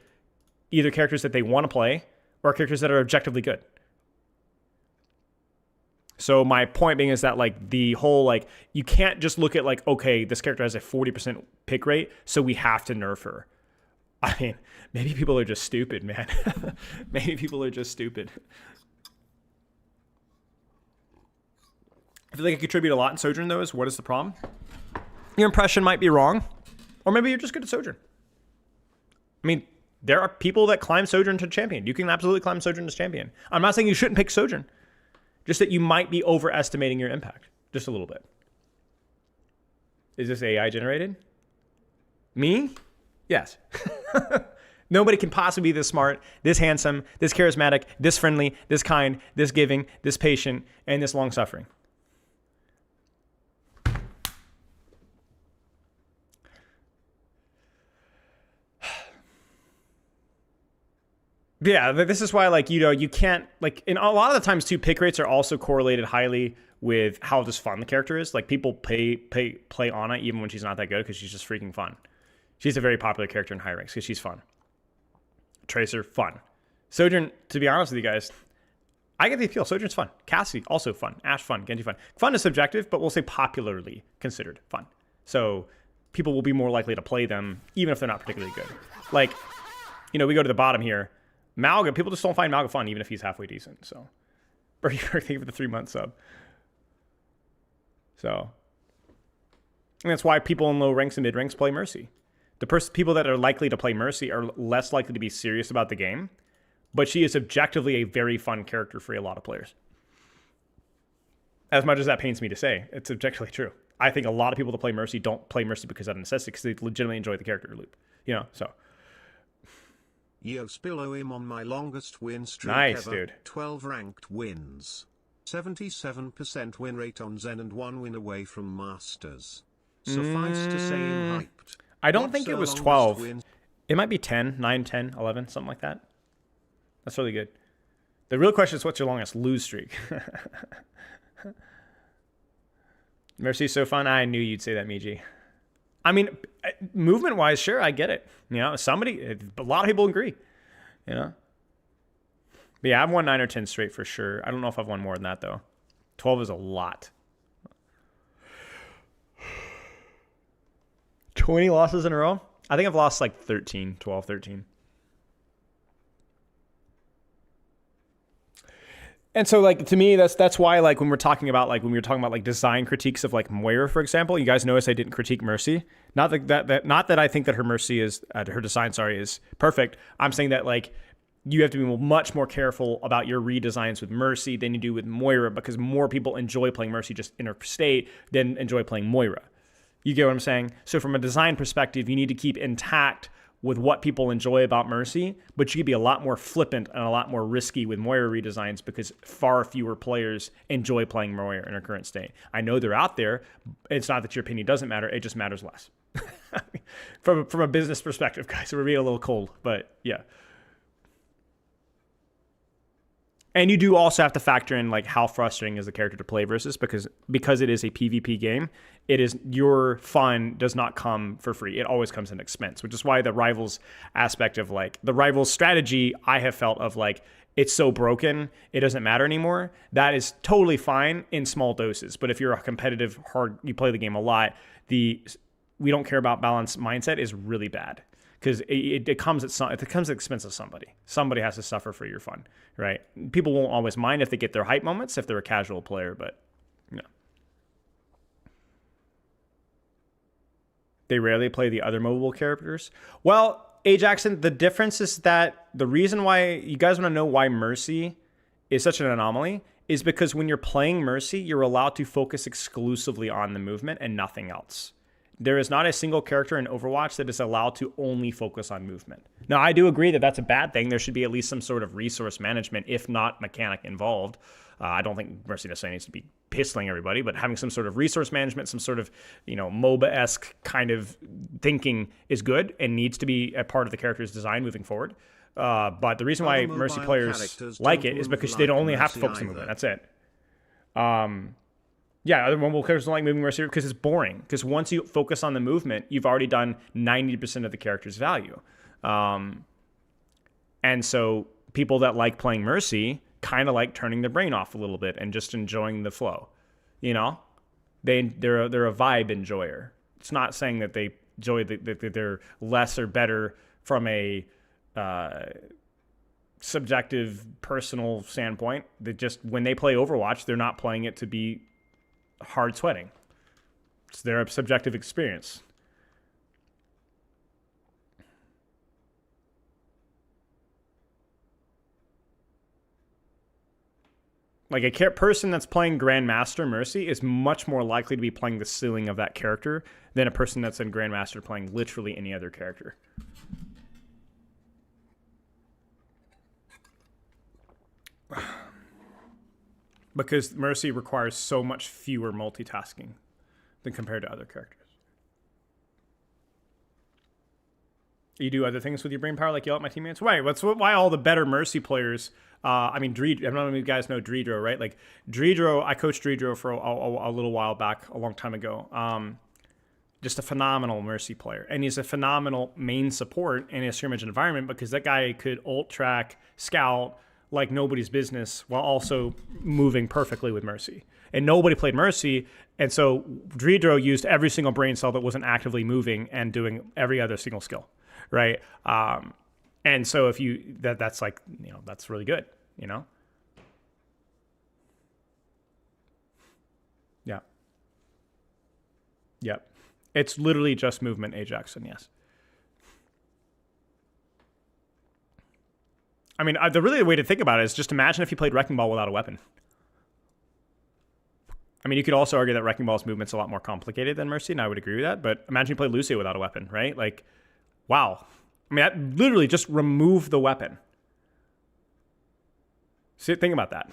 either characters that they want to play or characters that are objectively good. So my point being is that the whole you can't just look at okay, this character has a 40% pick rate, so we have to nerf her. I mean, maybe people are just stupid, man. Maybe people are just stupid. I feel like I contribute a lot in Sojourn, though, is what is the problem? Your impression might be wrong, or maybe you're just good at Sojourn. I mean, there are people that climb Sojourn to champion. You can absolutely climb Sojourn to champion. I'm not saying you shouldn't pick Sojourn, just that you might be overestimating your impact just a little bit. Is this AI generated? Me? Yes. Nobody can possibly be this smart, this handsome, this charismatic, this friendly, this kind, this giving, this patient, and this long-suffering. Yeah, this is why, like, you know, you can't, like, in a lot of the times too, pick rates are also correlated highly with how just fun the character is. Like, people play Ana even when she's not that good because she's just freaking fun. She's a very popular character in high ranks because she's fun. Tracer, fun. Sojourn, to be honest with you guys, I get the appeal. Sojourn's fun. Cassidy, also fun. Ashe, fun. Genji, fun. Fun is subjective, but we'll say popularly considered fun. So people will be more likely to play them even if they're not particularly good. Like, you know, we go to the bottom here. Malga, people just don't find Malga fun, even if he's halfway decent. So, Bertie, thank you for the 3-month sub. So, and that's why people in low ranks and mid ranks play Mercy. The people that are likely to play Mercy are less likely to be serious about the game, but she is objectively a very fun character for a lot of players. As much as that pains me to say, it's objectively true. I think a lot of people that play Mercy don't play Mercy because of necessity, because they legitimately enjoy the character loop. You know, so. Yo Spillo him on my longest win streak Nice, ever. dude. 12 ranked wins. 77% win rate on Zen and 1 win away from Masters. Suffice to say him hyped. I don't What's think it her was longest 12. win? It might be 10, 9, 10, 11, something like that. That's really good. The real question is, what's your longest lose streak? Mercy's so fun. I knew you'd say that, Miji. I mean, movement-wise, sure, I get it. You know, a lot of people agree. You know? But yeah, I've won 9 or 10 straight for sure. I don't know if I've won more than that, though. 12 is a lot. 20 losses in a row? I think I've lost like 13, 12, 13. And so, like, to me, that's why, like, when we were talking about like design critiques of like Moira, for example, you guys notice I didn't critique Mercy. Not that I think that her Mercy is her design, is perfect. I'm saying that, like, you have to be much more careful about your redesigns with Mercy than you do with Moira, because more people enjoy playing Mercy just in her state than enjoy playing Moira. You get what I'm saying? So from a design perspective, you need to keep intact with what people enjoy about Mercy, but you could be a lot more flippant and a lot more risky with Moira redesigns because far fewer players enjoy playing Moira in her current state. I know they're out there. It's not that your opinion doesn't matter. It just matters less. From a business perspective, guys, we're being a little cold, but yeah. And you do also have to factor in like how frustrating is the character to play versus, because it is a PvP game, it is, your fun does not come for free. It always comes at an expense, which is why the rivals aspect of like the rivals strategy, I have felt of like, it's so broken, it doesn't matter anymore. That is totally fine in small doses. But if you're a competitive, you play the game a lot, we don't care about balance mindset is really bad. Because it comes at the expense of somebody. Somebody has to suffer for your fun, right? People won't always mind if they get their hype moments if they're a casual player, but no. They rarely play the other mobile characters. Well, Ajaxon, the difference is that the reason why you guys want to know why Mercy is such an anomaly is because when you're playing Mercy, you're allowed to focus exclusively on the movement and nothing else. There is not a single character in Overwatch that is allowed to only focus on movement. Now, I do agree that that's a bad thing. There should be at least some sort of resource management, if not mechanic, involved. I don't think Mercy necessarily needs to be pistoling everybody, but having some sort of resource management, some sort of, you know, MOBA-esque kind of thinking is good and needs to be a part of the character's design moving forward. But the reason why Mercy players like it is because they don't only have to focus on movement. That's it. Yeah, other mobile characters don't like moving Mercy because it's boring. Because once you focus on the movement, you've already done 90% of the character's value. And so people that like playing Mercy kind of like turning their brain off a little bit and just enjoying the flow. You know, they're a vibe enjoyer. It's not saying that they enjoy that they're less or better from a subjective, personal standpoint. They just, when they play Overwatch, they're not playing it to be hard sweating. It's their subjective experience. Like a person that's playing Grandmaster Mercy is much more likely to be playing the ceiling of that character than a person that's in Grandmaster playing literally any other character. Because Mercy requires so much fewer multitasking than compared to other characters. You do other things with your brain power, like yell at my teammates. Right. Why all the better Mercy players. I mean, I don't know if you guys know Dreedro, right? Like Dreedro, I coached Dreedro for a little while back, a long time ago. Just a phenomenal Mercy player. And he's a phenomenal main support in a scrimmage environment because that guy could ult track, scout like nobody's business while also moving perfectly with Mercy. And nobody played Mercy. And so Dreedro used every single brain cell that wasn't actively moving and doing every other single skill, right? And so if you, that's like, that's really good, Yeah. Yep. It's literally just movement, A. Jackson, yes. I mean, the really way to think about it is just imagine if you played Wrecking Ball without a weapon. I mean, you could also argue that Wrecking Ball's movement's a lot more complicated than Mercy, and I would agree with that, but imagine you played Lucio without a weapon, right? Like, wow. I mean, that literally just remove the weapon. See, think about that.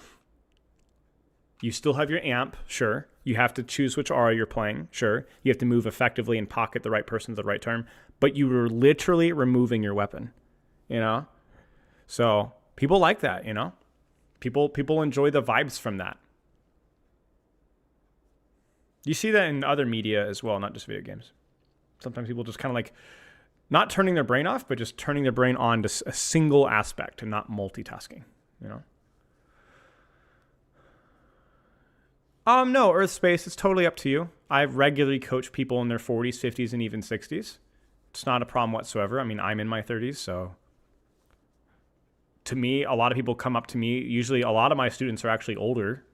You still have your amp, sure. You have to choose which aura you're playing, sure. You have to move effectively and pocket the right person at the right time, but you were literally removing your weapon, So people like that, People enjoy the vibes from that. You see that in other media as well, not just video games. Sometimes people just kind of like not turning their brain off, but just turning their brain on to a single aspect and not multitasking, No, Earth Space, it's totally up to you. I regularly coach people in their 40s, 50s, and even 60s. It's not a problem whatsoever. I mean, I'm in my 30s, so to me, a lot of people come up to me. Usually a lot of my students are actually older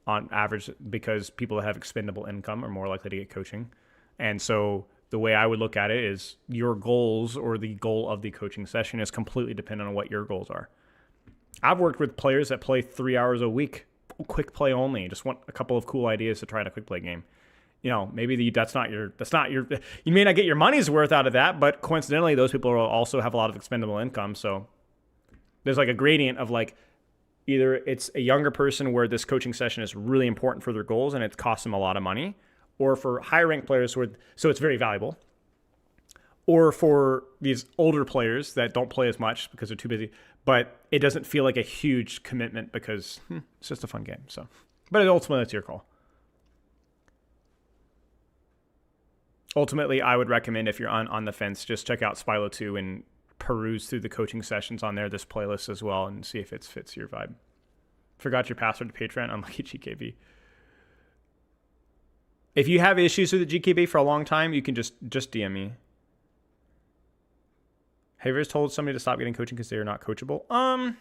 on average because people that have expendable income are more likely to get coaching. And so the way I would look at it is your goals or the goal of the coaching session is completely dependent on what your goals are. I've worked with players that play 3 hours a week, quick play only, just want a couple of cool ideas to try in a quick play game. Maybe that's not your, you may not get your money's worth out of that, but coincidentally, those people will also have a lot of expendable income. So there's like a gradient of like, either it's a younger person where this coaching session is really important for their goals and it costs them a lot of money, or for higher ranked players so it's very valuable, or for these older players that don't play as much because they're too busy, but it doesn't feel like a huge commitment because it's just a fun game. So, but ultimately, it's your call. Ultimately, I would recommend if you're on the fence, just check out Spilo 2 and peruse through the coaching sessions on there, this playlist as well, and see if it fits your vibe. Forgot your password to Patreon, unlucky GKB. If you have issues with the GKB for a long time, you can just DM me. Have you ever told somebody to stop getting coaching because they are not coachable?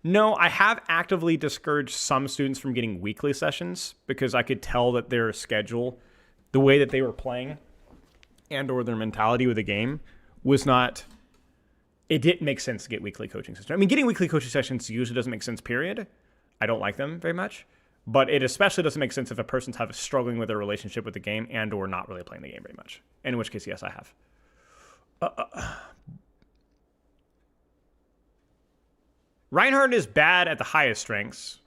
No, I have actively discouraged some students from getting weekly sessions because I could tell that their schedule, the way that they were playing and or their mentality with the game was not, it didn't make sense to get weekly coaching sessions. I mean, getting weekly coaching sessions usually doesn't make sense, period. I don't like them very much. But it especially doesn't make sense if a person's struggling with their relationship with the game and or not really playing the game very much. In which case, yes, I have. Reinhardt is bad at the highest strengths.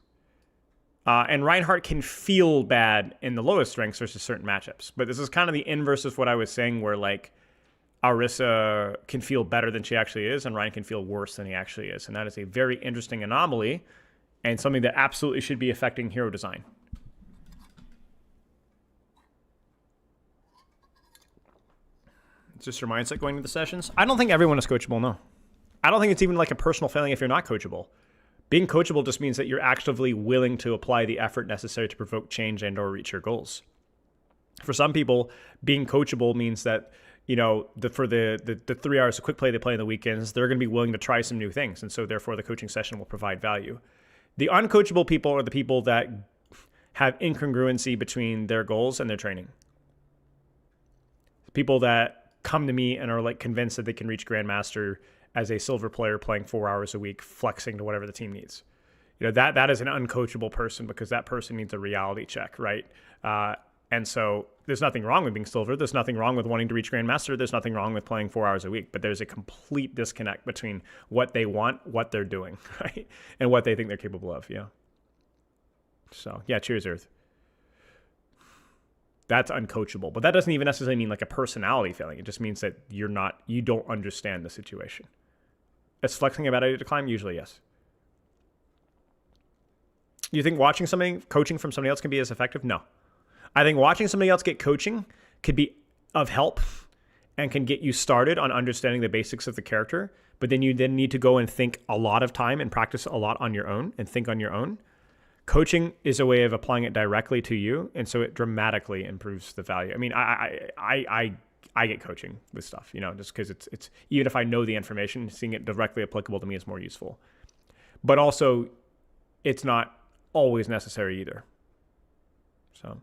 And Reinhardt can feel bad in the lowest strengths versus certain matchups. But this is kind of the inverse of what I was saying where like Arissa can feel better than she actually is and Ryan can feel worse than he actually is. And that is a very interesting anomaly and something that absolutely should be affecting hero design. It's just your mindset going into the sessions. I don't think everyone is coachable, no. I don't think it's even like a personal failing if you're not coachable. Being coachable just means that you're actively willing to apply the effort necessary to provoke change and or reach your goals. For some people, being coachable means that, for the 3 hours of quick play they play in the weekends, they're going to be willing to try some new things. And so therefore the coaching session will provide value. The uncoachable people are the people that have incongruency between their goals and their training. People that come to me and are like convinced that they can reach Grandmaster as a silver player playing 4 hours a week, flexing to whatever the team needs. That is an uncoachable person because that person needs a reality check, right? And so there's nothing wrong with being silver. There's nothing wrong with wanting to reach Grandmaster. There's nothing wrong with playing 4 hours a week. But there's a complete disconnect between what they want, what they're doing, right? And what they think they're capable of, yeah. So, yeah, cheers, Earth. That's uncoachable. But that doesn't even necessarily mean like a personality failing. It just means that you don't understand the situation. Is flexing a bad idea to climb? Usually, yes. You think watching coaching from somebody else can be as effective? No. I think watching somebody else get coaching could be of help and can get you started on understanding the basics of the character. But then you need to go and think a lot of time and practice a lot on your own and think on your own. Coaching is a way of applying it directly to you, and so it dramatically improves the value. I mean, I get coaching with stuff, just because it's even if I know the information, seeing it directly applicable to me is more useful. But also, it's not always necessary either. So,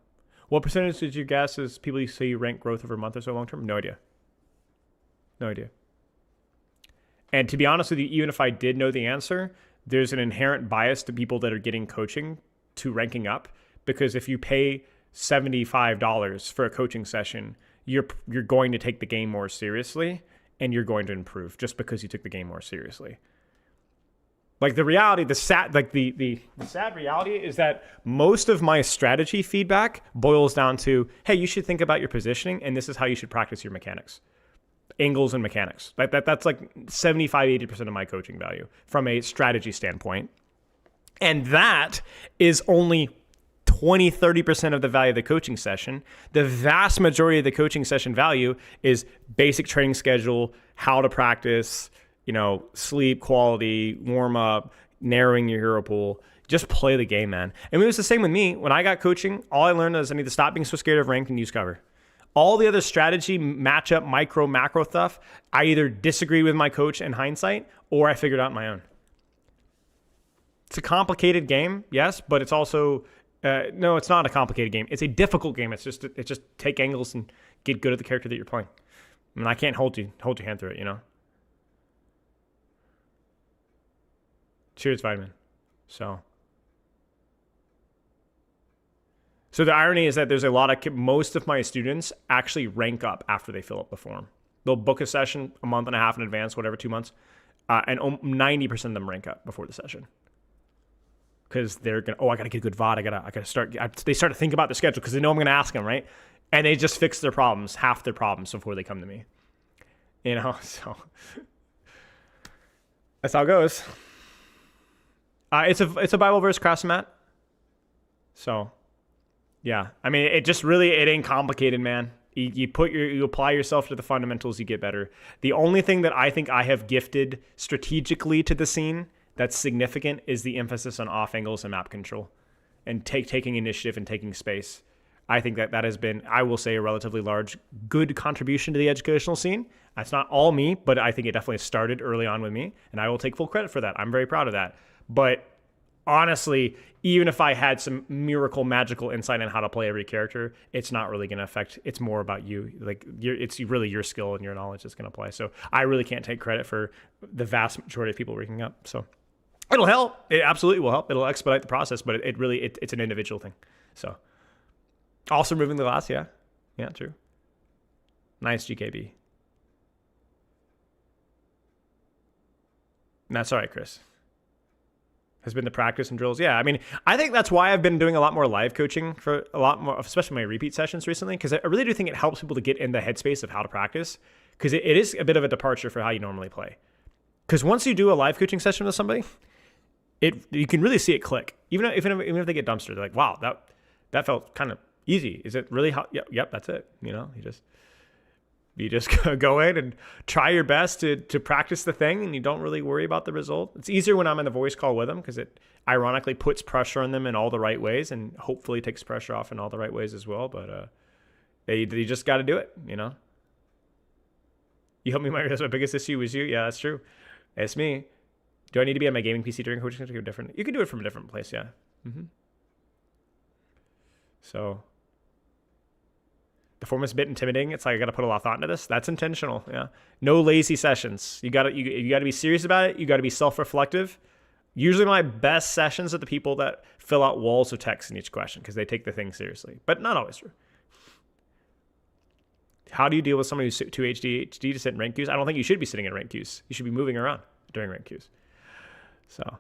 what percentage did you guess is people you say you rank growth over a month or so long term? No idea. No idea. And to be honest with you, even if I did know the answer, there's an inherent bias to people that are getting coaching to ranking up, because if you pay $75 for a coaching session, you're going to take the game more seriously and you're going to improve just because you took the game more seriously. Like the reality, the sad reality is that most of my strategy feedback boils down to, hey, you should think about your positioning and this is how you should practice your mechanics. Angles and mechanics. That's like 75-80% of my coaching value from a strategy standpoint. And that is only 20-30% of the value of the coaching session. The vast majority of the coaching session value is basic training schedule, how to practice, sleep quality, warm up, narrowing your hero pool. Just play the game, man. And it was the same with me. When I got coaching, all I learned is I need to stop being so scared of ranked and use cover. All the other strategy, matchup, micro, macro stuff, I either disagree with my coach in hindsight or I figured out on my own. It's a complicated game, yes, but it's also, no, it's not a complicated game. It's a difficult game. It's just take angles and get good at the character that you're playing. I mean, I can't hold your hand through it, Cheers, Vitamin. So the irony is that there's most of my students actually rank up after they fill up the form. They'll book a session a month and a half in advance, whatever, 2 months, and 90% of them rank up before the session. Because they're going I got to get a good VOD. I got to start. They start to think about the schedule because they know I'm going to ask them, right? And they just fix half their problems before they come to me. So that's how it goes. It's a Bible verse, Craftsman Matt. So. Yeah, I mean, it ain't complicated, man. You apply yourself to the fundamentals, you get better. The only thing that I think I have gifted strategically to the scene that's significant is the emphasis on off angles and map control and taking initiative and taking space. I think that has been, I will say, a relatively large, good contribution to the educational scene. That's not all me, but I think it definitely started early on with me, and I will take full credit for that. I'm very proud of that. But honestly, even if I had some miracle magical insight on how to play every character, it's not really going to affect. It's more about you. It's really your skill and your knowledge that's going to play. So I really can't take credit for the vast majority of people ranking up. So it'll help. It absolutely will help. It'll expedite the process, but it's an individual thing. So also removing the glass, yeah, true. Nice GKB. That's all right, Chris. Has been the practice and drills. Yeah, I mean, I think that's why I've been doing a lot more live coaching for a lot more, especially my repeat sessions recently, because I really do think it helps people to get in the headspace of how to practice, because it is a bit of a departure for how you normally play. Because once you do a live coaching session with somebody, you can really see it click. Even if they get dumpstered, they're like, wow, that felt kind of easy. Is it really how? Yep, that's it. You just go in and try your best to practice the thing, and you don't really worry about the result. It's easier when I'm in the voice call with them because it ironically puts pressure on them in all the right ways and hopefully takes pressure off in all the right ways as well. But you just got to do it, You helped me. My biggest issue was you. Yeah, that's true. It's me. Do I need to be on my gaming PC during coaching? Different. You can do it from a different place. Yeah. Mm-hmm. So. The form is a bit intimidating. It's like I got to put a lot of thought into this. That's intentional. Yeah. No lazy sessions. You got to be serious about it. You got to be self-reflective. Usually my best sessions are the people that fill out walls of text in each question because they take the thing seriously, but not always true. How do you deal with somebody who's too ADHD to sit in rank queues? I don't think you should be sitting in rank queues. You should be moving around during rank queues. So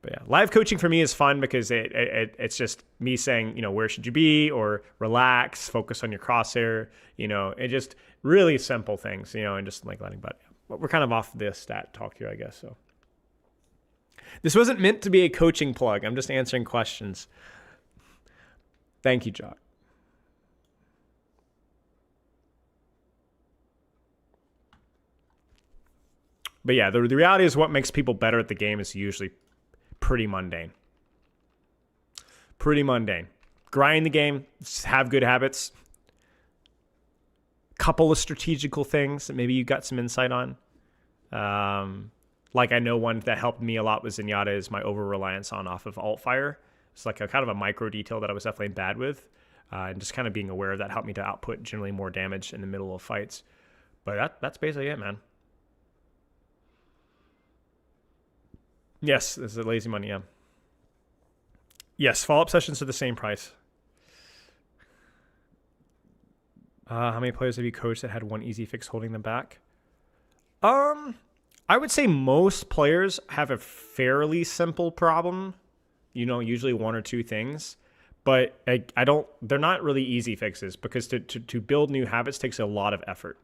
But yeah, live coaching for me is fun because it's just me saying, you know, where should you be, or relax, focus on your crosshair, you know, it just really simple things, you know, and just like letting, but we're kind of off this stat talk here, I guess. So this wasn't meant to be a coaching plug. I'm just answering questions. Thank you, Jock. But yeah, the reality is what makes people better at the game is usually pretty mundane. Pretty mundane. Grind the game, have good habits, couple of strategical things that maybe you got some insight on. Like I know one that helped me a lot was Zenyatta is my over-reliance on off of alt fire. It's like a kind of a micro detail that I was definitely bad with. And just kind of being aware of that helped me to output generally more damage in the middle of fights. But that's basically it, man. Yes, this is a lazy money, yeah. Yes, follow-up sessions are the same price. How many players have you coached that had one easy fix holding them back? I would say most players have a fairly simple problem. You know, usually one or two things. But they're not really easy fixes because to build new habits takes a lot of effort.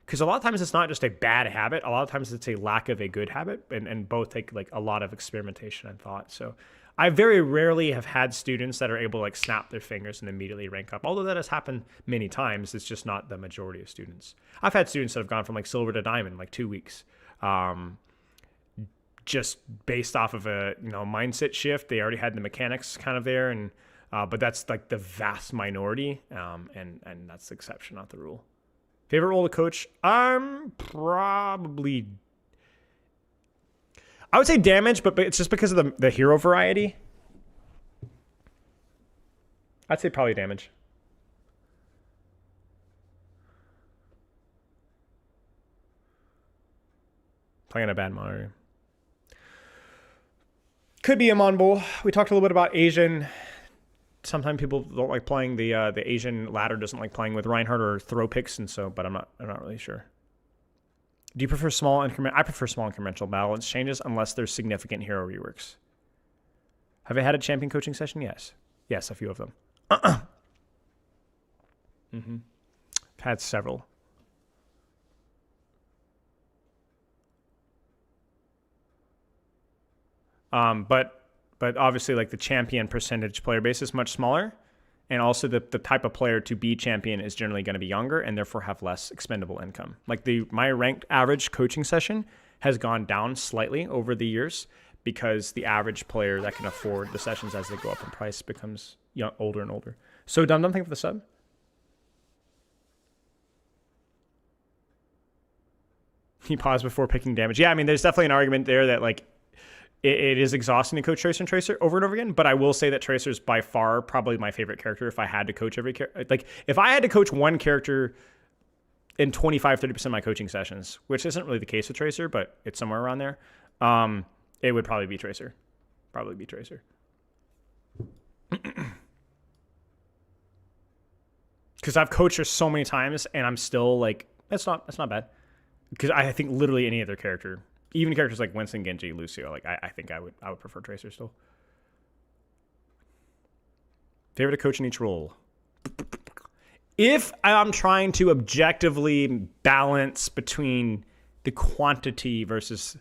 Because a lot of times it's not just a bad habit. A lot of times it's a lack of a good habit. And both take like a lot of experimentation and thought. So I very rarely have had students that are able to like snap their fingers and immediately rank up. Although that has happened many times, it's just not the majority of students. I've had students that have gone from like silver to diamond in like 2 weeks. Just based off of a mindset shift. They already had the mechanics kind of there. And but that's like the vast minority. And that's the exception, not the rule. Favorite role to coach? I would say damage, but it's just because of the hero variety. I'd say probably damage. Playing on a bad monitor. Could be a Monbull. We talked a little bit about Asian. Sometimes people don't like playing the Asian ladder doesn't like playing with Reinhardt or throw picks, and so. But I'm not really sure. Do you prefer small increment? I prefer small incremental balance changes unless there's significant hero reworks. Have I had a champion coaching session? Yes, a few of them. I've had several. But obviously, like the champion percentage player base is much smaller, and also the type of player to be champion is generally going to be younger and therefore have less expendable income. Like my ranked average coaching session has gone down slightly over the years because the average player that can afford the sessions as they go up in price becomes older and older. So Dum Dum, thank you for the sub. He paused before picking damage. Yeah, I mean, there's definitely an argument there that like. It is exhausting to coach Tracer and Tracer over and over again, but I will say that Tracer is by far probably my favorite character if I had to coach every character. Like, if I had to coach one character in 25-30% of my coaching sessions, which isn't really the case with Tracer, but it's somewhere around there, it would probably be Tracer. Probably be Tracer. Because I've coached her so many times, and I'm still like, that's not bad. Because I think literally any other character... Even characters like Winston, Genji, Lucio, like I think I would prefer Tracer still. Favorite to coach in each role. If I'm trying to objectively balance between the quantity versus,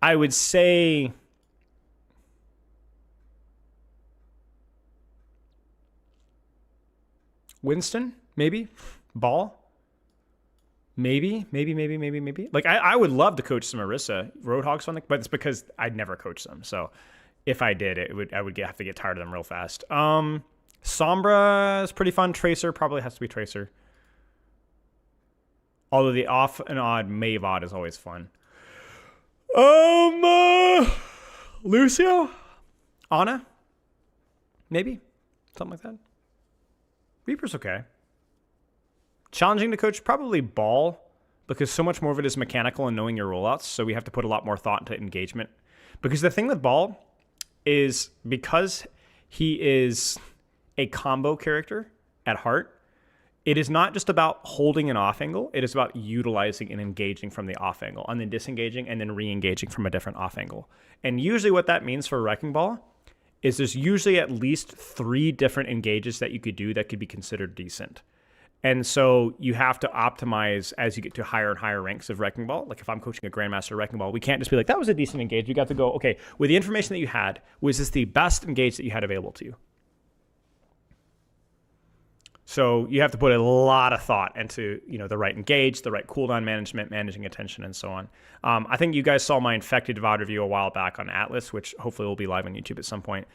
I would say Winston, maybe. Ball. Maybe. Like, I would love to coach some Orisa. Roadhog's fun, but it's because I'd never coach them. So if I did, I would have to get tired of them real fast. Sombra is pretty fun. Tracer probably has to be Tracer. Although the off and odd Mavod is always fun. Lucio? Ana? Maybe. Something like that. Reaper's okay. Challenging to coach, probably Ball, because so much more of it is mechanical and knowing your rollouts, so we have to put a lot more thought into engagement. Because the thing with Ball is because he is a combo character at heart, it is not just about holding an off angle. It is about utilizing and engaging from the off angle and then disengaging and then re-engaging from a different off angle. And usually what that means for a wrecking ball is there's usually at least 3 different engages that you could do that could be considered decent. And so you have to optimize as you get to higher and higher ranks of wrecking ball. Like if I'm coaching a grandmaster wrecking ball, we can't just be like, that was a decent engage. You got to go, okay, with the information that you had, was this the best engage that you had available to you? So you have to put a lot of thought into, the right engage, the right cooldown management, managing attention, and so on. I think you guys saw my Infected VOD review a while back on Atlas, which hopefully will be live on YouTube at some point.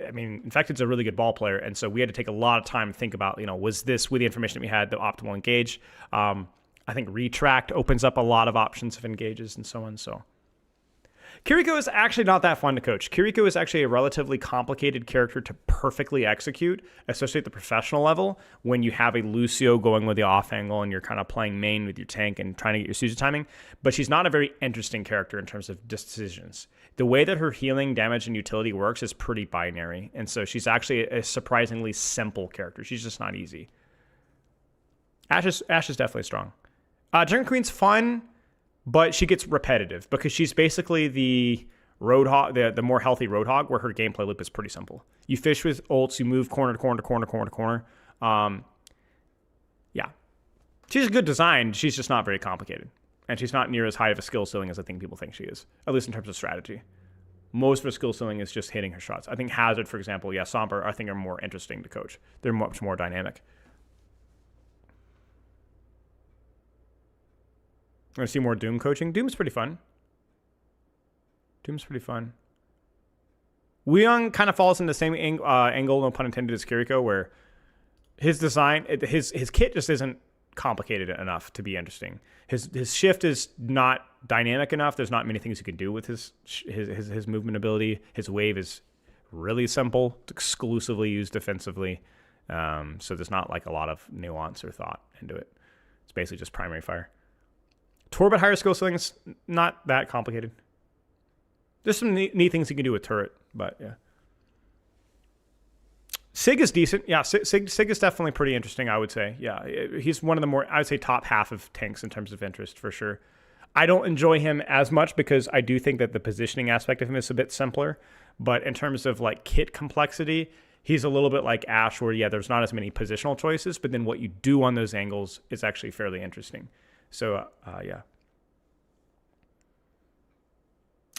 I mean, Infected's a really good ball player, and so we had to take a lot of time to think about, was this, with the information that we had, the optimal engage? I think Retract opens up a lot of options of engages and so on, so... Kiriko is actually not that fun to coach. Kiriko is actually a relatively complicated character to perfectly execute, especially at the professional level, when you have a Lucio going with the off angle and you're kind of playing main with your tank and trying to get your Suzu timing. But she's not a very interesting character in terms of decisions. The way that her healing, damage, and utility works is pretty binary. And so she's actually a surprisingly simple character. She's just not easy. Ashe is definitely strong. Dragon Queen's fun, but she gets repetitive because she's basically the Roadhog, the more healthy Roadhog, where her gameplay loop is pretty simple. You fish with ults, you move corner to corner to corner to corner to corner. Yeah. She's a good design. She's just not very complicated. And she's not near as high of a skill ceiling as I think people think she is, at least in terms of strategy. Most of her skill ceiling is just hitting her shots. I think Hazard, for example, Sombra, I think are more interesting to coach. They're much more dynamic. I'm going to see more Doom coaching. Doom's pretty fun. Wooyoung kind of falls in the same angle, no pun intended, as Kiriko, where his design, his kit just isn't complicated enough to be interesting. His shift is not dynamic enough. There's not many things you can do with his movement ability. His wave is really simple. It's exclusively used defensively. So there's not like a lot of nuance or thought into it. It's basically just primary fire. Torbit higher skill ceilings, not that complicated. There's some neat things you can do with turret, but yeah. Sig is decent. Yeah, Sig is definitely pretty interesting, I would say. Yeah, he's one of the more, I would say, top half of tanks in terms of interest, for sure. I don't enjoy him as much because I do think that the positioning aspect of him is a bit simpler. But in terms of like kit complexity, he's a little bit like Ashe, where, yeah, there's not as many positional choices, but then what you do on those angles is actually fairly interesting. So, yeah.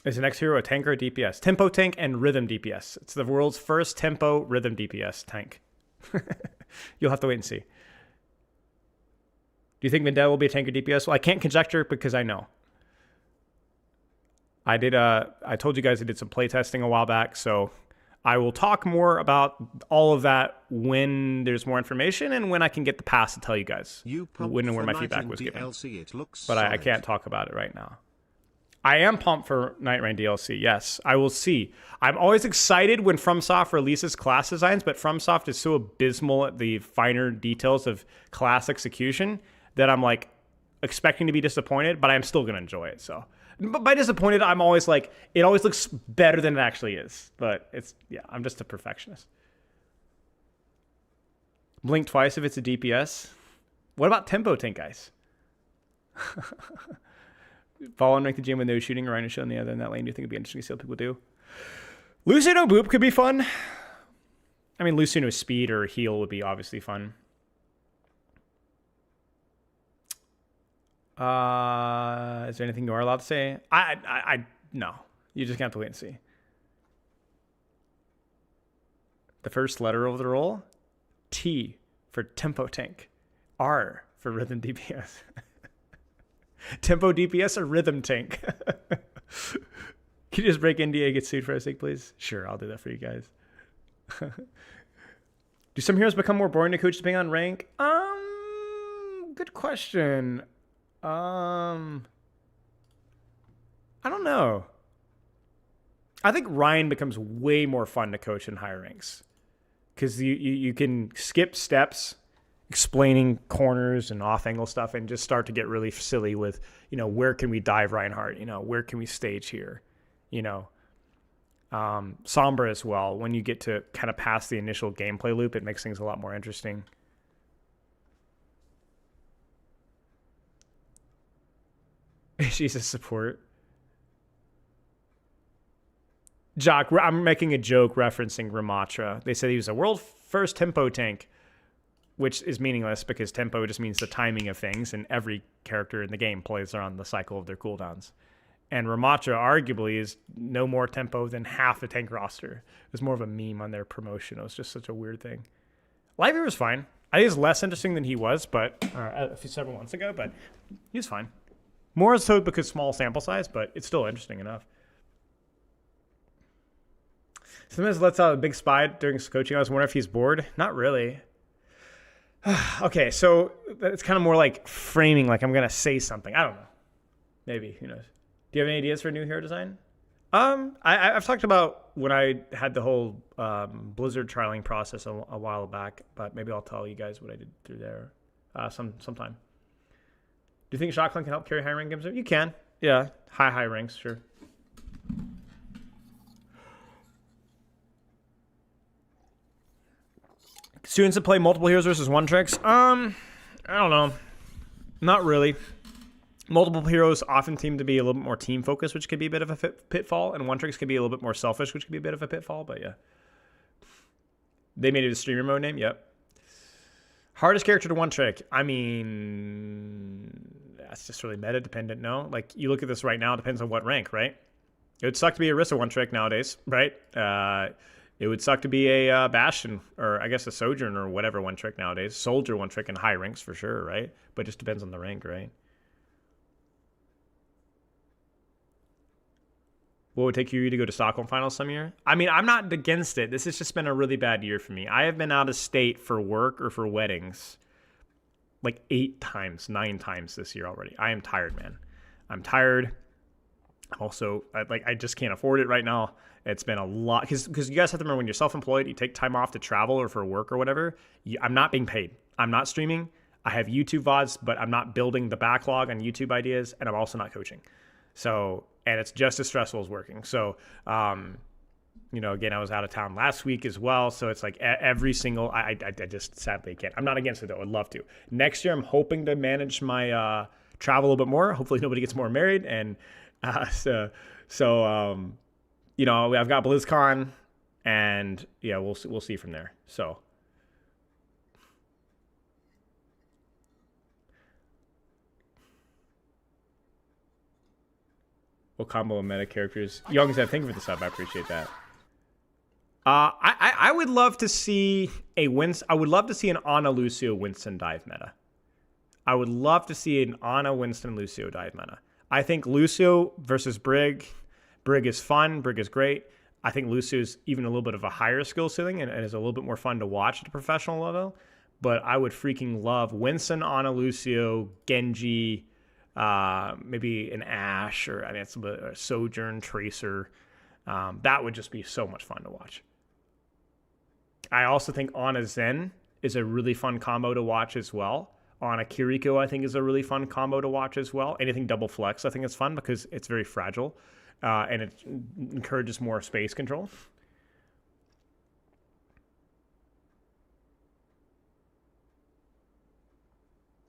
Is the next hero a tank or a DPS? Tempo tank and rhythm DPS. It's the world's first tempo rhythm DPS tank. You'll have to wait and see. Do you think Vendetta will be a tank or DPS? Well, I can't conjecture because I know. I told you guys I did some playtesting a while back, so I will talk more about all of that when there's more information and when I can get the pass to tell you guys when and where my feedback was given. But I can't talk about it right now. I am pumped for Night Rain DLC, yes. I will see. I'm always excited when FromSoft releases class designs, but FromSoft is so abysmal at the finer details of class execution that I'm like expecting to be disappointed, but I'm still going to enjoy it. So, but by disappointed, I'm always like, it always looks better than it actually is. But it's, yeah, I'm just a perfectionist. Blink twice if it's a DPS. What about tempo tank, guys? Follow and make the gym with no shooting or Rhino show on the other in that lane. Do you think it'd be interesting to see what people do? Lucino Boop could be fun. I mean, Lucino speed or heal would be obviously fun. Is there anything you are allowed to say? No. You just have to wait and see. The first letter of the roll? T for tempo tank. R for rhythm DPS. Tempo DPS or rhythm tank? Can you just break NDA, get sued for a sake, please? Sure, I'll do that for you guys. Do some heroes become more boring to coach depending on rank? Good question. I don't know. I think Ryan becomes way more fun to coach in higher ranks because you can skip steps explaining corners and off-angle stuff and just start to get really silly with, where can we dive Reinhardt? Where can we stage here? Sombra as well. When you get to kind of pass the initial gameplay loop, it makes things a lot more interesting. She's a support. Jock, I'm making a joke referencing Ramatra. They said he was a world first tempo tank, which is meaningless because tempo just means the timing of things, and every character in the game plays on the cycle of their cooldowns. And Ramatra arguably is no more tempo than half the tank roster. It was more of a meme on their promotion. It was just such a weird thing. Livey was fine. I think he's less interesting than he was, but several months ago, but he was fine. More so because small sample size, but it's still interesting enough. Sometimes lets out a big spy during his coaching. I was wondering if he's bored. Not really. Okay, so it's kind of more like framing, like I'm going to say something. I don't know. Maybe, who knows. Do you have any ideas for a new hero design? I've talked about when I had the whole Blizzard trialing process a while back, but maybe I'll tell you guys what I did through there sometime. Do you think Shotgun can help carry high rank games? You can. Yeah, high ranks, sure. Students that play multiple heroes versus one tricks? I don't know. Not really. Multiple heroes often seem to be a little bit more team focused, which could be a bit of a pitfall, and one tricks could be a little bit more selfish, which could be a bit of a pitfall, but yeah. They made it a streamer mode name, yep. Hardest character to one trick? I mean, that's just really meta dependent, no? Like, you look at this right now, it depends on what rank, right? It would suck to be a Orisa one trick nowadays, right? It would suck to be a Bastion, or I guess a Sojourn or whatever one trick nowadays. Soldier one trick in high ranks for sure, right? But it just depends on the rank, right? What would take you to go to Stockholm finals some year? I mean, I'm not against it. This has just been a really bad year for me. I have been out of state for work or for weddings like 8 times, 9 times this year already. I am tired, man. I'm tired. Also, I just can't afford it right now. It's been a lot because you guys have to remember when you're self-employed, you take time off to travel or for work or whatever. I'm not being paid. I'm not streaming. I have YouTube VODs, but I'm not building the backlog on YouTube ideas, and I'm also not coaching. So, and it's just as stressful as working. So, again, I was out of town last week as well. So it's like every single, I just sadly can't. I'm not against it though. I'd love to. Next year, I'm hoping to manage my travel a little bit more. Hopefully nobody gets more married. And I've got BlizzCon, and yeah, we'll see from there. So. What combo of meta characters? Young said, thank you for the sub. I appreciate that. I would love to see I would love to see an Ana Lucio Winston dive meta. I would love to see an Ana Winston Lucio dive meta. I think Lucio versus Brig. Brig is fun. Brig is great. I think Lucio is even a little bit of a higher skill ceiling and is a little bit more fun to watch at a professional level. But I would freaking love Winston, Ana Lucio, Genji, maybe an Ashe, or it's a Sojourn, Tracer. That would just be so much fun to watch. I also think Ana Zen is a really fun combo to watch as well. Ana Kiriko, I think, is a really fun combo to watch as well. Anything double flex, I think it's fun because it's very fragile, and it encourages more space control.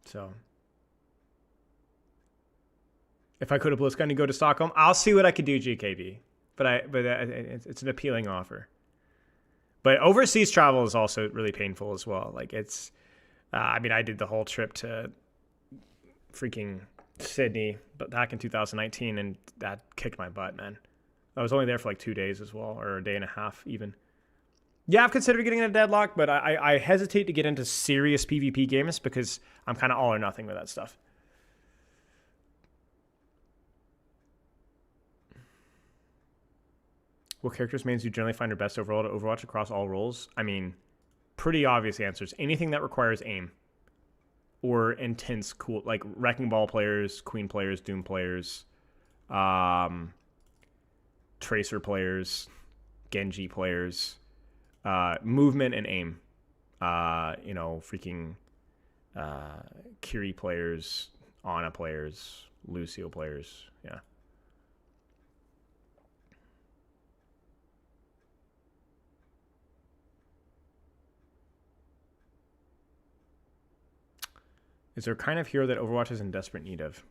So, if I could have BlizzCon to go to Stockholm, I'll see what I could do, GKB. But it's an appealing offer. But overseas travel is also really painful as well. Like it's, I did the whole trip to freaking Sydney, but back in 2019, and that kicked my butt, man. I was only there for like 2 days as well, or a day and a half even. Yeah, I've considered getting in a deadlock, but I hesitate to get into serious PvP games because I'm kind of all or nothing with that stuff. What characters mains do you generally find are best overall to Overwatch across all roles? I mean, pretty obvious answers. Anything that requires aim or intense cool, like Wrecking Ball players, Queen players, Doom players, Tracer players, Genji players, movement and aim. Freaking Kiri players, Ana players, Lucio players. Yeah. Is there a kind of hero that Overwatch is in desperate need of?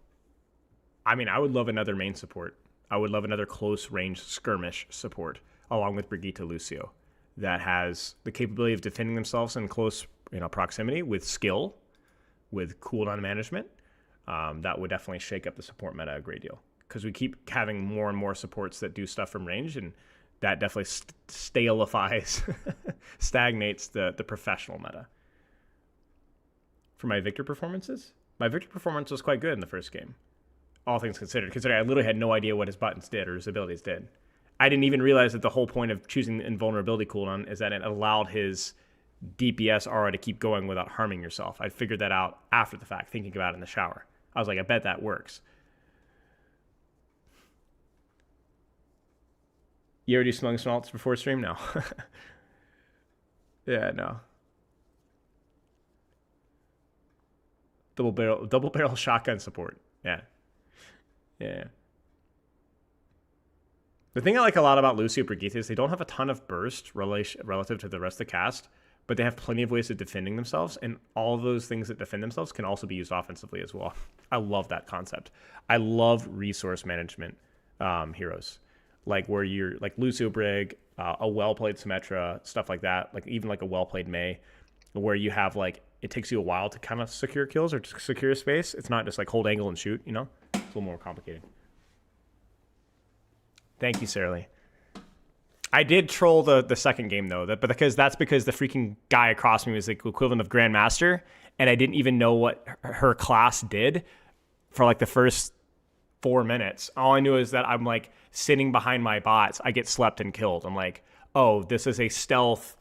I mean, I would love another main support. I would love another close range skirmish support along with Brigitte Lucio that has the capability of defending themselves in close, proximity with skill, with cooldown management. That would definitely shake up the support meta a great deal because we keep having more and more supports that do stuff from range, and that definitely stagnates the professional meta. For my Victor performances, my Victor performance was quite good in the first game, all things considered. Considering I literally had no idea what his buttons did or his abilities did. I didn't even realize that the whole point of choosing the invulnerability cooldown is that it allowed his DPS aura to keep going without harming yourself. I figured that out after the fact, thinking about it in the shower. I was like, I bet that works. You ever do Smugs and Alts before stream? No. Yeah, no. Double barrel shotgun support. Yeah. Yeah. The thing I like a lot about Lucio Brigitte is they don't have a ton of burst relative to the rest of the cast, but they have plenty of ways of defending themselves, and all of those things that defend themselves can also be used offensively as well. I love that concept. I love resource management heroes, like where you're like Lucio Brig, a well-played Symmetra, stuff like that, like even like a well-played Mei, where you have like, it takes you a while to kind of secure kills or to secure space. It's not just like hold angle and shoot, It's a little more complicated. Thank you, Sarah Lee. I did troll the second game though, but that's because the freaking guy across me was the equivalent of Grandmaster, and I didn't even know what her class did for like the first 4 minutes. All I knew is that I'm like sitting behind my bots. I get slept and killed. I'm like, oh, this is a stealth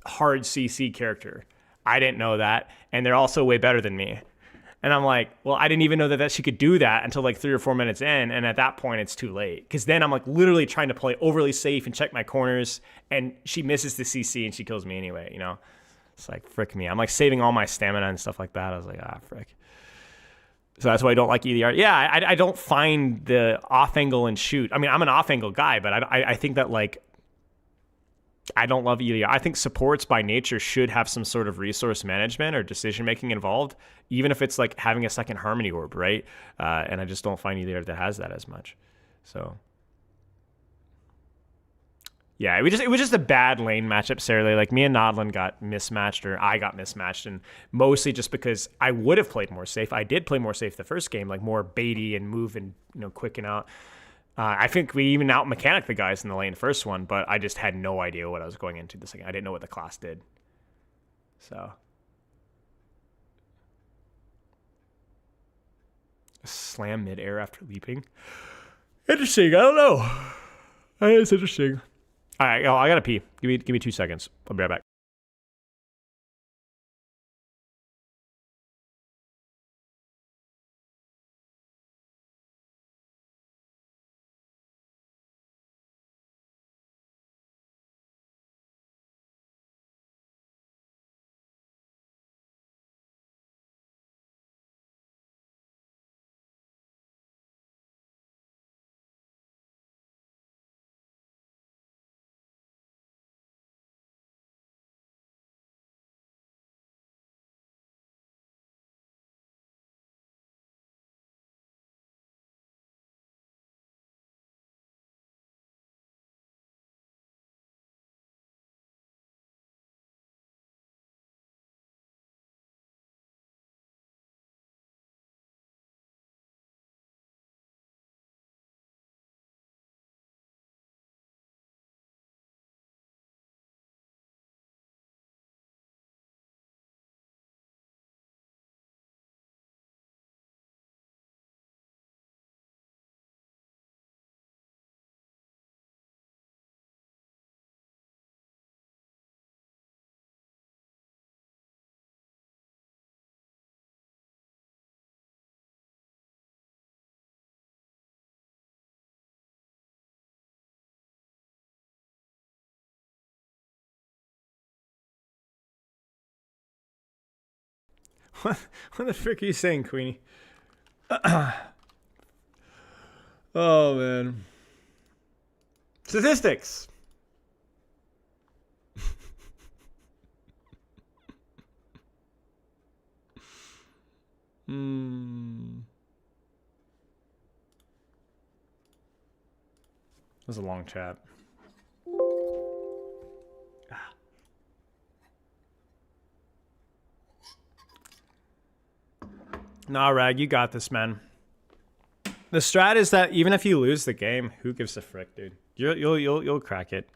hard CC character. I didn't know that, and they're also way better than me. And I'm like, well, I didn't even know that she could do that until like 3 or 4 minutes in. And at that point, it's too late. Because then I'm like literally trying to play overly safe and check my corners. And she misses the CC and she kills me anyway, It's like, frick me. I'm like saving all my stamina and stuff like that. I was like, frick. So that's why I don't like EDR. Yeah, I don't find the off angle and shoot. I mean, I'm an off angle guy, but I think that like, I don't love EDR. I think supports by nature should have some sort of resource management or decision making involved, even if it's like having a second Harmony Orb, right? And I just don't find EDR that has that as much. So yeah, it was just a bad lane matchup, Sarah. Like me and Nodlin got mismatched, or I got mismatched, and mostly just because I would have played more safe. I did play more safe the first game, like more baity and move and quick and out. I think we even out-mechanicked the guys in the lane first one, but I just had no idea what I was going into the second. I didn't know what the class did. So. Slam mid-air after leaping. Interesting. I don't know. It's interesting. All right, I gotta pee. Give me 2 seconds. I'll be right back. What the frick are you saying, Queenie? Oh, man. Statistics. was a long chat. Nah, Rag, you got this, man. The strat is that even if you lose the game, who gives a frick, dude? You'll crack it.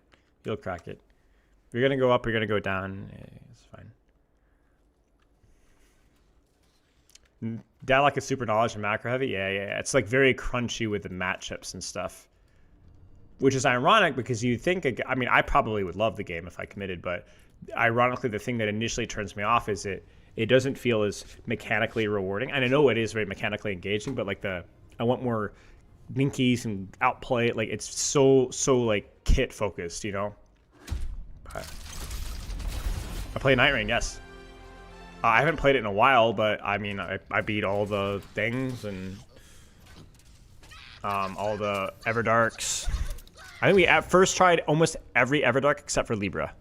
You'll crack it. If you're gonna go up, you're gonna go down. It's fine. Dad like a super knowledge and macro heavy? Yeah. It's like very crunchy with the matchups and stuff. Which is ironic because you think, I mean, I probably would love the game if I committed, but ironically, the thing that initially turns me off is it doesn't feel as mechanically rewarding. And I know it is very mechanically engaging, but like I want more linkies and outplay. Like it's so like kit focused, you know? But I play Night Rain, yes. I haven't played it in a while, but I mean, I beat all the things and all the Everdarks. I think we at first tried almost every Everdark except for Libra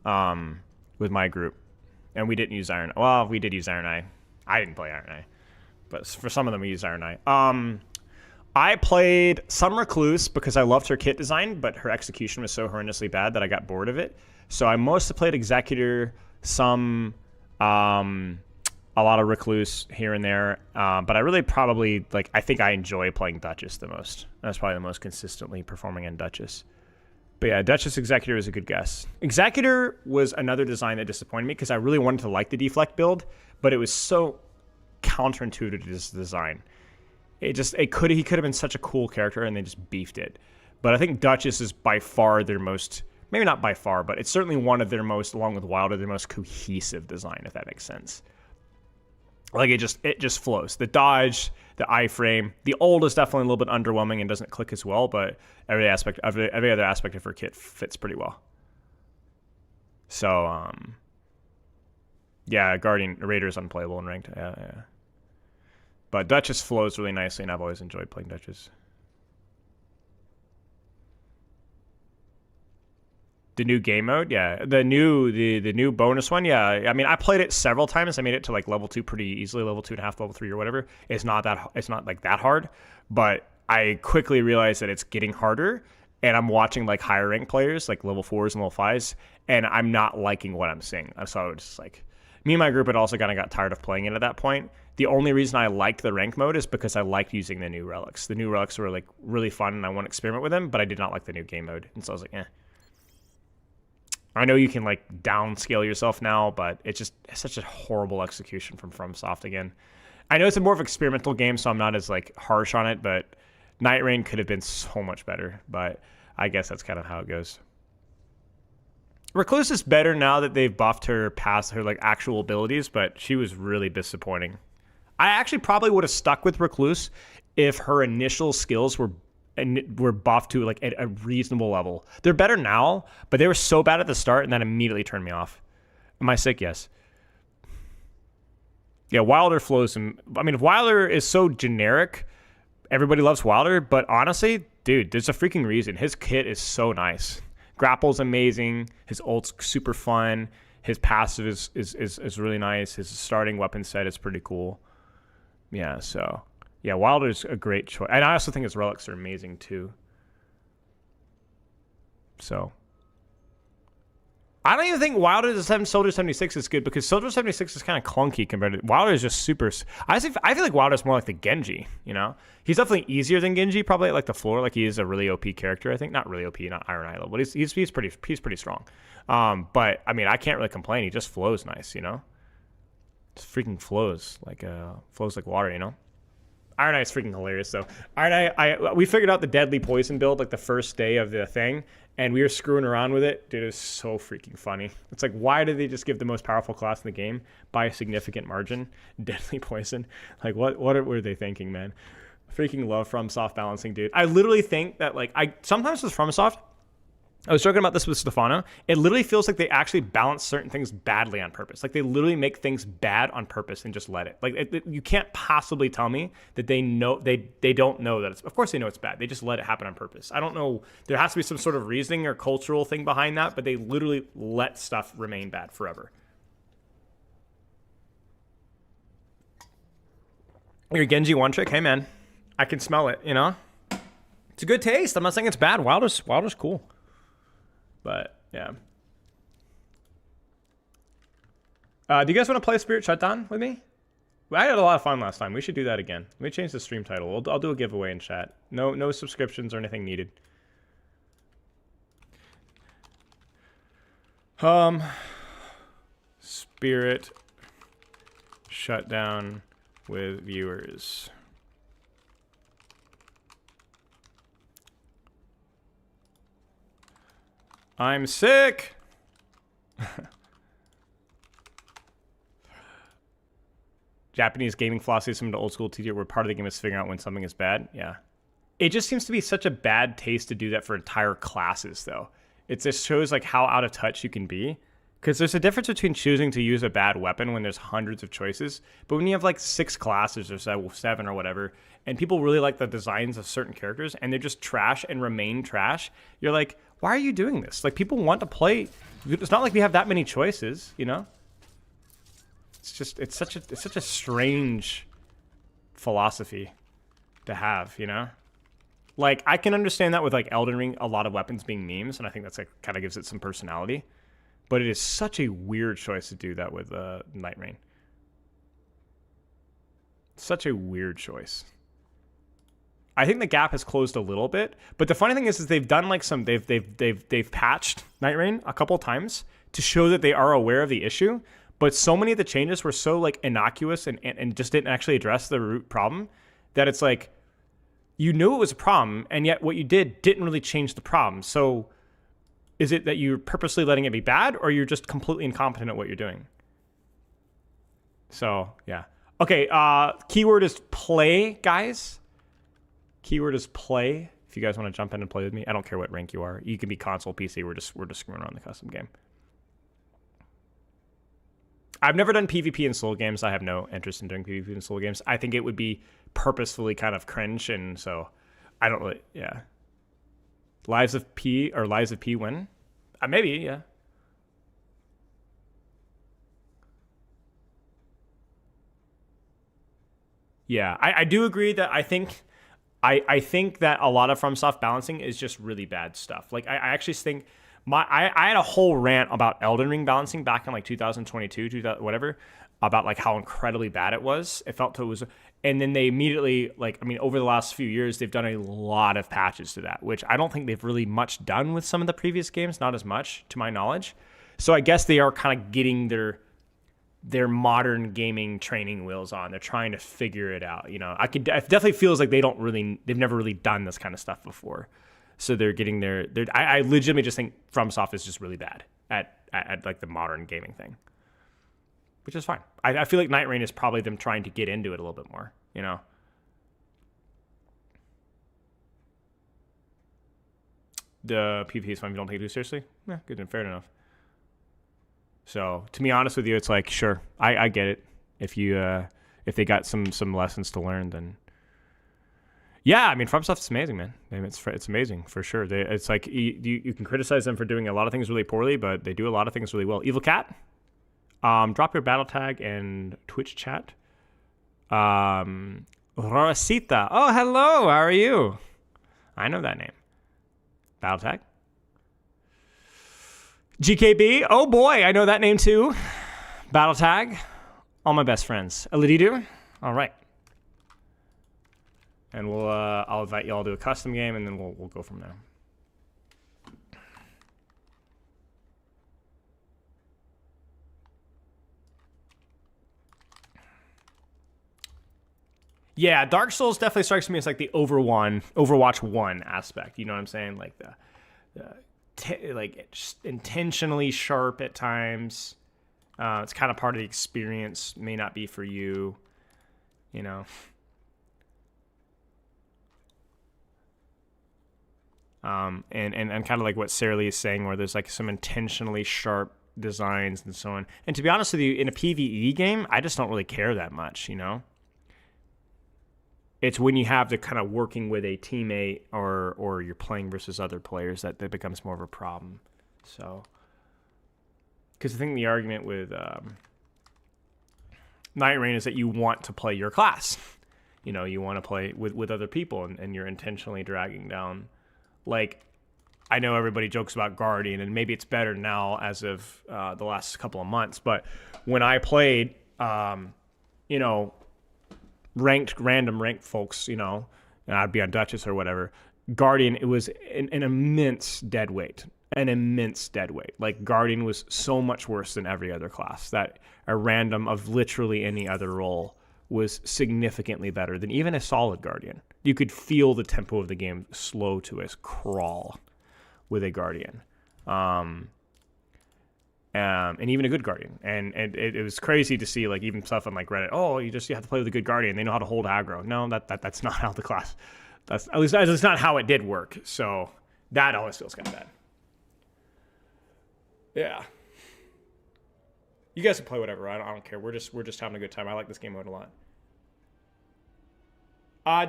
with my group. And we didn't use Iron. Well, we did use Iron Eye. I didn't play Iron Eye. But for some of them, we used Iron Eye. I played some Recluse because I loved her kit design, but her execution was so horrendously bad that I got bored of it. So I mostly played Executor, some... a lot of Recluse here and there, but I really probably, like, I think I enjoy playing Duchess the most. That's probably the most consistently performing in Duchess. But yeah, Duchess Executor is a good guess. Executor was another design that disappointed me because I really wanted to like the deflect build, but it was so counterintuitive to this design. He could have been such a cool character and they just beefed it. But I think Duchess is by far their most, maybe not by far, but it's certainly one of their most, along with Wilder, their most cohesive design, if that makes sense. Like it just flows. The dodge, the iframe, the ult is definitely a little bit underwhelming and doesn't click as well, but every other aspect of her kit fits pretty well. So yeah, Guardian Raider is unplayable in ranked. Yeah. But Duchess flows really nicely, and I've always enjoyed playing Duchess. The new game mode, yeah. The new bonus one, yeah. I mean, I played it several times. I made it to like level 2 pretty easily, level 2.5, level 3 or whatever. It's not like that hard, but I quickly realized that it's getting harder. And I'm watching like higher rank players, like level 4s and level 5s, and I'm not liking what I'm seeing. So it's just like, me and my group had also kind of got tired of playing it at that point. The only reason I liked the rank mode is because I liked using the new relics. The new relics were like really fun, and I want to experiment with them, but I did not like the new game mode, and so I was like, eh. I know you can like downscale yourself now, but it's such a horrible execution from FromSoft again. I know it's a more of an experimental game, so I'm not as like harsh on it, but Night Rain could have been so much better, but I guess that's kind of how it goes. Recluse is better now that they've buffed her past her like actual abilities, but she was really disappointing. I actually probably would have stuck with Recluse if her initial skills were buffed to like a reasonable level. They're better now, but they were so bad at the start and that immediately turned me off. Am I sick? Yes. Yeah, Wilder flows. I mean, if Wilder is so generic, everybody loves Wilder, but honestly, dude, there's a freaking reason. His kit is so nice. Grapple's amazing. His ult's super fun. His passive is really nice. His starting weapon set is pretty cool. Yeah, so... yeah, Wilder's a great choice. And I also think his relics are amazing, too. So. I don't even think Wilder the Soldier 76 is good because Soldier 76 is kind of clunky compared to... Wilder is just super... I feel like Wilder's more like the Genji, you know? He's definitely easier than Genji, probably at like the floor. Like he is a really OP character, I think. Not really OP, not Iron Eye level, but he's pretty strong. But, I mean, I can't really complain. He just flows nice, you know? Just freaking flows like water, you know? Iron Eye is freaking hilarious, though. Iron Eye, we figured out the deadly poison build like the first day of the thing, and we were screwing around with it. Dude, it was so freaking funny. It's like, why did they just give the most powerful class in the game by a significant margin deadly poison? Like, what were they thinking, man? Freaking love FromSoft balancing, dude. I literally think that, like, sometimes with FromSoft, I was talking about this with Stefano. It literally feels like they actually balance certain things badly on purpose. Like they literally make things bad on purpose and just let it. Like you can't possibly tell me that they know they don't know that it's. Of course they know it's bad. They just let it happen on purpose. I don't know. There has to be some sort of reasoning or cultural thing behind that, but they literally let stuff remain bad forever. Your Genji one trick, hey man, I can smell it. You know. It's a good taste. I'm not saying it's bad. Wilder's cool. But yeah. Do you guys want to play Spirit Shutdown with me? I had a lot of fun last time. We should do that again. Let me change the stream title. I'll do a giveaway in chat. No subscriptions or anything needed. Spirit Shutdown with viewers. I'm sick. Japanese gaming philosophy is similar to old school TTR where part of the game is figuring out when something is bad. Yeah. It just seems to be such a bad taste to do that for entire classes, though. It just shows like how out of touch you can be. Because there's a difference between choosing to use a bad weapon when there's hundreds of choices, but when you have like 6 classes or 7 or whatever, and people really like the designs of certain characters, and they're just trash and remain trash, you're like, why are you doing this? Like, people want to play. It's not like we have that many choices, you know? It's such a strange philosophy to have, you know? Like, I can understand that with like Elden Ring, a lot of weapons being memes, and I think that's like kind of gives it some personality. But it is such a weird choice to do that with Night Rain. Such a weird choice. I think the gap has closed a little bit, but the funny thing is they've done like some they've patched Night Rain a couple times to show that they are aware of the issue. But so many of the changes were so like innocuous and just didn't actually address the root problem that it's like you knew it was a problem, and yet what you didn't really change the problem. So is it that you're purposely letting it be bad, or you're just completely incompetent at what you're doing? So, yeah. Okay, keyword is play, guys. Keyword is play. If you guys want to jump in and play with me, I don't care what rank you are. You can be console, PC. We're just screwing around the custom game. I've never done PvP in Soul games. I have no interest in doing PvP in Soul games. I think it would be purposefully kind of cringe, and so I don't really, yeah. Lives of P win? Maybe, yeah. Yeah, I do agree that I think that a lot of FromSoft balancing is just really bad stuff. Like I actually think I had a whole rant about Elden Ring balancing back in like 2022, 2000, whatever, about like how incredibly bad it was. It felt it was, and then they immediately over the last few years they've done a lot of patches to that, which I don't think they've really much done with some of the previous games, not as much to my knowledge. So I guess they are kind of getting their modern gaming training wheels on. They're trying to figure it out. You know, it definitely feels like they've never really done this kind of stuff before. So they're getting I legitimately just think FromSoft is just really bad at like the modern gaming thing, which is fine. I feel like Night Rain is probably them trying to get into it a little bit more, you know? The PvP is fine if you don't take it too seriously. Yeah, good and fair enough. So to be honest with you, it's like, sure, I get it. If they got some lessons to learn, then yeah, I mean, FromSoft is amazing, man. I mean, it's amazing for sure. It's like you can criticize them for doing a lot of things really poorly, but they do a lot of things really well. Evil Cat, drop your battle tag and Twitch chat. Rosita, oh hello, how are you? I know that name. Battle tag. GKB, oh boy, I know that name too. Battle tag, all my best friends. Elididu, all right. And I'll invite you all to a custom game, and then we'll go from there. Yeah, Dark Souls definitely strikes me as like the Overwatch 1 aspect. You know what I'm saying? Like like just intentionally sharp at times. It's kind of part of the experience. May not be for you, you know. And kind of like what Sarah Lee is saying, where there's like some intentionally sharp designs and so on. And to be honest with you, in a PvE game, I just don't really care that much, you know? It's when you have the kind of working with a teammate or you're playing versus other players that becomes more of a problem. So, because I think the argument with Night Rain is that you want to play your class. you know, you want to play with other people, and you're intentionally dragging down. Like, I know everybody jokes about Guardian, and maybe it's better now as of the last couple of months, but when I played, you know, random ranked folks, you know, and I'd be on Duchess or whatever, Guardian, it was an immense dead weight. An immense dead weight. Like, Guardian was so much worse than every other class that a random of literally any other role was significantly better than even a solid Guardian. You could feel the tempo of the game slow to a crawl with a Guardian. And even a good Guardian. And it was crazy to see, like, even stuff on like Reddit, oh, you have to play with a good Guardian. They know how to hold aggro. No, that's not how the class, that's at least that's not how it did work. So that always feels kind of bad. Yeah. You guys can play whatever. I don't care. We're just having a good time. I like this game mode a lot.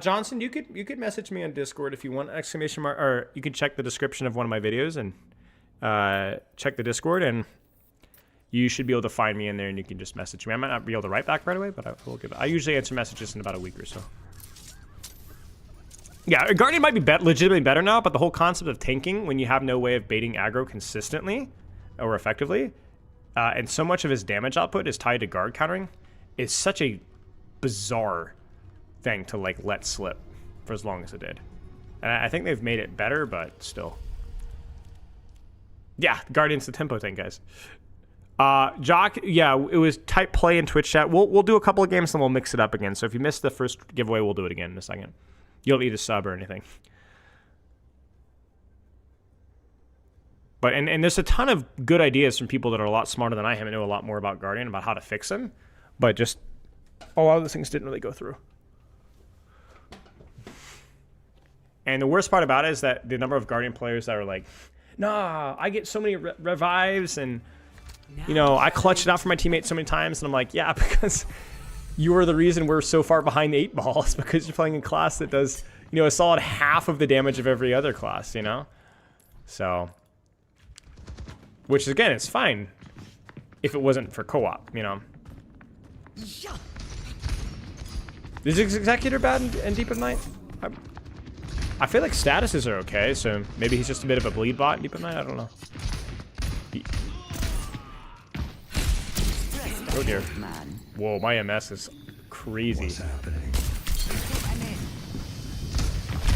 Johnson, you could message me on Discord if you want, exclamation mark, or you can check the description of one of my videos and check the Discord, and you should be able to find me in there, and you can just message me. I might not be able to write back right away, but I usually answer messages in about a week or so. Yeah, Guardian might be legitimately better now, but the whole concept of tanking when you have no way of baiting aggro consistently or effectively, and so much of his damage output is tied to guard countering, is such a bizarre thing to like let slip for as long as it did. And I think they've made it better, but still. Yeah, Guardian's the tempo thing, guys. Jock, yeah, it was type play in Twitch chat. We'll do a couple of games and we'll mix it up again. So if you missed the first giveaway, we'll do it again in a second. You don't need a sub or anything. But and there's a ton of good ideas from people that are a lot smarter than I am and know a lot more about Guardian, about how to fix them. But just a lot of those things didn't really go through. And the worst part about it is that the number of Guardian players that are like, nah, I get so many revives and, you know, I clutched it out for my teammates so many times. And I'm like, yeah, because you are the reason we're so far behind the 8 balls, because you're playing a class that does, you know, a solid half of the damage of every other class, you know? So, which again, is fine if it wasn't for co-op, you know? Is Executor bad in Deep of Night? I feel like statuses are okay, so maybe he's just a bit of a bleed bot in Deep of Night, I don't know. Oh dear. Whoa, my MS is crazy.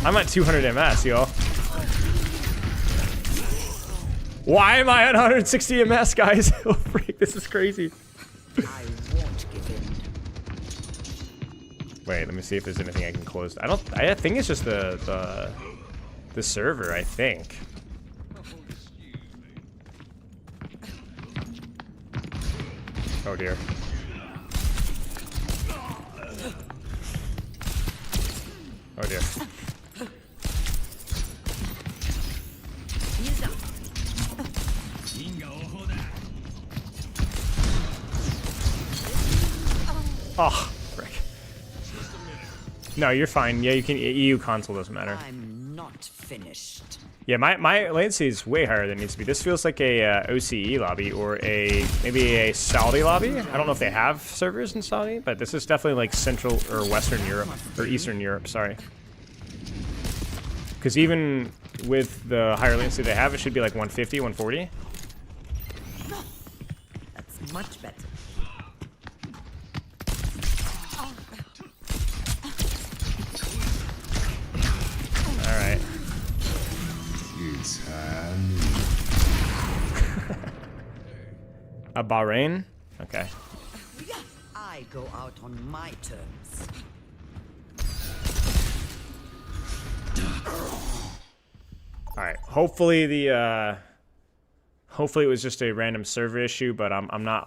I'm at 200 MS, yo. Why am I at 160 MS, guys? Oh, freak, this is crazy. I won't give in. Wait, let me see if there's anything I can close. I think it's just the server, I think. Oh dear. Oh dear. Oh, frick. No, you're fine. Yeah, you can. EU console doesn't matter. I'm not finished. Yeah, my latency is way higher than it needs to be. This feels like a OCE lobby or maybe a Saudi lobby. I don't know if they have servers in Saudi, but this is definitely like Central or Western Europe or Eastern Europe. Sorry. Because even with the higher latency they have, it should be like 150, 140. That's much better. All right. A Bahrain? Okay. I go out on my terms. All right. Hopefully hopefully it was just a random server issue, but I'm a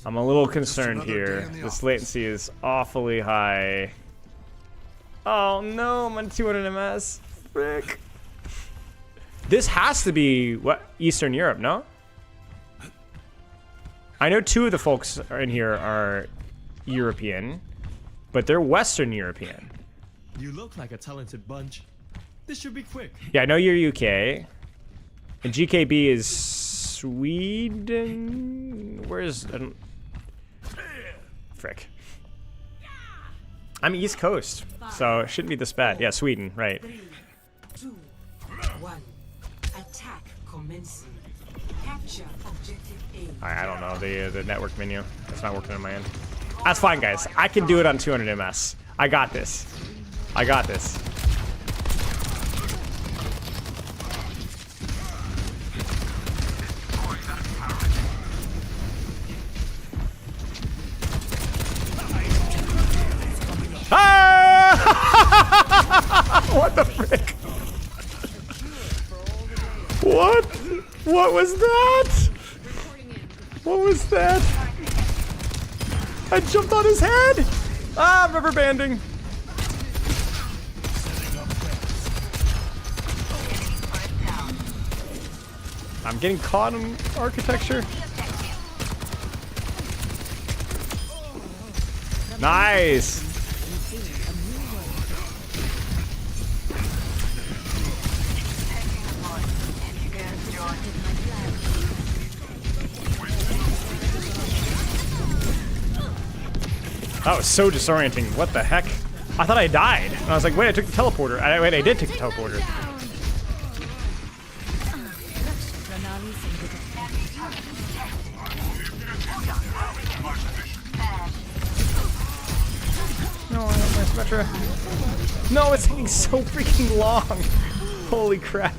little concerned here. This latency is awfully high. Oh no, I'm on 200 MS. Frick. This has to be what, Eastern Europe, no? I know 2 of the folks in here are European, but they're Western European. You look like a talented bunch. This should be quick. Yeah, I know you're UK. And GKB is Sweden? Where's... frick. I'm East Coast, so it shouldn't be this bad. Yeah, Sweden, right. 3, 2, 1. Attack commencing. Capture objective A. I don't know, the network menu. It's not working on my end. That's fine, guys. I can do it on 200 ms. I got this. I got this. Ah! What the frick? What? What was that? What was that? I jumped on his head! Ah, rubber banding. I'm getting caught in architecture. Nice! That was so disorienting. What the heck? I thought I died. And I was like, wait, I took the teleporter. Wait, I did take the teleporter. No, I want my Symmetra. No, it's taking so freaking long. Holy crap.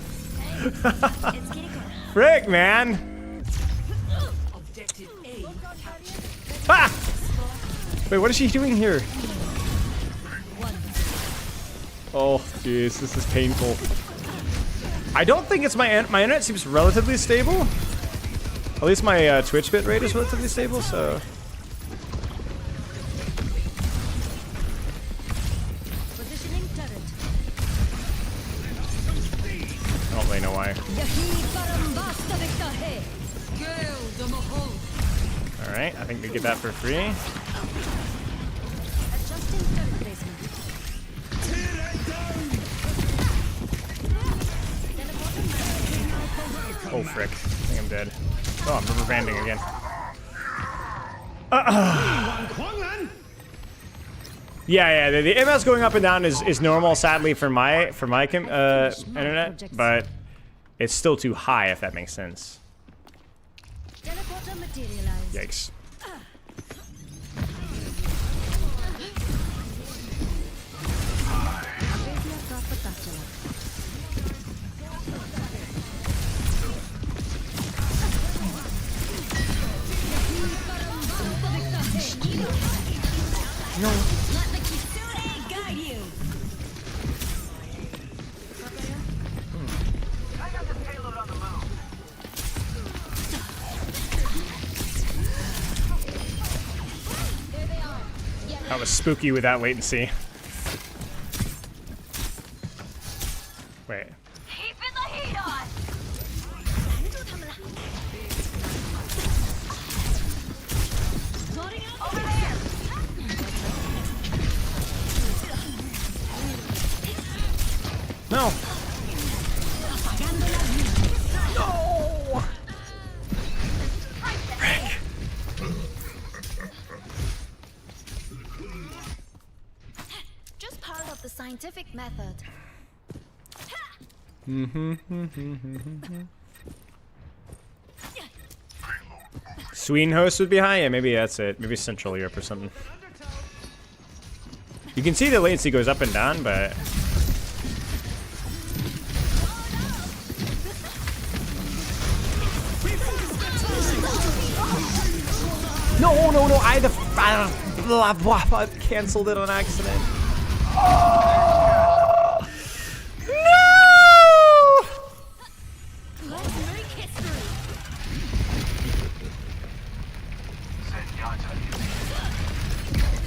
Frick, man. Objective A. Ah! Wait, what is she doing here? Oh, jeez, this is painful. I don't think it's my internet seems relatively stable. At least my Twitch bit rate is relatively stable, so. Positioning turret. I don't really know why. Alright, I think we get that for free. Adjusting turret placement. Oh, frick. I think I'm dead. Oh, I'm rubber banding again. Yeah, the MS going up and down is normal, sadly, for my internet, but it's still too high, if that makes sense. Teleporter materialized. Yikes. No. Let the Kitsune guide you. That was spooky with that latency. Wait. Keeping the heat on. Loading up. Over there. No. No. Frick. Just part of the scientific method. Sweden host would be high? Yeah, maybe that's it. Maybe Central Europe or something. You can see the latency goes up and down, but... No, I canceled it on accident. Oh, no! Let's make history.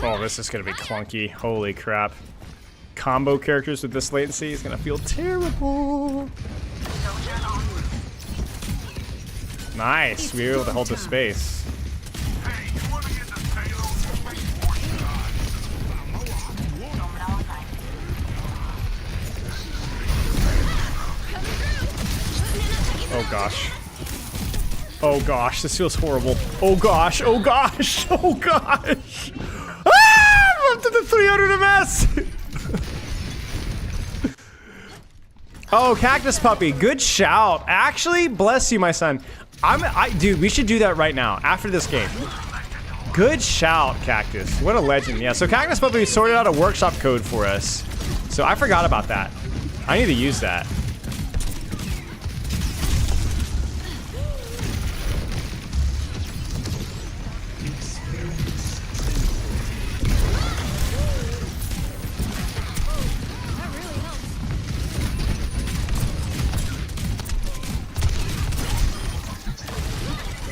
Oh, this is gonna be clunky. Holy crap. Combo characters with this latency is gonna feel terrible. Nice, we were able to hold the space. Oh gosh. Oh gosh, this feels horrible. Oh gosh, oh gosh, oh gosh. Ah, I'm up to the 300 MS. Oh, Cactus Puppy, good shout. Actually, bless you, my son. Dude, we should do that right now after this game. Good shout, Cactus. What a legend. Yeah, so Cactus Puppy sorted out a workshop code for us. So I forgot about that. I need to use that.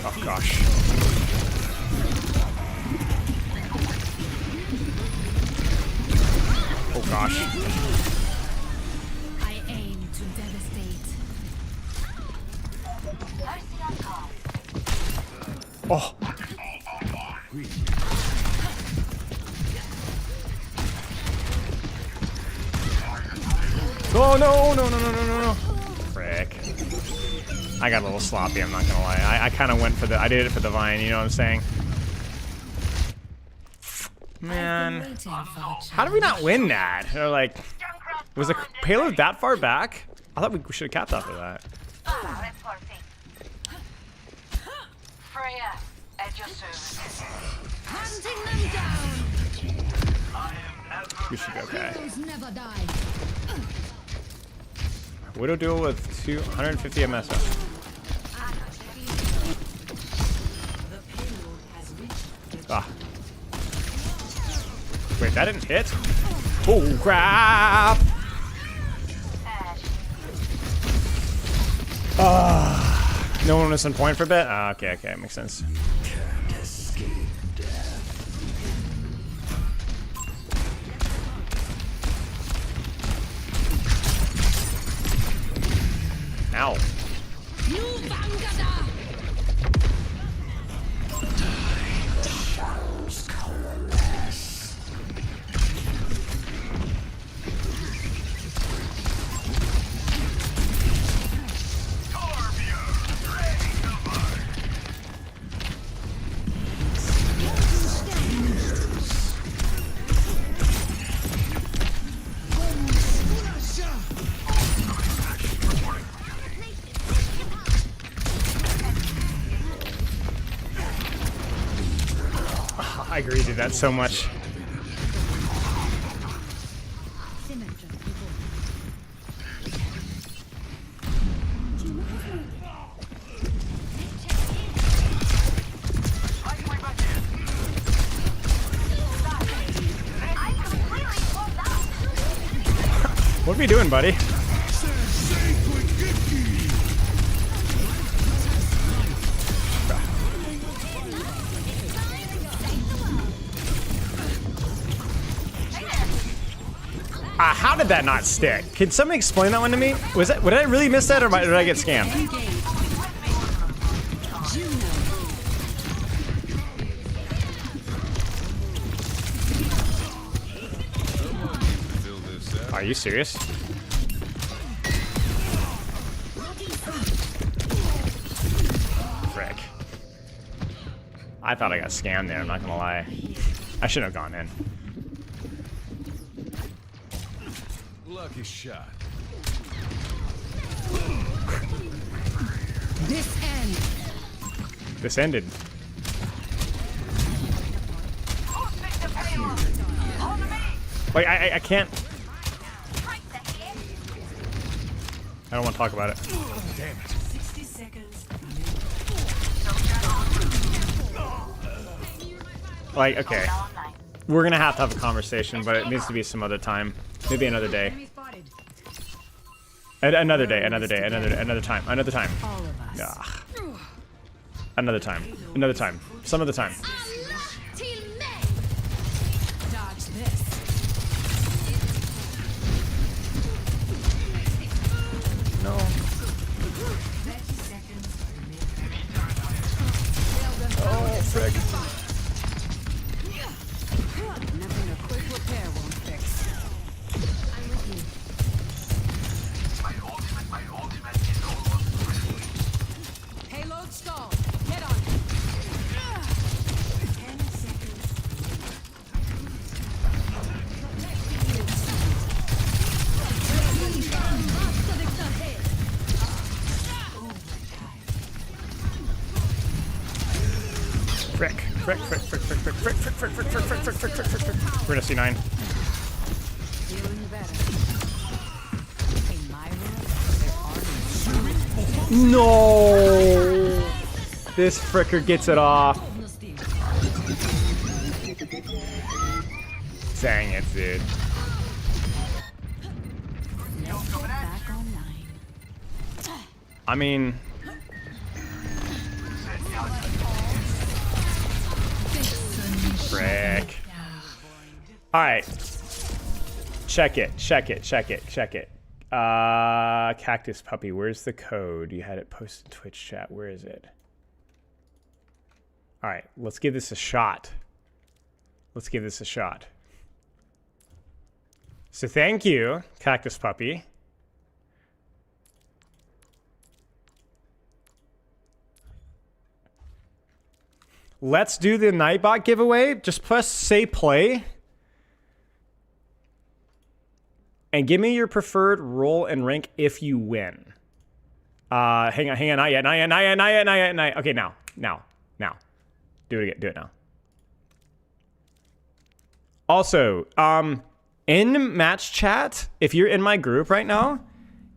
Oh gosh. Oh gosh. I aim to devastate. Oh. Oh no, no, no, no, no, no, no. Frick. I got a little sloppy, I'm not gonna lie. I kind of went for I did it for the vine, you know what I'm saying? Man. How did we not win that? Or like, was the payload that far back? I thought we should have capped off of that. Freya, at your service. Hunting them down. We should be okay. Heroes never die. Widow duel with 250 MS. The payload has reached the Ah. Wait, that didn't hit? Oh, crap! No one was on point for a bit? Okay, okay, makes sense. Ow. I agree, dude. That's so much. What are we doing, buddy? How did that not stick? Can somebody explain that one to me? Did I really miss that, or did I get scammed? Are you serious? Frick. I thought I got scammed there, I'm not gonna lie. I shouldn't have gone in. Lucky shot. This ended. Like, I can't. I don't want to talk about it. Damn it. 60 seconds. Like, okay. We're gonna have to have a conversation, but it needs to be some other time. Maybe another day. Another day, another day, another time, another time. Ugh. Another time, another time, some other time. Dodge this. No. 30 seconds. Oh, frick. Nothing a quick repair won't fix. I'm with you. Payload stalled. Get on. frick, frick, frick, frick, frick, frick, frick, frick, frick, frick, frick, frick, frick, frick, frick, frick. We're gonna C9. Feeling better. In my world, there are No! This fricker gets it off. no steam. Dang it, dude. Let's get back online. I mean, frick. All right. Check it. Cactus Puppy, where's the code? You had it posted in Twitch chat. Where is it? All right, let's give this a shot. So thank you, Cactus Puppy. Let's do the Nightbot giveaway. Just press say play. And give me your preferred role and rank if you win. Hang on, not yet. Okay, now. Do it now. Also, in match chat, if you're in my group right now,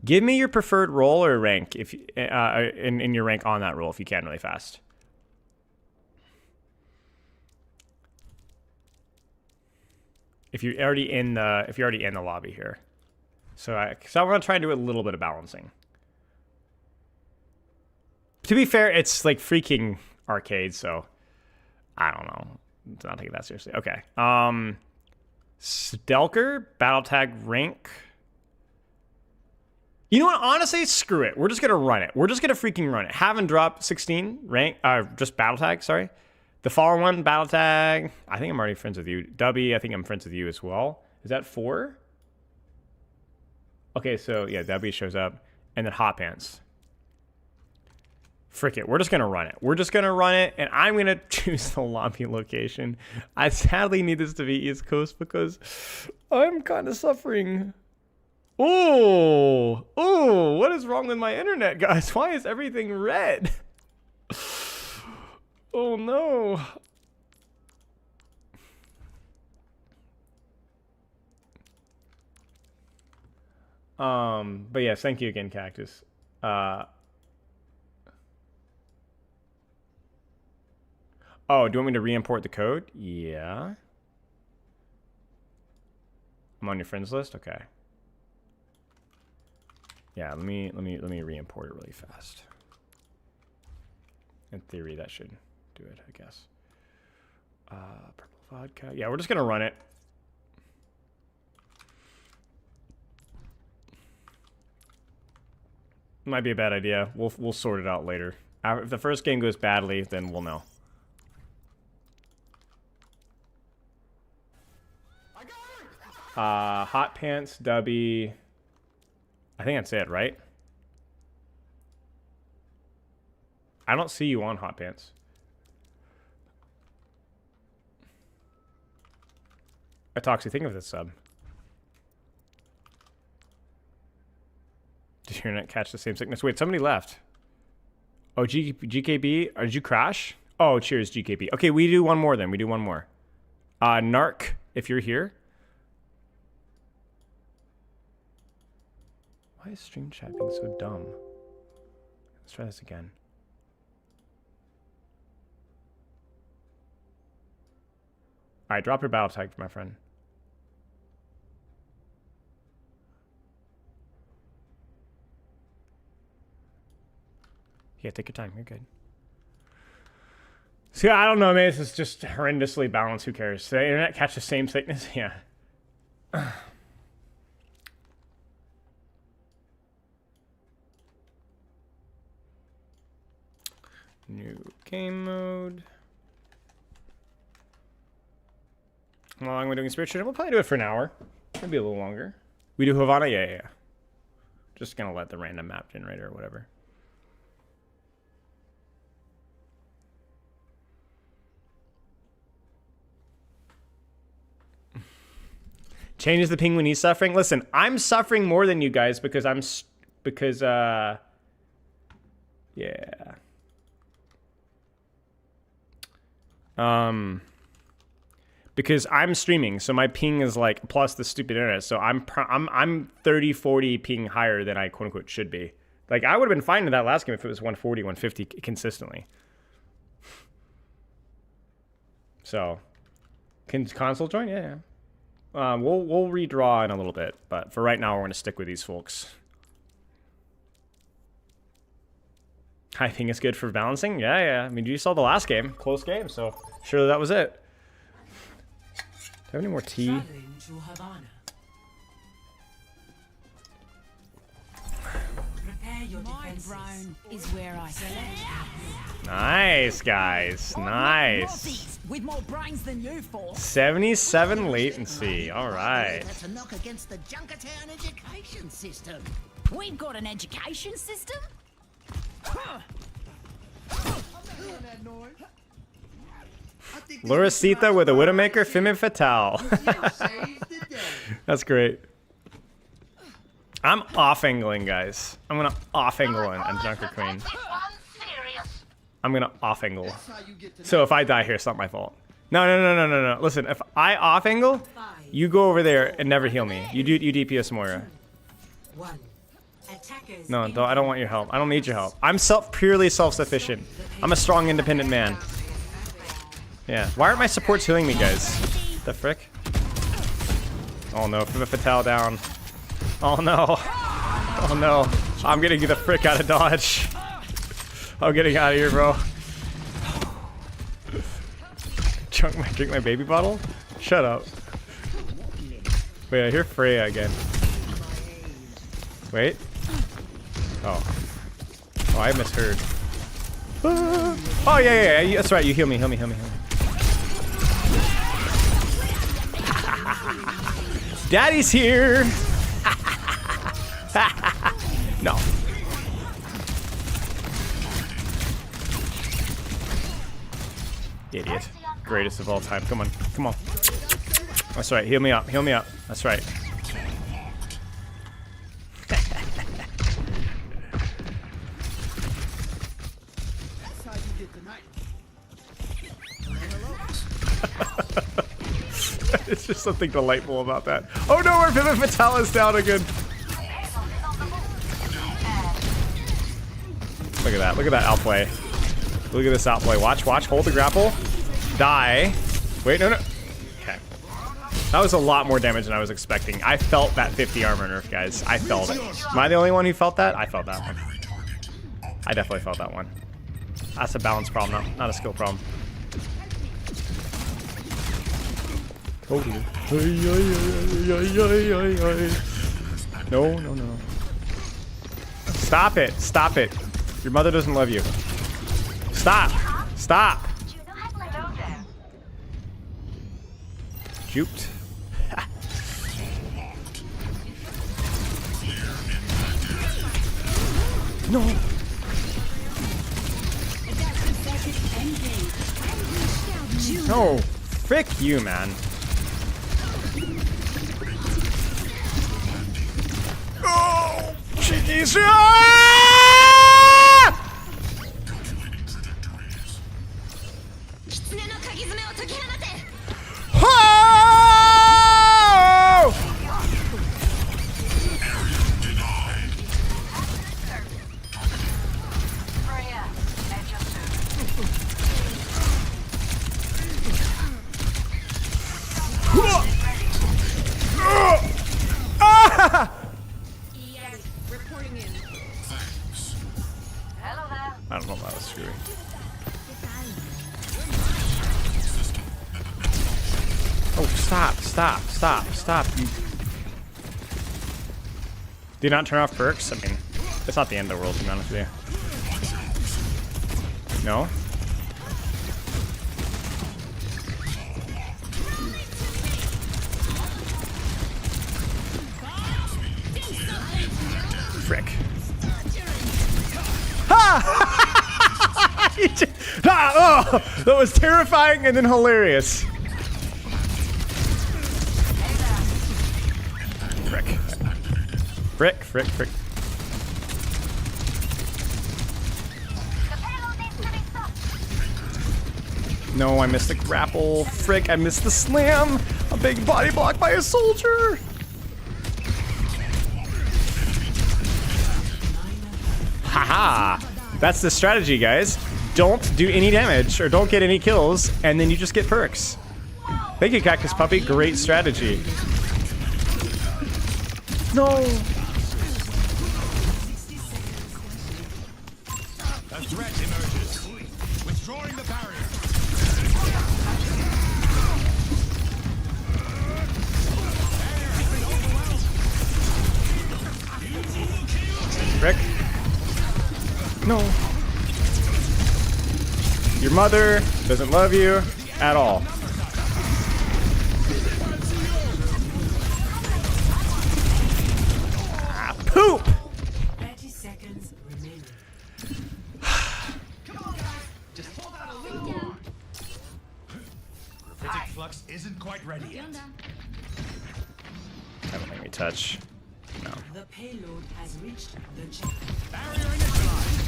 give me your preferred role or rank if in your rank on that role if you can really fast. If you're already in the lobby here. So I'm gonna try and do a little bit of balancing. To be fair, it's like freaking arcade, so I don't know. Let's not take it that seriously. Okay. Stelker, battle tag rank. You know what? Honestly, screw it. We're just gonna run it. We're just gonna freaking run it. Have and drop 16 rank. Just battle tag. Sorry. The follower one battle tag. I think I'm already friends with you. W. I think I'm friends with you as well. Is that 4? Okay, so yeah, W shows up, and then hot pants. Frick it. We're just gonna run it. And I'm gonna choose the lobby location. I sadly need this to be East Coast because I'm kind of suffering. Oh, what is wrong with my internet, guys? Why is everything red? Oh no. But yes, thank you again, Cactus. Oh, do you want me to re-import the code? Yeah. I'm on your friends list? Okay. Yeah, let me re-import it really fast. In theory, that should do it, I guess. Purple vodka. Yeah, we're just gonna run it. Might be a bad idea. We'll sort it out later. If the first game goes badly, then we'll know. Hot pants, Dubby. I think that's it, right? I don't see you on hot pants. Atoxy, think of this sub. Did your internet catch the same sickness? Wait, somebody left. Oh, GKB? Or did you crash? Oh, cheers, GKB. Okay, we do one more then. We do one more. Narc, if you're here. Why is stream chat being so dumb? Let's try this again. Alright, drop your battle tag, my friend. Yeah, take your time. You're good. See, I don't know, man. This is just horrendously balanced. Who cares? Did the internet catch the same sickness? Yeah. New game mode. How long are we doing Spirit Shooting? We'll probably do it for an hour. Maybe a little longer. We do Havana? Yeah. Just gonna let the random map generator or whatever. Changes the ping when he's suffering. Listen, I'm suffering more than you guys because yeah. Because I'm streaming, so my ping is like plus the stupid internet. So I'm 30, 40 ping higher than I quote unquote should be. Like I would have been fine in that last game if it was 140, 150 consistently. So, can console join? Yeah. We'll redraw in a little bit, but for right now we're gonna stick with these folks. I think it's good for balancing. Yeah. I mean, you saw the last game, close game, so surely that was it. Do I have any more tea? My throne is where I stand. Nice, guys. Nice. With more brains than you for. 77 latency. All right. That's a knock against the Junkertown education system. We've got an education system? Luricita with a Widowmaker, Femme Fatale. That's great. I'm off-angling, guys. I'm gonna off-angle on Junker Queen. I'm gonna off-angle. So if I die here, it's not my fault. No. Listen, if I off-angle, you go over there and never heal me. You DPS Moira. No, I don't want your help. I don't need your help. I'm purely self-sufficient. I'm a strong, independent man. Yeah. Why aren't my supports healing me, guys? The frick? Oh no, Femme Fatale down. Oh no. Oh no. I'm getting the frick out of Dodge. I'm getting out of here, bro. Drink my baby bottle? Shut up. Wait, I hear Freya again. Wait. Oh. Oh, I misheard. Oh, yeah. That's right. You heal me. Daddy's here. No. Idiot. Greatest of all time. Come on. That's right. Heal me up. That's right. It's just something delightful about that. Oh no, our Femme Fatale is down again. Look at that outplay. Look at this outplay. Watch, hold the grapple. Die. Wait, no. Okay. That was a lot more damage than I was expecting. I felt that 50 armor nerf, guys. I felt it. Am I the only one who felt that? I felt that one. I definitely felt that one. That's a balance problem, not a skill problem. Oh. No. Stop it. Your mother doesn't love you. Stop. Juked. No. No. Frick you, man. Oh, jeez. I don't know if that was screwy. Oh, stop. You... Do you not turn off perks? I mean, it's not the end of the world, to be honest with you. No? Frick. Oh, that was terrifying and then hilarious. Frick. No, I missed the grapple. Frick, I missed the slam. A big body block by a soldier. Haha. That's the strategy, guys. Don't do any damage or don't get any kills, and then you just get perks. Thank you, Cactus Puppy. Great strategy. No. A threat emerges. Withdrawing the barrier. Rick. No. Your mother doesn't love you at all. Ah, poop! 30 seconds remaining. Critic flux isn't quite ready yet. That won't make me touch. No. The payload has reached the check. Barrier initialized.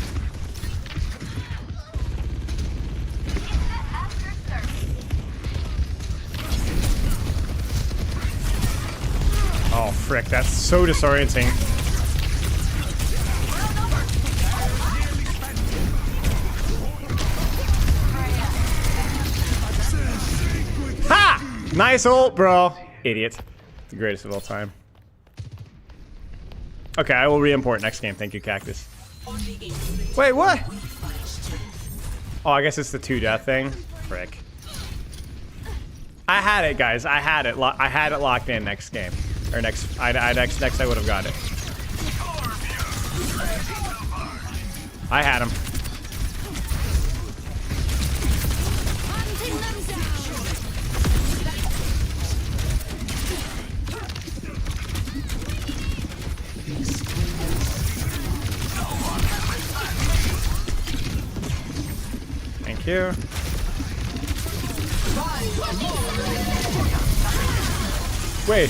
Oh, frick. That's so disorienting. Ha! Nice ult, bro. Idiot. The greatest of all time. Okay, I will re-import next game. Thank you, Cactus. Wait, what? Oh, I guess it's the 2-death thing. Frick. I had it, guys. I had it. I had it locked in next game. Or next. Next I would have got it. I had him. Thank you. Wait.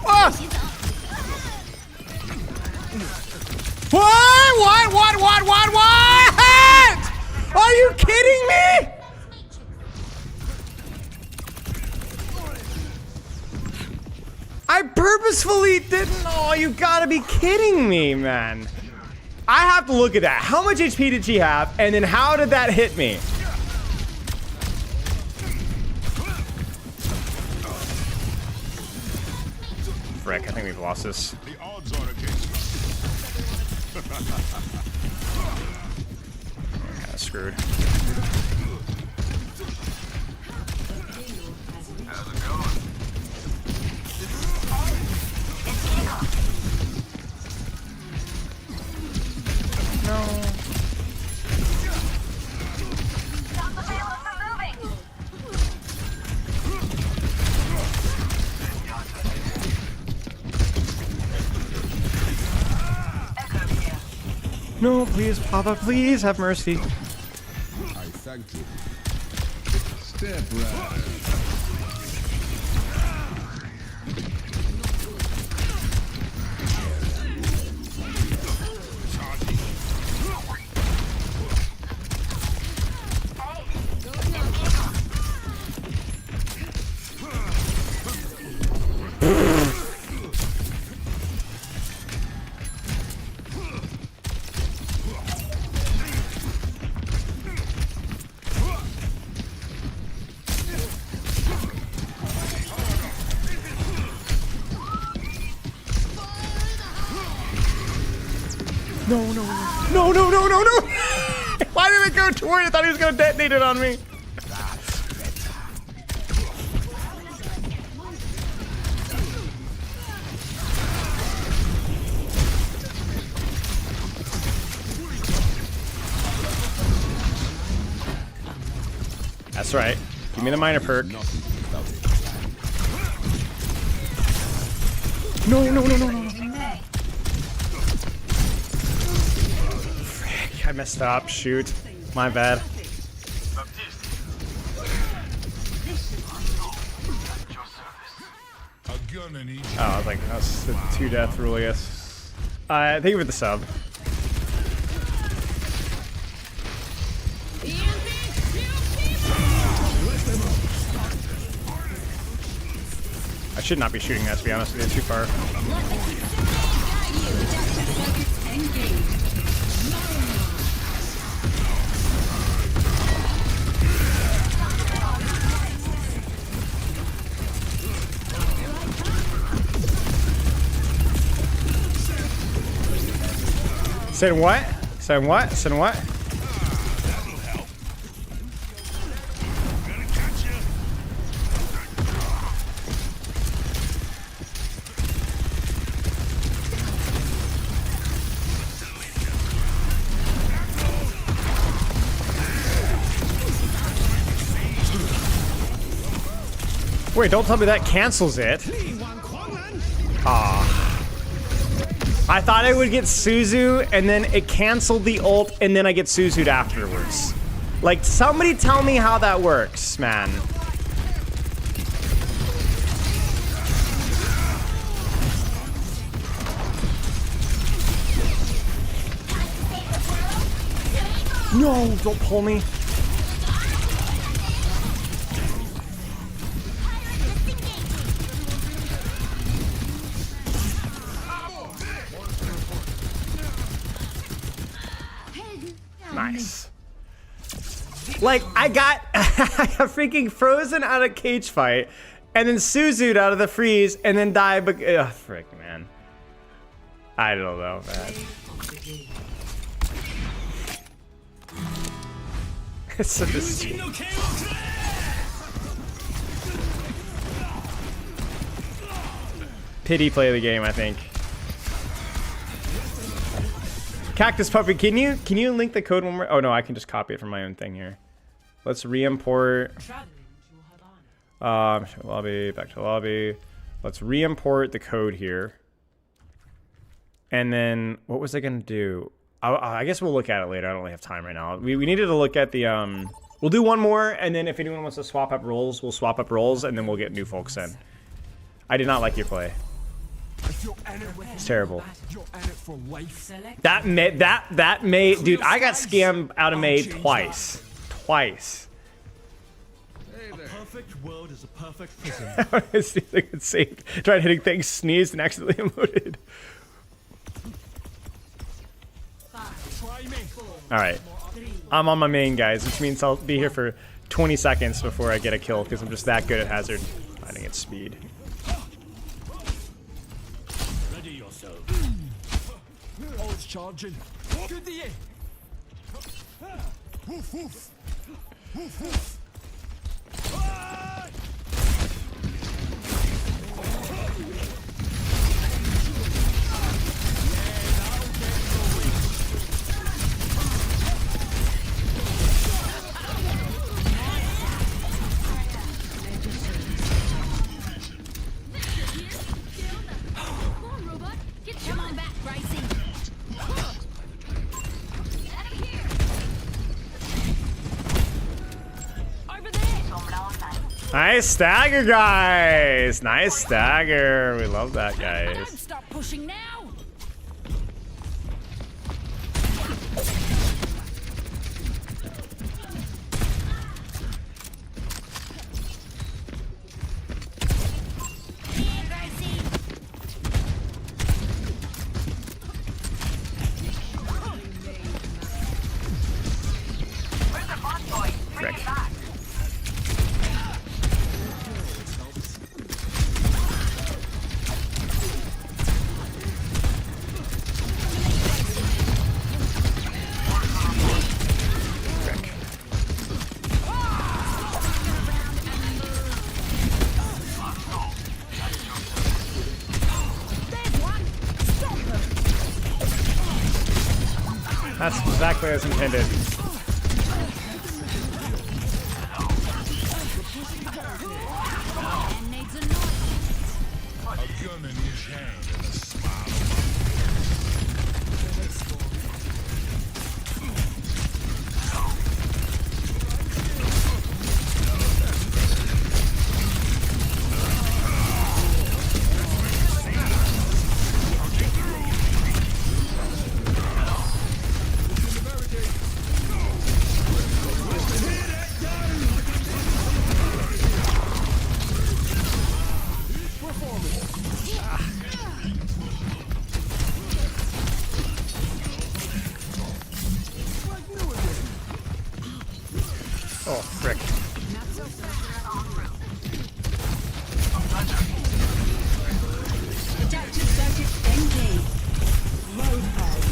Ah! What? Are you kidding me? I purposefully didn't. Oh, you gotta be kidding me, man. I have to look at that. How much HP did she have? And then how did that hit me? Frick, I think we've lost this. The odds are against Kind of screwed. How's it going? No. Stop the payload from moving! Echo here. No, please, Papa, please have mercy. I thank you. Step right. No. Why did it go toward it? I thought he was going to detonate it on me. That's right. Give me the minor perk. No. Frick, I messed up. Shoot. My bad. A gunner gonna need Oh, I was like, that's the 2-death rule, I guess. Thank you for the sub. I should not be shooting that, to be honest with you, too far. Saying what? Saying what? Saying what? that'll help. Gonna catch you. Wait, don't tell me that cancels it. Ah. I thought I would get Suzu, and then it canceled the ult, and then I get Suzu'd afterwards. Like, somebody tell me how that works, man. No, don't pull me. Nice. Like, I got freaking frozen out of cage fight, and then Suzu'd out of the freeze, and then died. But frick, man. I don't know, man. It's such a pity play of the game, I think. Cactus Puppy, can you link the code one more? Oh no, I can just copy it from my own thing here. Let's re-import. Lobby, back to lobby. Let's re-import the code here. And then what was I gonna do? I guess we'll look at it later. I don't really have time right now. We needed to look at the we'll do one more, and then if anyone wants to swap up roles, we'll swap up roles, and then we'll get new folks in. I did not like your play. It's terrible. That May, dude, I got scammed out of May twice. Twice. A perfect world is a perfect prison. I could save. Tried hitting things, sneezed, and accidentally emoted. Alright. I'm on my main, guys, which means I'll be here for 20 seconds before I get a kill, because I'm just that good at Hazard. Finding its speed. Ready yourself. Oh, it's charging. Good to you. Woof woof. Woof woof. Nice stagger, guys. Nice stagger. We love that, Don't guys. stop pushing now. Frick. That's exactly as intended. A gun in his hand and a smile. Oh, frick. Adaptive circuit engaged. Road hard.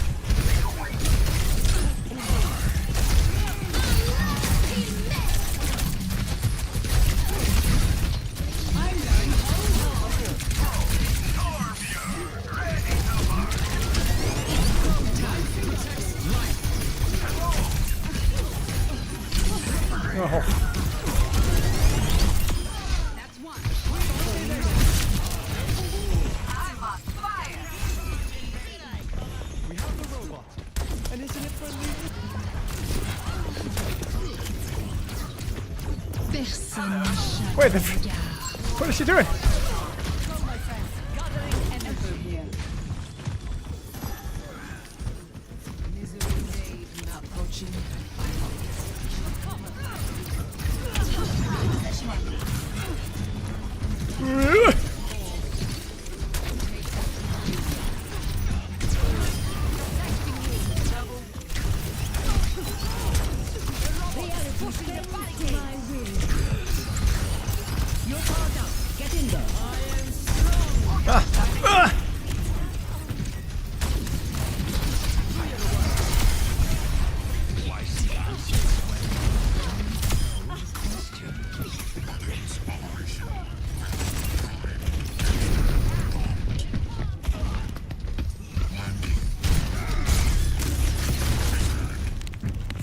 Oh. That's one. I'm on fire. We have the robot. And isn't it friendly? Wait, what is she doing?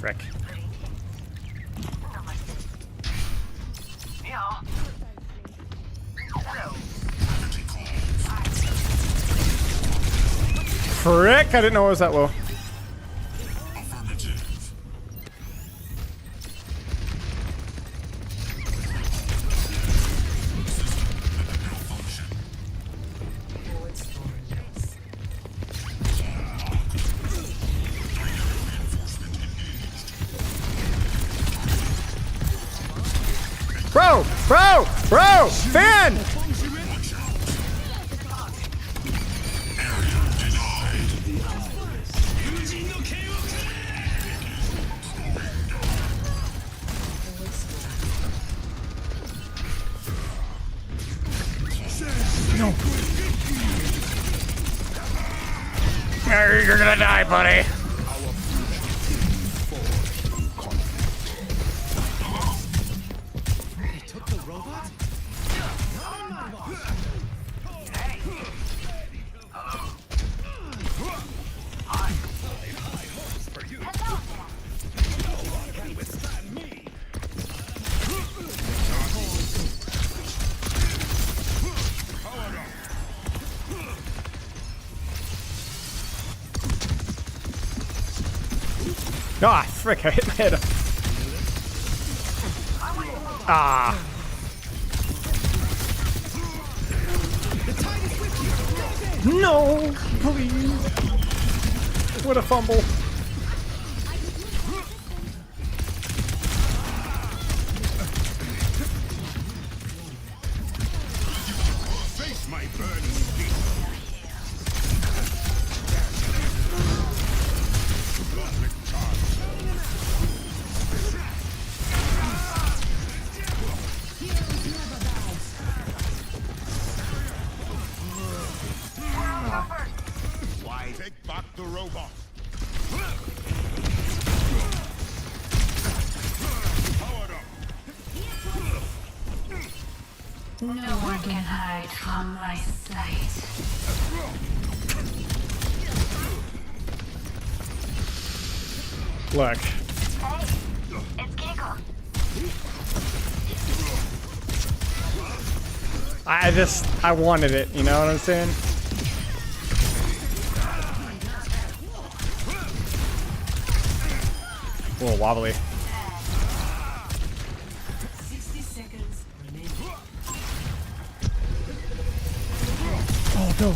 Frick. Frick! I didn't know it was that low. Bro! Fan! No. You're gonna die, buddy. Ah, frick, I hit my head. Ah. No, please. What a fumble. Face my burning feet. Why take back the robot? Powered up. No one can hide from my sight. Look. Hey, it's Kiko. I wanted it, you know what I'm saying? A little wobbly. 60 seconds remaining. Oh no.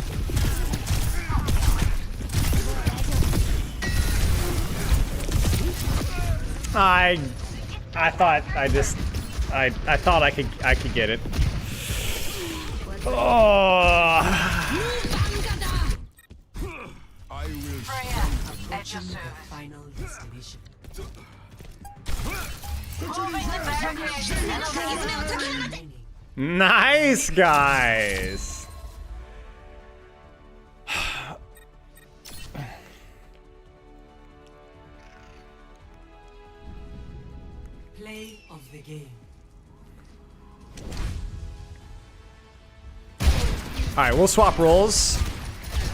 I thought I thought I could get it. Oh. I will Freya, at your service. Final destination. Nice, guys. Play of the game. All right, we'll swap roles.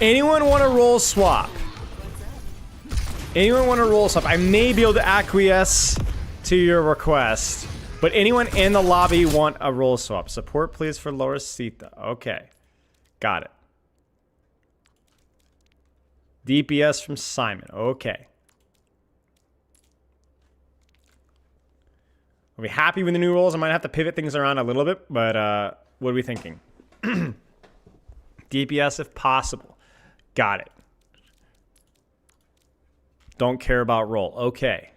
Anyone want to roll swap? Anyone want to roll swap? I may be able to acquiesce to your request, but anyone in the lobby want a roll swap? Support, please, for Lauracita. Okay, got it. DPS from Simon. Okay. Are we happy with the new roles? I might have to pivot things around a little bit, but what are we thinking? DPS if possible. Got it. Don't care about roll. Okay.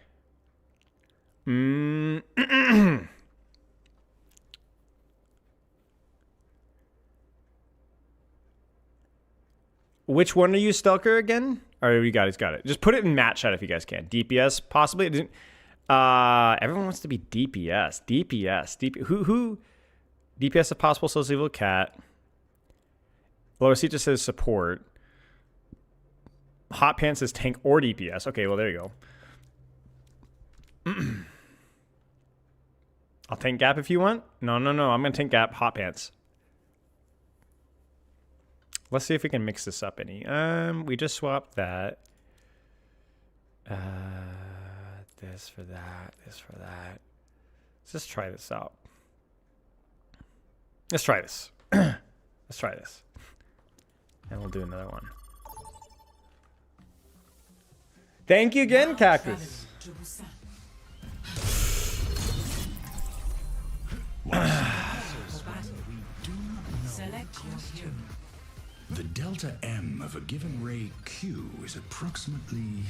Which one are you, Stalker, again? All right, we got it. Got it. Just put it in match chat if you guys can. DPS, possibly. It didn't, everyone wants to be DPS. Who? DPS if possible, Social Evil Cat. Lauracita says support. Hot Pants says tank or DPS. Okay, well, there you go. I'll tank Gap if you want. No. I'm going to tank Gap, Hot Pants. Let's see if we can mix this up any. We just swapped that. This for that. This for that. Let's just try this out. Let's try this. Let's try this. And we'll do another one. Thank you again, Cactus. The delta M of a given ray Q is approximately...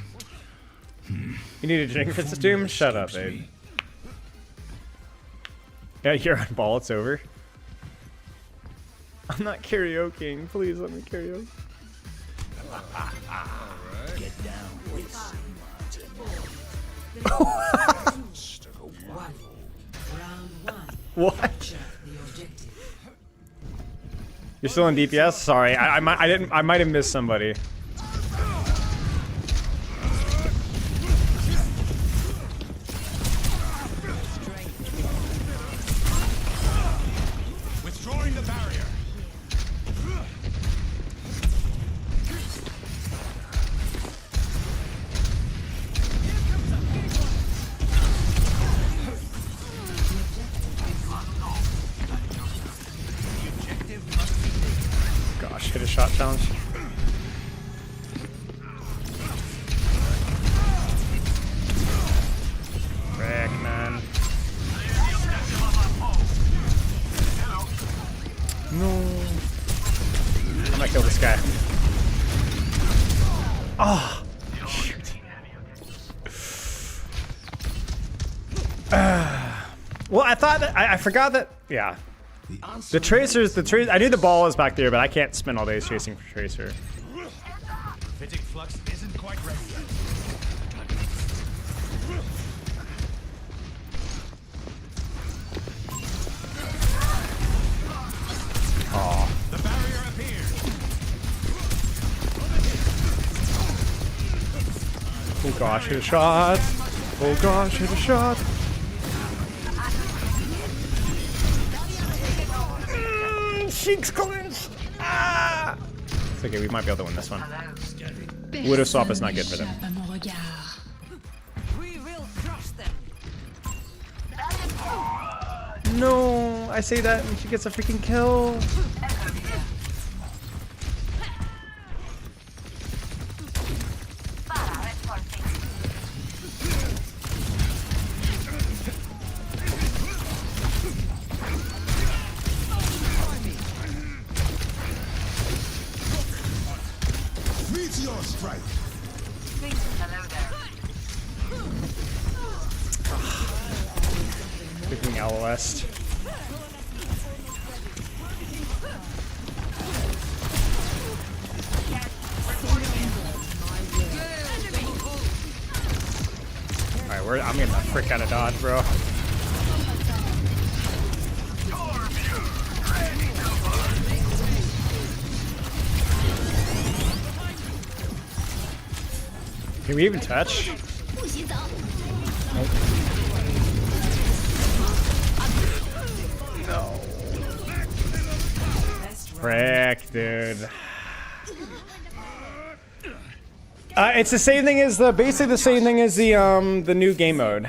You need a drink for this doom? Shut up, babe. Yeah, you're on ball, it's over. I'm not karaokeing. Please let me karaoke. Get down with What? You're still in DPS? Sorry, I might have missed somebody. withdrawing the barrier. Gosh, hit a shot challenge. Frick, man. No. I'm gonna kill this guy. Oh, shoot. Well, I thought that I forgot that. Yeah. The Tracer's I knew the ball was back there, but I can't spend all days chasing for Tracer. Physic flux isn't quite ready yet. Oh. The barrier appears. Oh gosh, hit a shot. Oh gosh, hit a shot. Cheeks clenched. Ah! It's okay, we might be able to win this one. Widow swap is not good for them. We will crush them. No, I say that and she gets a freaking kill. Meteor strike. Freaking Owl West. Alright, I'm getting the frick out of dodge, bro. Can we even touch? Nope. No. Frick, dude. It's the same thing as basically the same thing as the new game mode.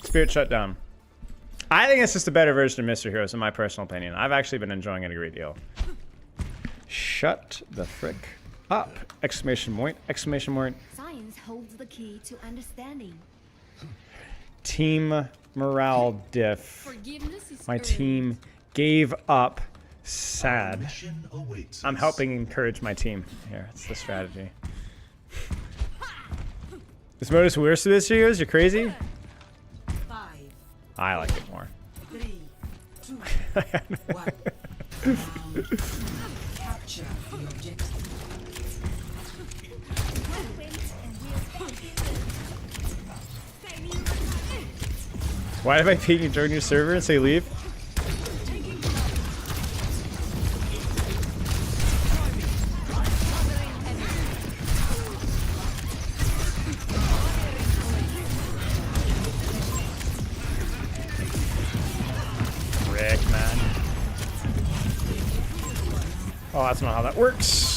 Spirit Shutdown. I think it's just a better version of Mr. Heroes in my personal opinion. I've actually been enjoying it a great deal. Shut the frick up! Exclamation point! Exclamation point! Science holds the key to understanding. Team morale diff. Forgiveness is My earned. team gave up. Sad. I'm helping encourage my team. Here, it's the strategy. This mode is worse than this year's? You're crazy? 5, I like it more. 3, 2, 1. Capture the objective. Why did I ping you join your server and say leave? Frick, man. Oh, that's not how that works.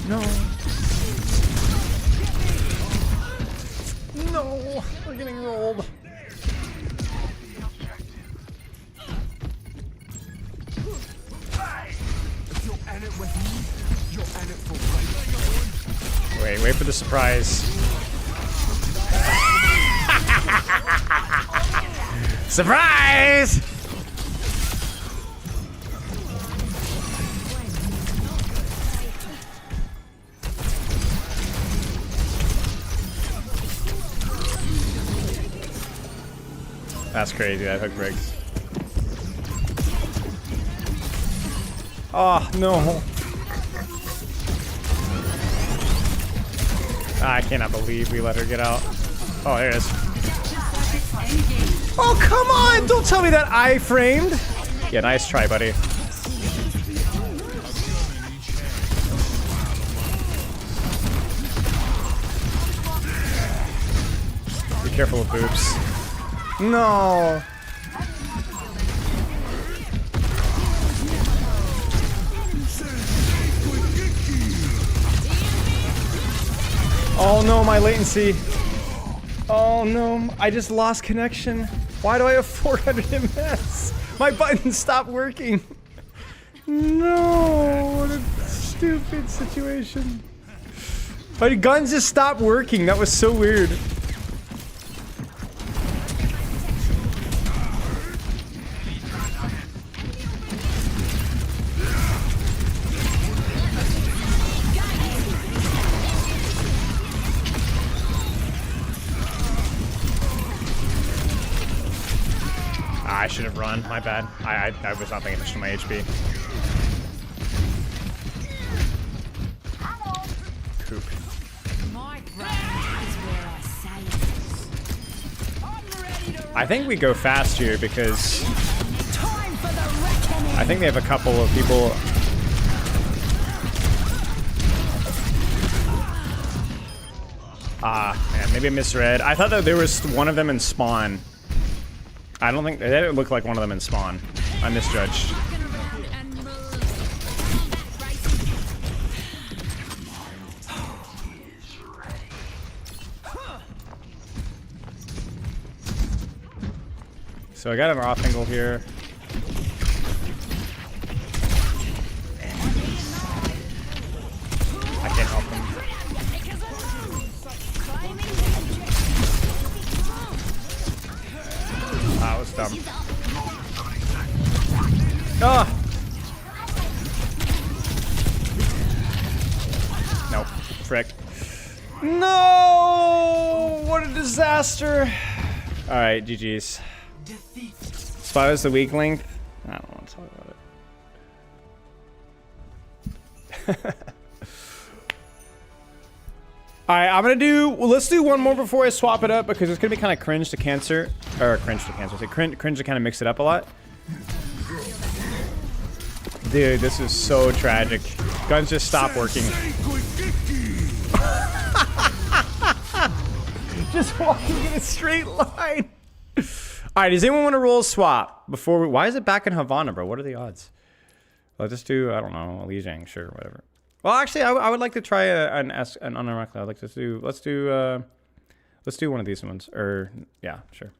No. No, we're getting rolled. Wait for the surprise. Surprise! That's crazy, that hook breaks. Oh, no. I cannot believe we let her get out. Oh, there it is. Oh, come on! Don't tell me that I framed! Yeah, nice try, buddy. Be careful with boobs. No! Oh no, my latency. Oh no, I just lost connection. Why do I have 400 ms? My button stopped working. No, what a stupid situation. My guns just stopped working. That was so weird. I should have run. My bad. I was not paying attention to my HP. Coop. I think we go fast here because I think they have a couple of people. Man, maybe I misread. I thought that there was one of them in spawn. I don't think that didn't look like one of them in spawn. I misjudged. So I got an off angle here. I can't help him. Ah, that was dumb. Ah! Nope. Frick. No! What a disaster! Alright, GG's. Spot is the weak link. I don't want to talk about it. All right, I'm gonna do. Well, let's do one more before I swap it up because it's gonna be kind of cringe to cancer, or cringe to cancer. Say cringe to kind of mix it up a lot. Dude, this is so tragic. Guns just stop working. Just walking in a straight line. All right, does anyone want to roll a swap before we? Why is it back in Havana, bro? What are the odds? Let's just do. I don't know, Li Jiang, sure, whatever. Well, actually, I would like to try an unironically. I'd like to do. Let's do one of these ones. Or yeah, sure.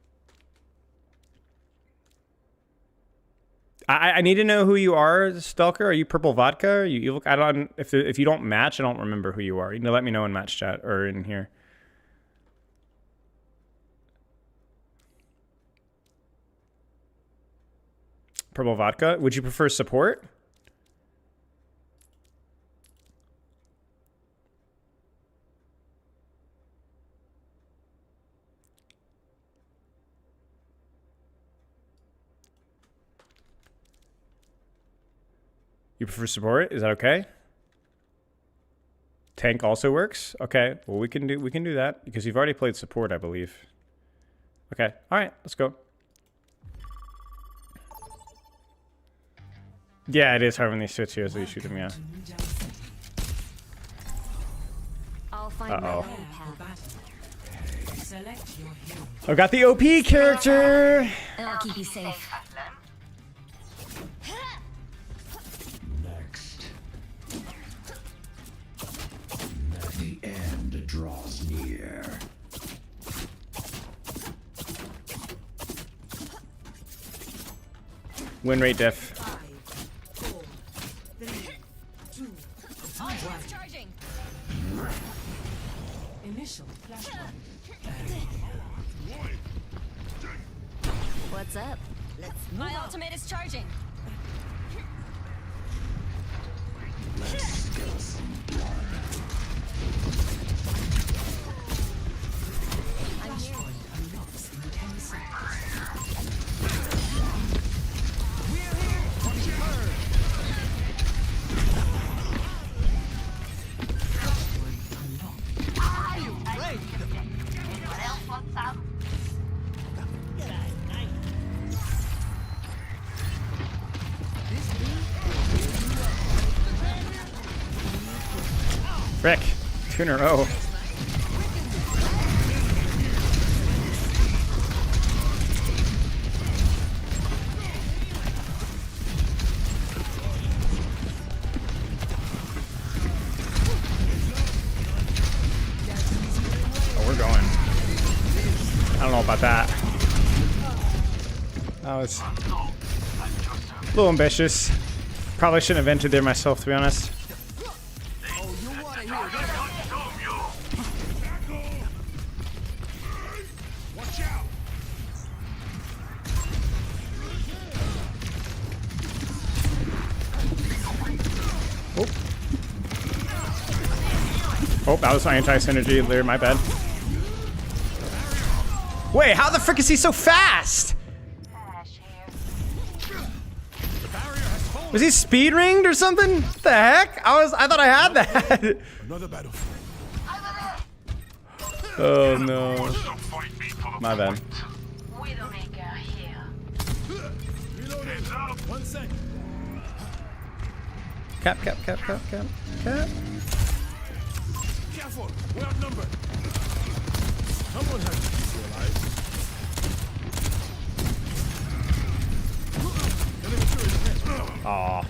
I need to know who you are, Stalker. Are you Purple Vodka? Are you evil? I don't. If you don't match, I don't remember who you are. You need to let me know in match chat or in here. Purple Vodka. Would you prefer support? You prefer support? Is that okay? Tank also works. Okay. Well, we can do that because you've already played support, I believe. Okay. All right. Let's go. Yeah, it is hard when they switch here, so you shoot them. Yeah. I'll find my own path. I've got the OP character. I'll keep you safe. Next. The end draws near. Win rate diff. Initial flashpoint. What's up? My ultimate is charging. Frick. 2 in a row. Oh, we're going. I don't know about that. That was a little ambitious. Probably shouldn't have entered there myself, to be honest. Oh, that was my anti-synergy there, my bad. Wait, how the frick is he so fast? Was he speed ringed or something? What the heck? I thought I had that. Another battlefield. Oh no. My bad. Widowmaker here. Reloading. 1 second. Cap. Careful. We're outnumbered. Someone has to keep you alive. Aw.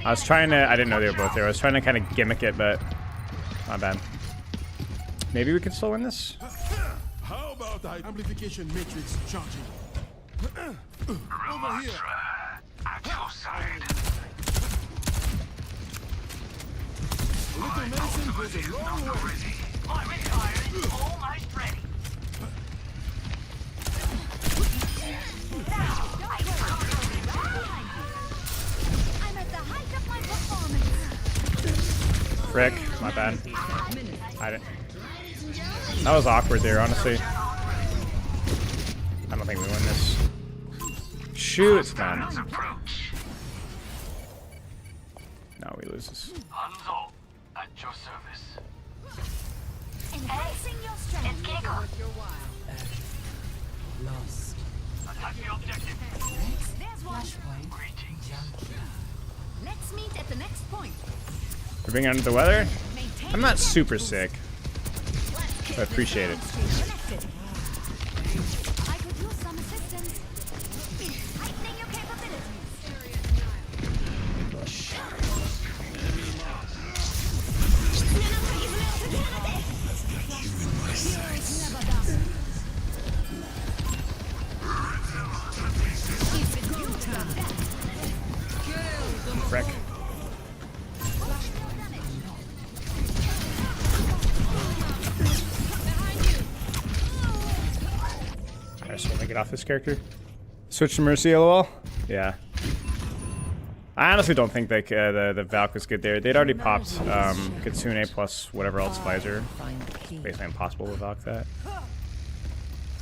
I was trying to. I didn't know they were both there. I was trying to kind of gimmick it, but my bad. Maybe we can still win this. How about the amplification matrix charging? Over here. At your side. A little medicine goes a long way. My refire is almost ready. I'm at the height of my performance. Frick, my bad. I didn't. That was awkward there, honestly. I don't think we win this. shoot, man. Now we lose this. Hanzo, at your service. Enhancing your strength. Lost. Attack the objective. There's one. Greetings. Let's meet at the next point. We're being under the weather? Maintain I'm not the super boost. sick. Let's keep I appreciate it. the connected. I could use some assistance. Heightening your capabilities. Frick. I just want to get off this character. Switch to Mercy, lol. Yeah. I honestly don't think that the Valk was good there. They'd already popped Kitsune plus whatever else Visor. Basically impossible to Valk that.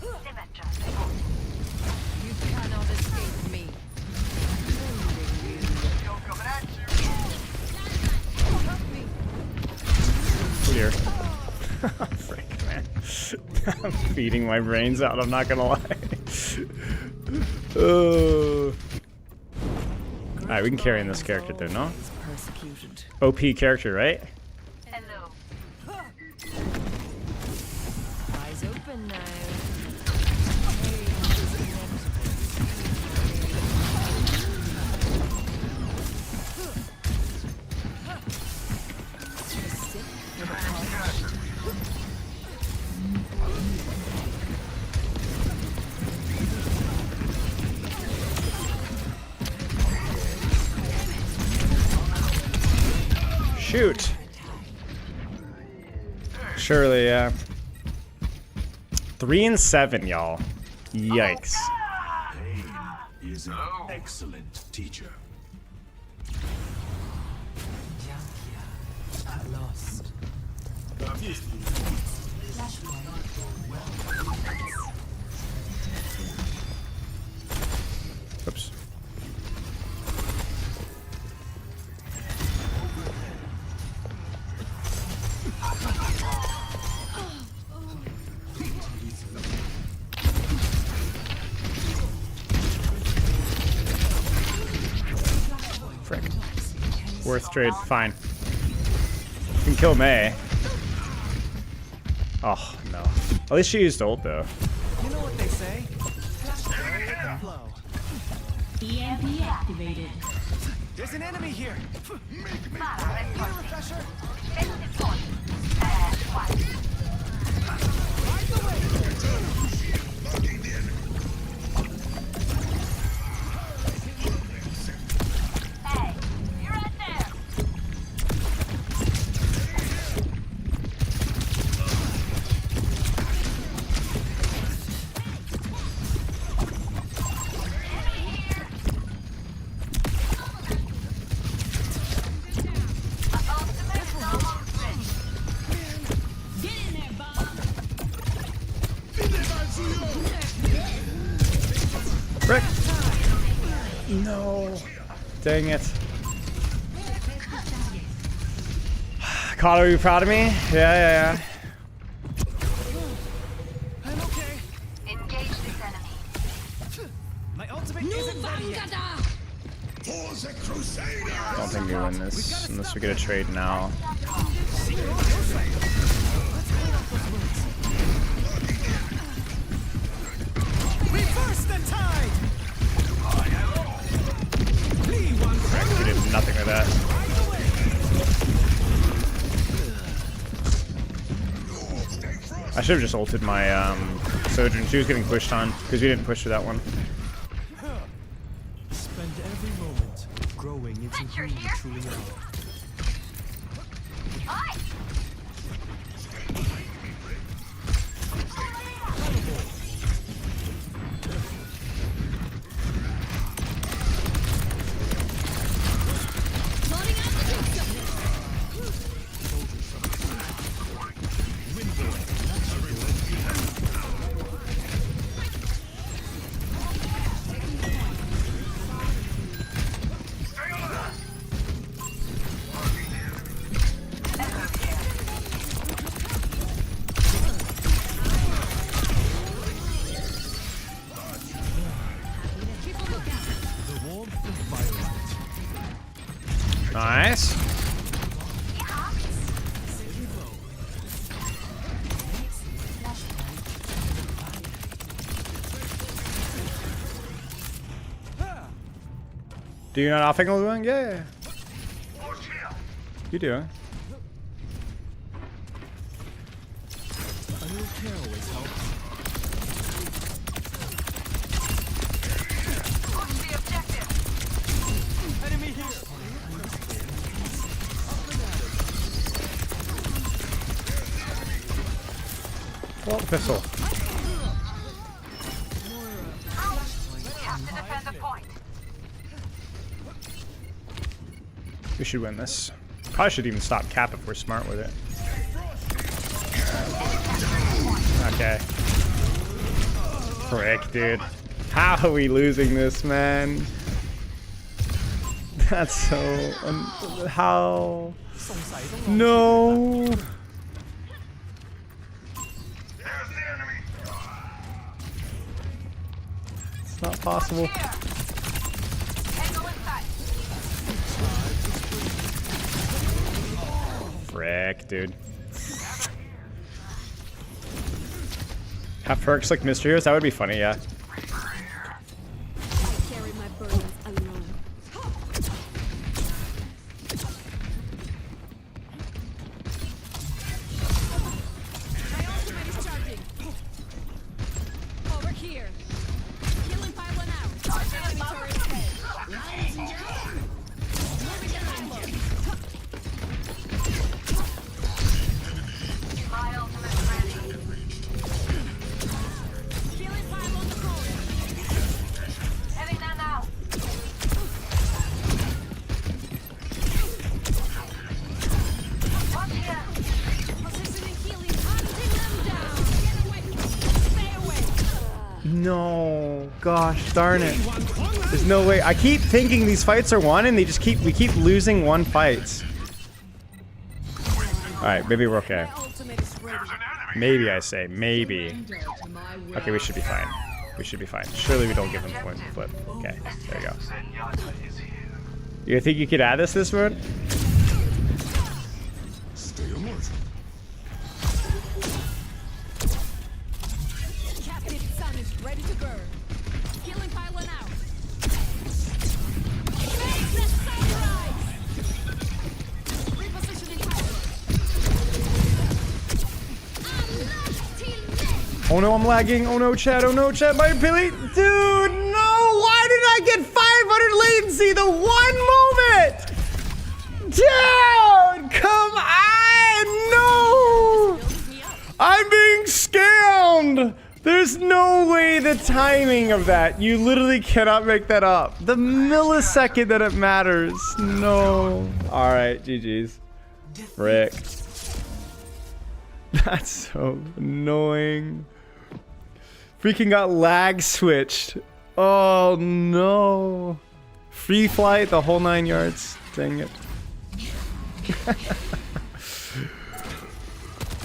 You cannot escape me. Oh dear. Frick, man. I'm feeding my brains out, I'm not gonna lie. Alright, we can carry in this character though, no? Persecuted. OP character, right? Eyes open now. Shoot. Surely, yeah. 3 and 7, y'all. Yikes. Pain is an excellent teacher. Lost. Oops. Frick. Worth trade. Fine. You can kill Mei. Oh, no. At least she used ult, though. You know what they say? Flow. EMP activated. There's an enemy here. Frick. No. Dang it. Connor, are you proud of me? Yeah. I'm okay. Engage this enemy. My ultimate isn't ready yet. Don't think we win this unless we get a trade now. Reverse the tide. Frick, we did nothing with that. I should have just ulted my Sojourn. She was getting pushed on because we didn't push for that one. Spend every moment growing into who you truly are. warmth of firelight. Nice. Do you not offing one? Yeah. You do. A little care always helps. Enemy here. Well, pistol. We should win this. Probably should even stop cap if we're smart with it. Okay. Frick, dude. How are we losing this, man? That's so... how... No! It's not possible. Frick, dude. Have perks like Mystery Heroes? That would be funny, yeah. Carry my burdens alone. My ultimate is charging. Over here. Killing pylon out. Enemy turret's head. Moving the pylon. My ultimate's ready. Killing pylon deployed. Heading down now. What's here? Positioning healing. Hunting them down. Get away. Stay away. No, gosh darn it. There's no way. I keep thinking these fights are won and we keep losing one fights. Alright, maybe we're okay. My ultimate is ready. Maybe I say, maybe. Okay, we should be fine. We should be fine. Surely we don't give him point flip. Okay, there you go. You think you could add this one? Stay alert. Captain Sun is ready to burn. Killing pylon out. Face the sunrise. Repositioning pylon. I'm not till next. Oh no, I'm lagging. Oh no, chat. Oh no, chat. My Billy. Dude, no. Why did I get 500 latency the one moment? Dude, come on. No. I'm being scammed. There's no way the timing of that. You literally cannot make that up. The millisecond that it matters. No. All right, GG's. Frick. That's so annoying. Freaking got lag switched. Oh no. Free flight, the whole 9 yards. Dang it.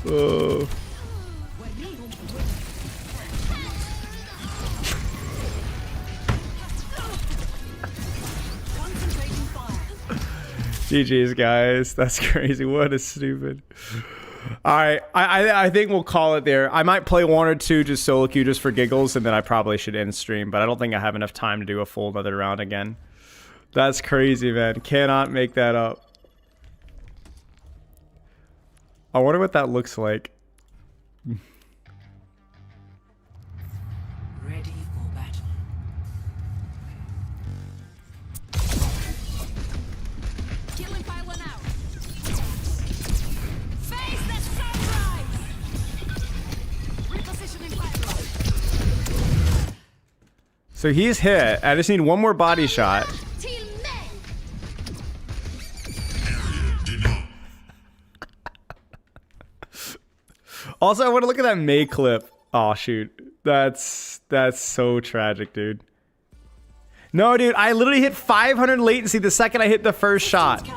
Oh. GG's, guys. That's crazy. What a stupid. Alright, I think we'll call it there. I might play 1 or 2 just solo queue just for giggles, and then I probably should end stream, but I don't think I have enough time to do a full another round again. That's crazy, man. Cannot make that up. I wonder what that looks like. Ready for battle. Killing pylon out. Face the sunrise. Repositioning pylon. So he's hit. I just need one more body shot. Till May. Also, I want to look at that May clip. Oh shoot. That's so tragic, dude. No, dude, I literally hit 500 latency the second I hit the first shot.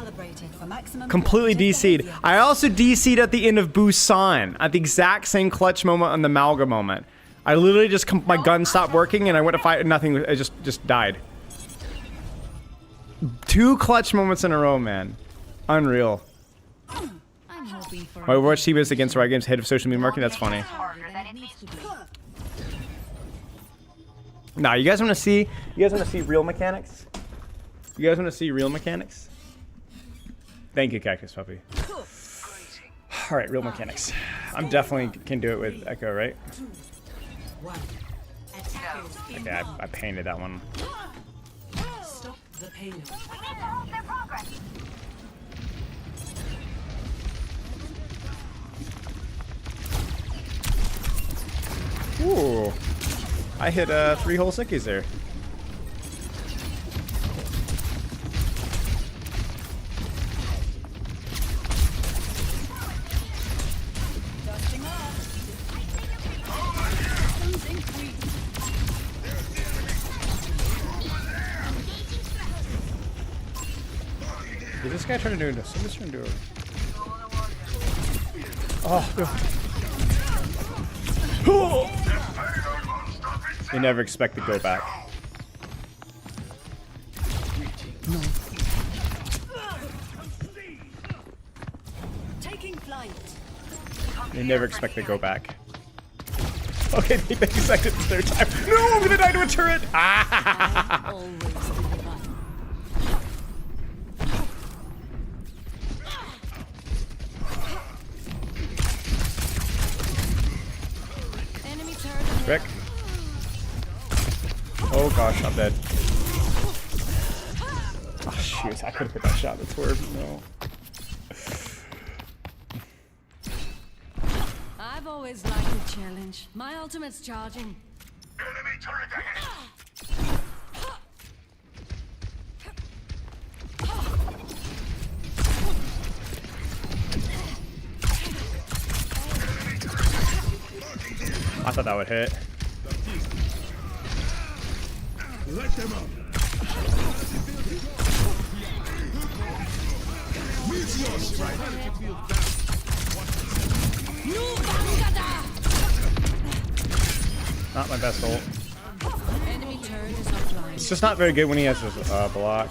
Completely DC'd. I also DC'd at the end of Busan at the exact same clutch moment on the Malga moment. I literally just my gun stopped working and I went to fight and nothing. I just died. 2 clutch moments in a row, man. Unreal. I'm hoping for My Overwatch team is against Riot Games head of social media marketing. That's funny. Nah, you guys want to see? You guys want to see real mechanics? You guys want to see real mechanics? Thank you, Cactus Puppy. All right, real mechanics. I'm definitely can do it with Echo, right? Okay, I painted that one. Stop the payload. Ooh, I hit 3 whole sickies there. Is this guy trying to do this? Somebody's trying to do it. Oh, no. You never expect to go back. Taking flight. You never expect to go back. Okay, they expected the 3rd time. No, I'm gonna die to a turret! Ah! Always the divine. enemy turret ahead. Rick. Oh gosh, I'm dead. Oh shoot, I could have hit that shot. That's where no. I've always liked a challenge. My ultimate's charging. Enemy turret ahead. I thought that would hit. Let them up. Meteors right. Not my best ult. Enemy turret is offline. It's just not very good when he has his block.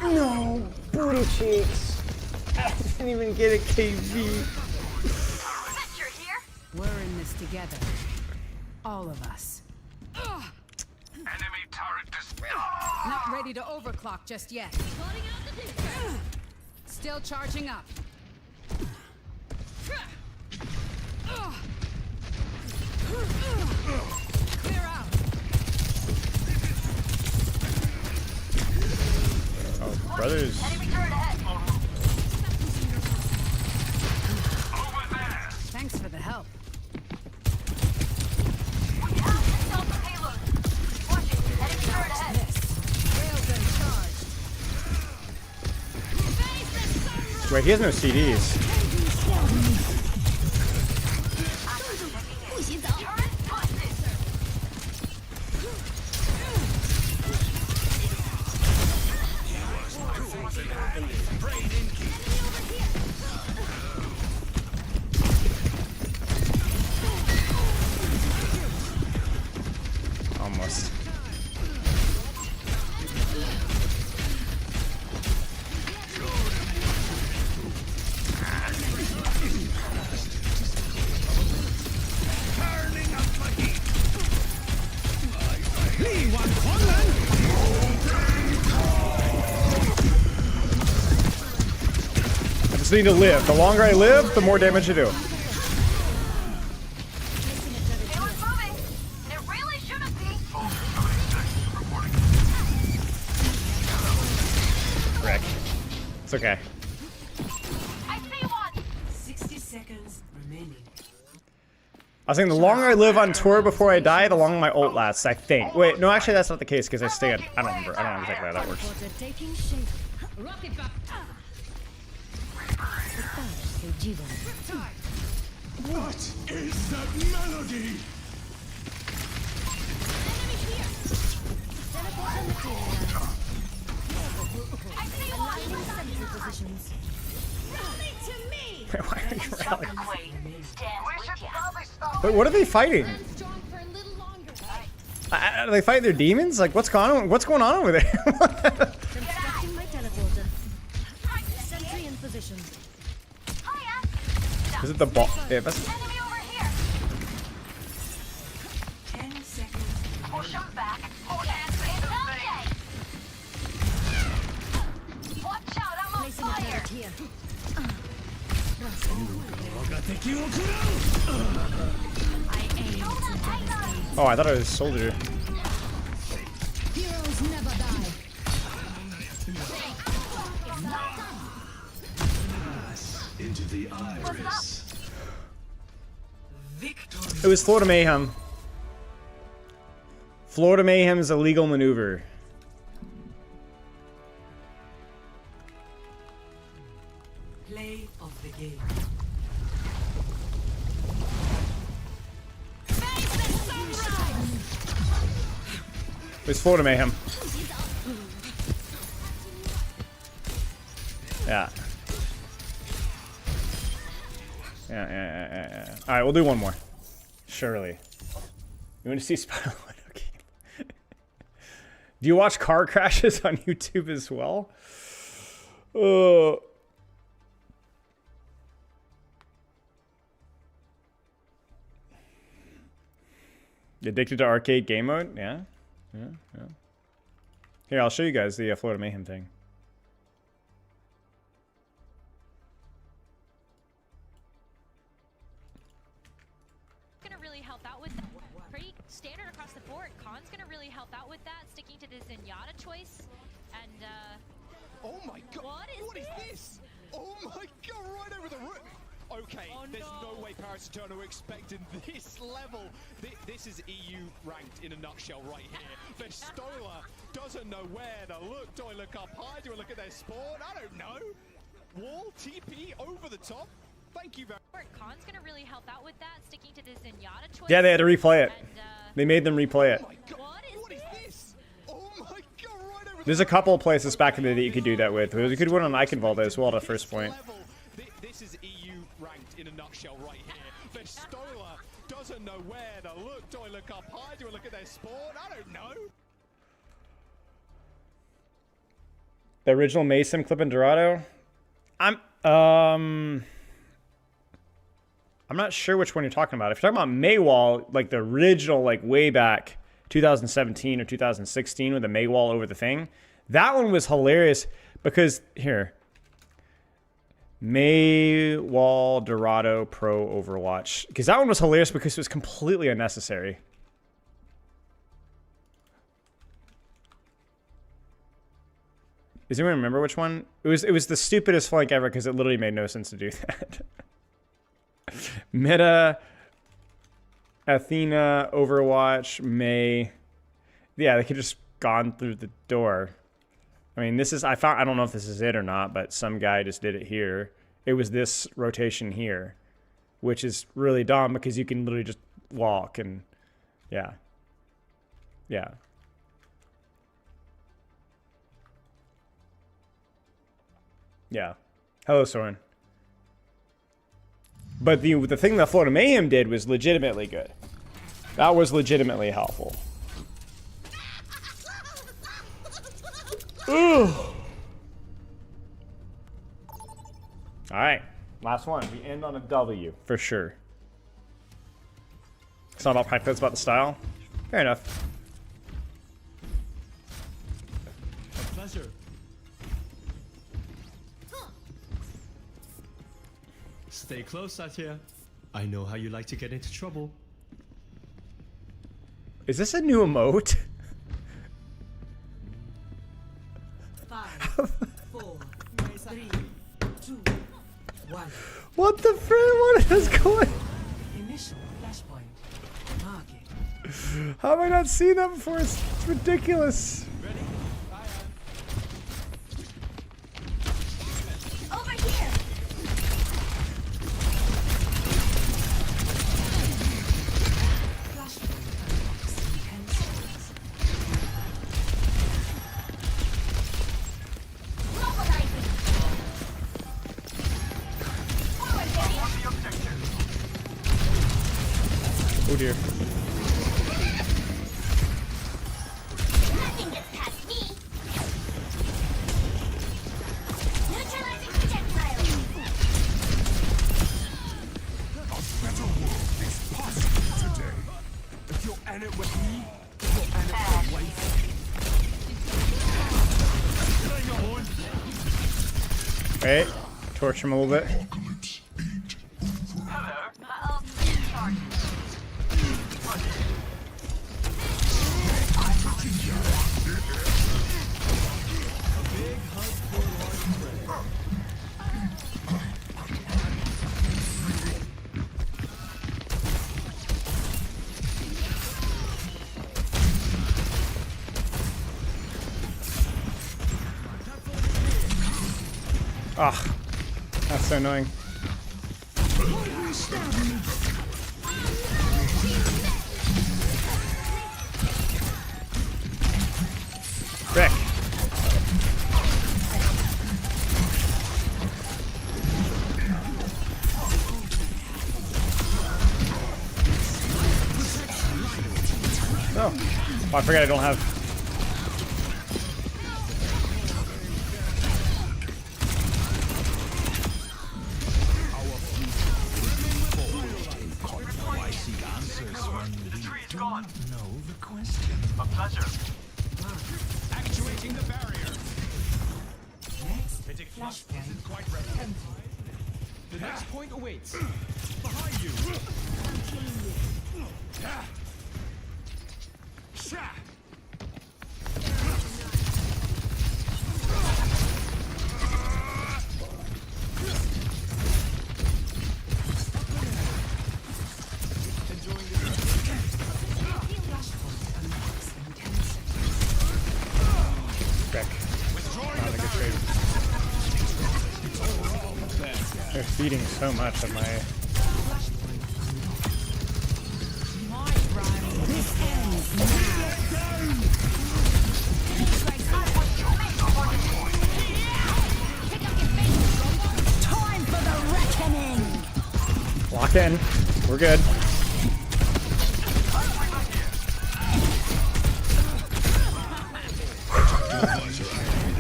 No, booty cheeks. I didn't even get a KV. We're in this together. All of us. Enemy turret destroyed. Not ready to overclock just yet. Still charging up. Clear out. Oh, brothers. Thanks for the help. Wait, he has no CDs. Almost. I just need to live. The longer I live, the more damage I do. Rick. It's okay. 60 seconds remaining. I was saying the longer I live on tour before I die, the longer my ult lasts, I think. Wait, no, actually that's not the case because I stay at, I don't remember. I don't know exactly how that works. Taking shape. Rocket back. What is that melody? Wait, why are you rallying? Wait, what are they fighting? Are they fighting their demons? Like, what's going on? What's going on over there? Constructing my teleporter. Sentry in position. Is it the ball? Yeah, that's... 10 seconds. Watch out, I'm on fire. Here. I aim to devastate. Oh, I thought it was soldier. Heroes never die. Into the iris. It was Florida Mayhem. Florida Mayhem's illegal maneuver. Play of the game. It was Florida Mayhem. Yeah. Yeah. All right, we'll do one more. Surely. You want to see Spider-Man? Okay. Do you watch car crashes on YouTube as well? You addicted to arcade game mode? Yeah. Here, I'll show you guys the Florida Mayhem thing. Gonna really help out with that. Pretty standard across the board. Khan's gonna really help out with that, sticking to the Zenyatta choice. And Oh my god! What is this? Oh my god! Right over the roof. Okay, there's no way Paris Eternal were expecting this level. This is EU ranked in a nutshell right here. Vestola doesn't know where to look. Do I look up high? Do I look at their spawn? I don't know. Wall, TP, over the top. Thank you very much. Khan's gonna really help out with that, sticking to the Zenyatta choice. Yeah, they had to replay it. And, They made them replay it. Oh my god! What is this? Oh my god! Right over There's a couple of places back in the day that you could do that with. There's a good one on Icon Vault as well at first point. This is EU ranked in a nutshell right here. Vestola doesn't know where to look. Do I look up high? Do I look at their spawn? I don't know. The original Mason clip in Dorado? I'm not sure which one you're talking about. If you're talking about Maywall, like the original, like way back 2017 or 2016 with the Maywall over the thing, that one was hilarious because here, Maywall Dorado Pro Overwatch, because that one was hilarious because it was completely unnecessary. Does anyone remember which one? It was the stupidest flank ever because it literally made no sense to do that. Meta, Athena, Overwatch, May. Yeah, they could just gone through the door. I mean, this is, I don't know if this is it or not, but some guy just did it here. It was this rotation here, which is really dumb because you can literally just walk and, yeah. Yeah. Yeah. Hello, Soren. But the thing that Florida Mayhem did was legitimately good. That was legitimately helpful. Alright. Last one. We end on a W, for sure. It's not about practice, it's about the style. Fair enough. A pleasure. Stay close, Satya. I know how you like to get into trouble. Is this a new emote? 5, 4, 3, 2, 1. What the frick? What is going? Initial flashpoint. Target. How have I not seen that before? It's ridiculous. Over here. Oh dear. Wait, torch him a little bit. Ah, that's so annoying. Frick. Oh, I forgot I don't have. Actuating the barrier. Quite ready. The next point awaits. Behind you. Frick. Not a good trade. They're feeding so much of my. Time for the reckoning. Lock in. We're good.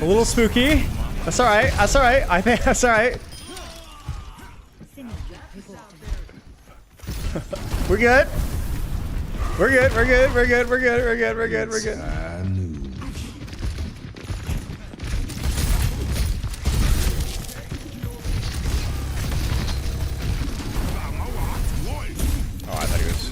A little spooky. That's all right. That's all right. I think that's all right. We're good. We're good. We're good. We're good. We're good. We're good. We're good. We're good. Oh, I thought he was.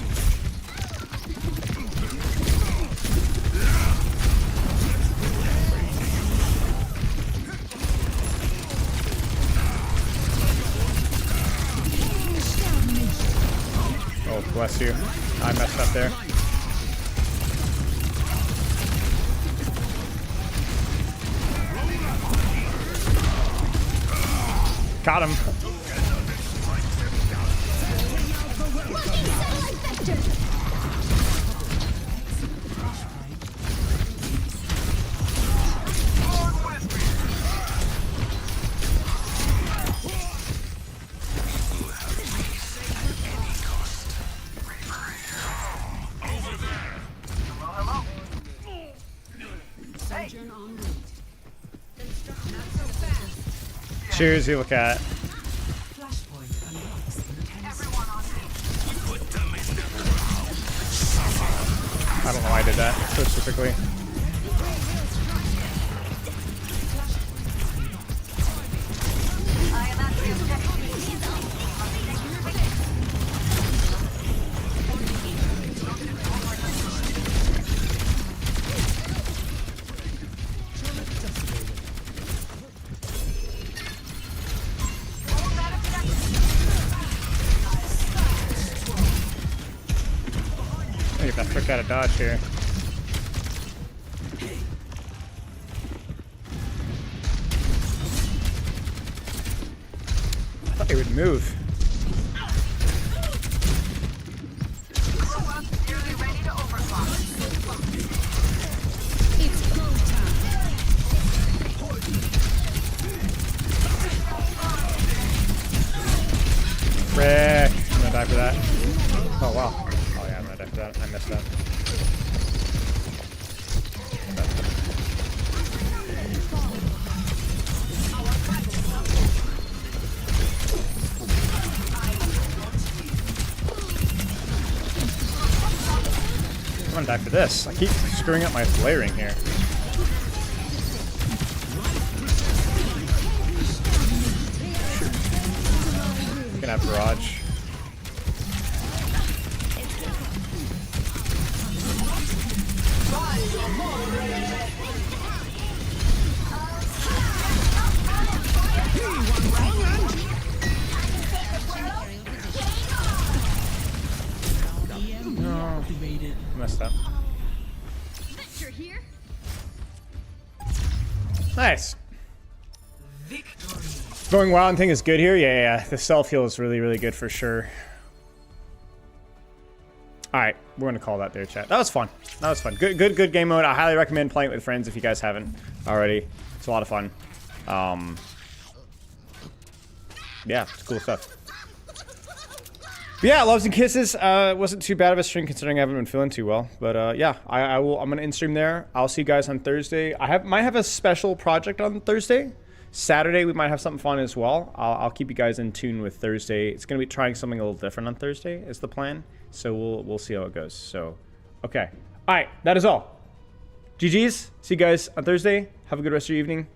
Oh, bless you. I messed up there. Got him. Cheers, you look at. I don't know why I did that so specifically. Get that frick out of dodge here. I thought they would move. Frick. I'm gonna die for that. Oh wow. Oh yeah, I'm gonna die for that. I missed that. I'm gonna die for this. I keep screwing up my flaring here. Gonna have barrage. No. Messed up. Nice. Going wild and thing is good here. Yeah. The self heal is really, really good for sure. All right, we're gonna call that there, chat. That was fun. That was fun. Good game mode. I highly recommend playing it with friends if you guys haven't already. It's a lot of fun. Yeah, it's cool stuff. But yeah, loves and kisses. It wasn't too bad of a stream considering I haven't been feeling too well. But yeah, I'm gonna end stream there. I'll see you guys on Thursday. Might have a special project on Thursday. Saturday we might have something fun as well. I'll keep you guys in tune with Thursday. It's gonna be trying something a little different on Thursday is the plan. So we'll see how it goes. So okay. All right, that is all. GG's. See you guys on Thursday. Have a good rest of your evening.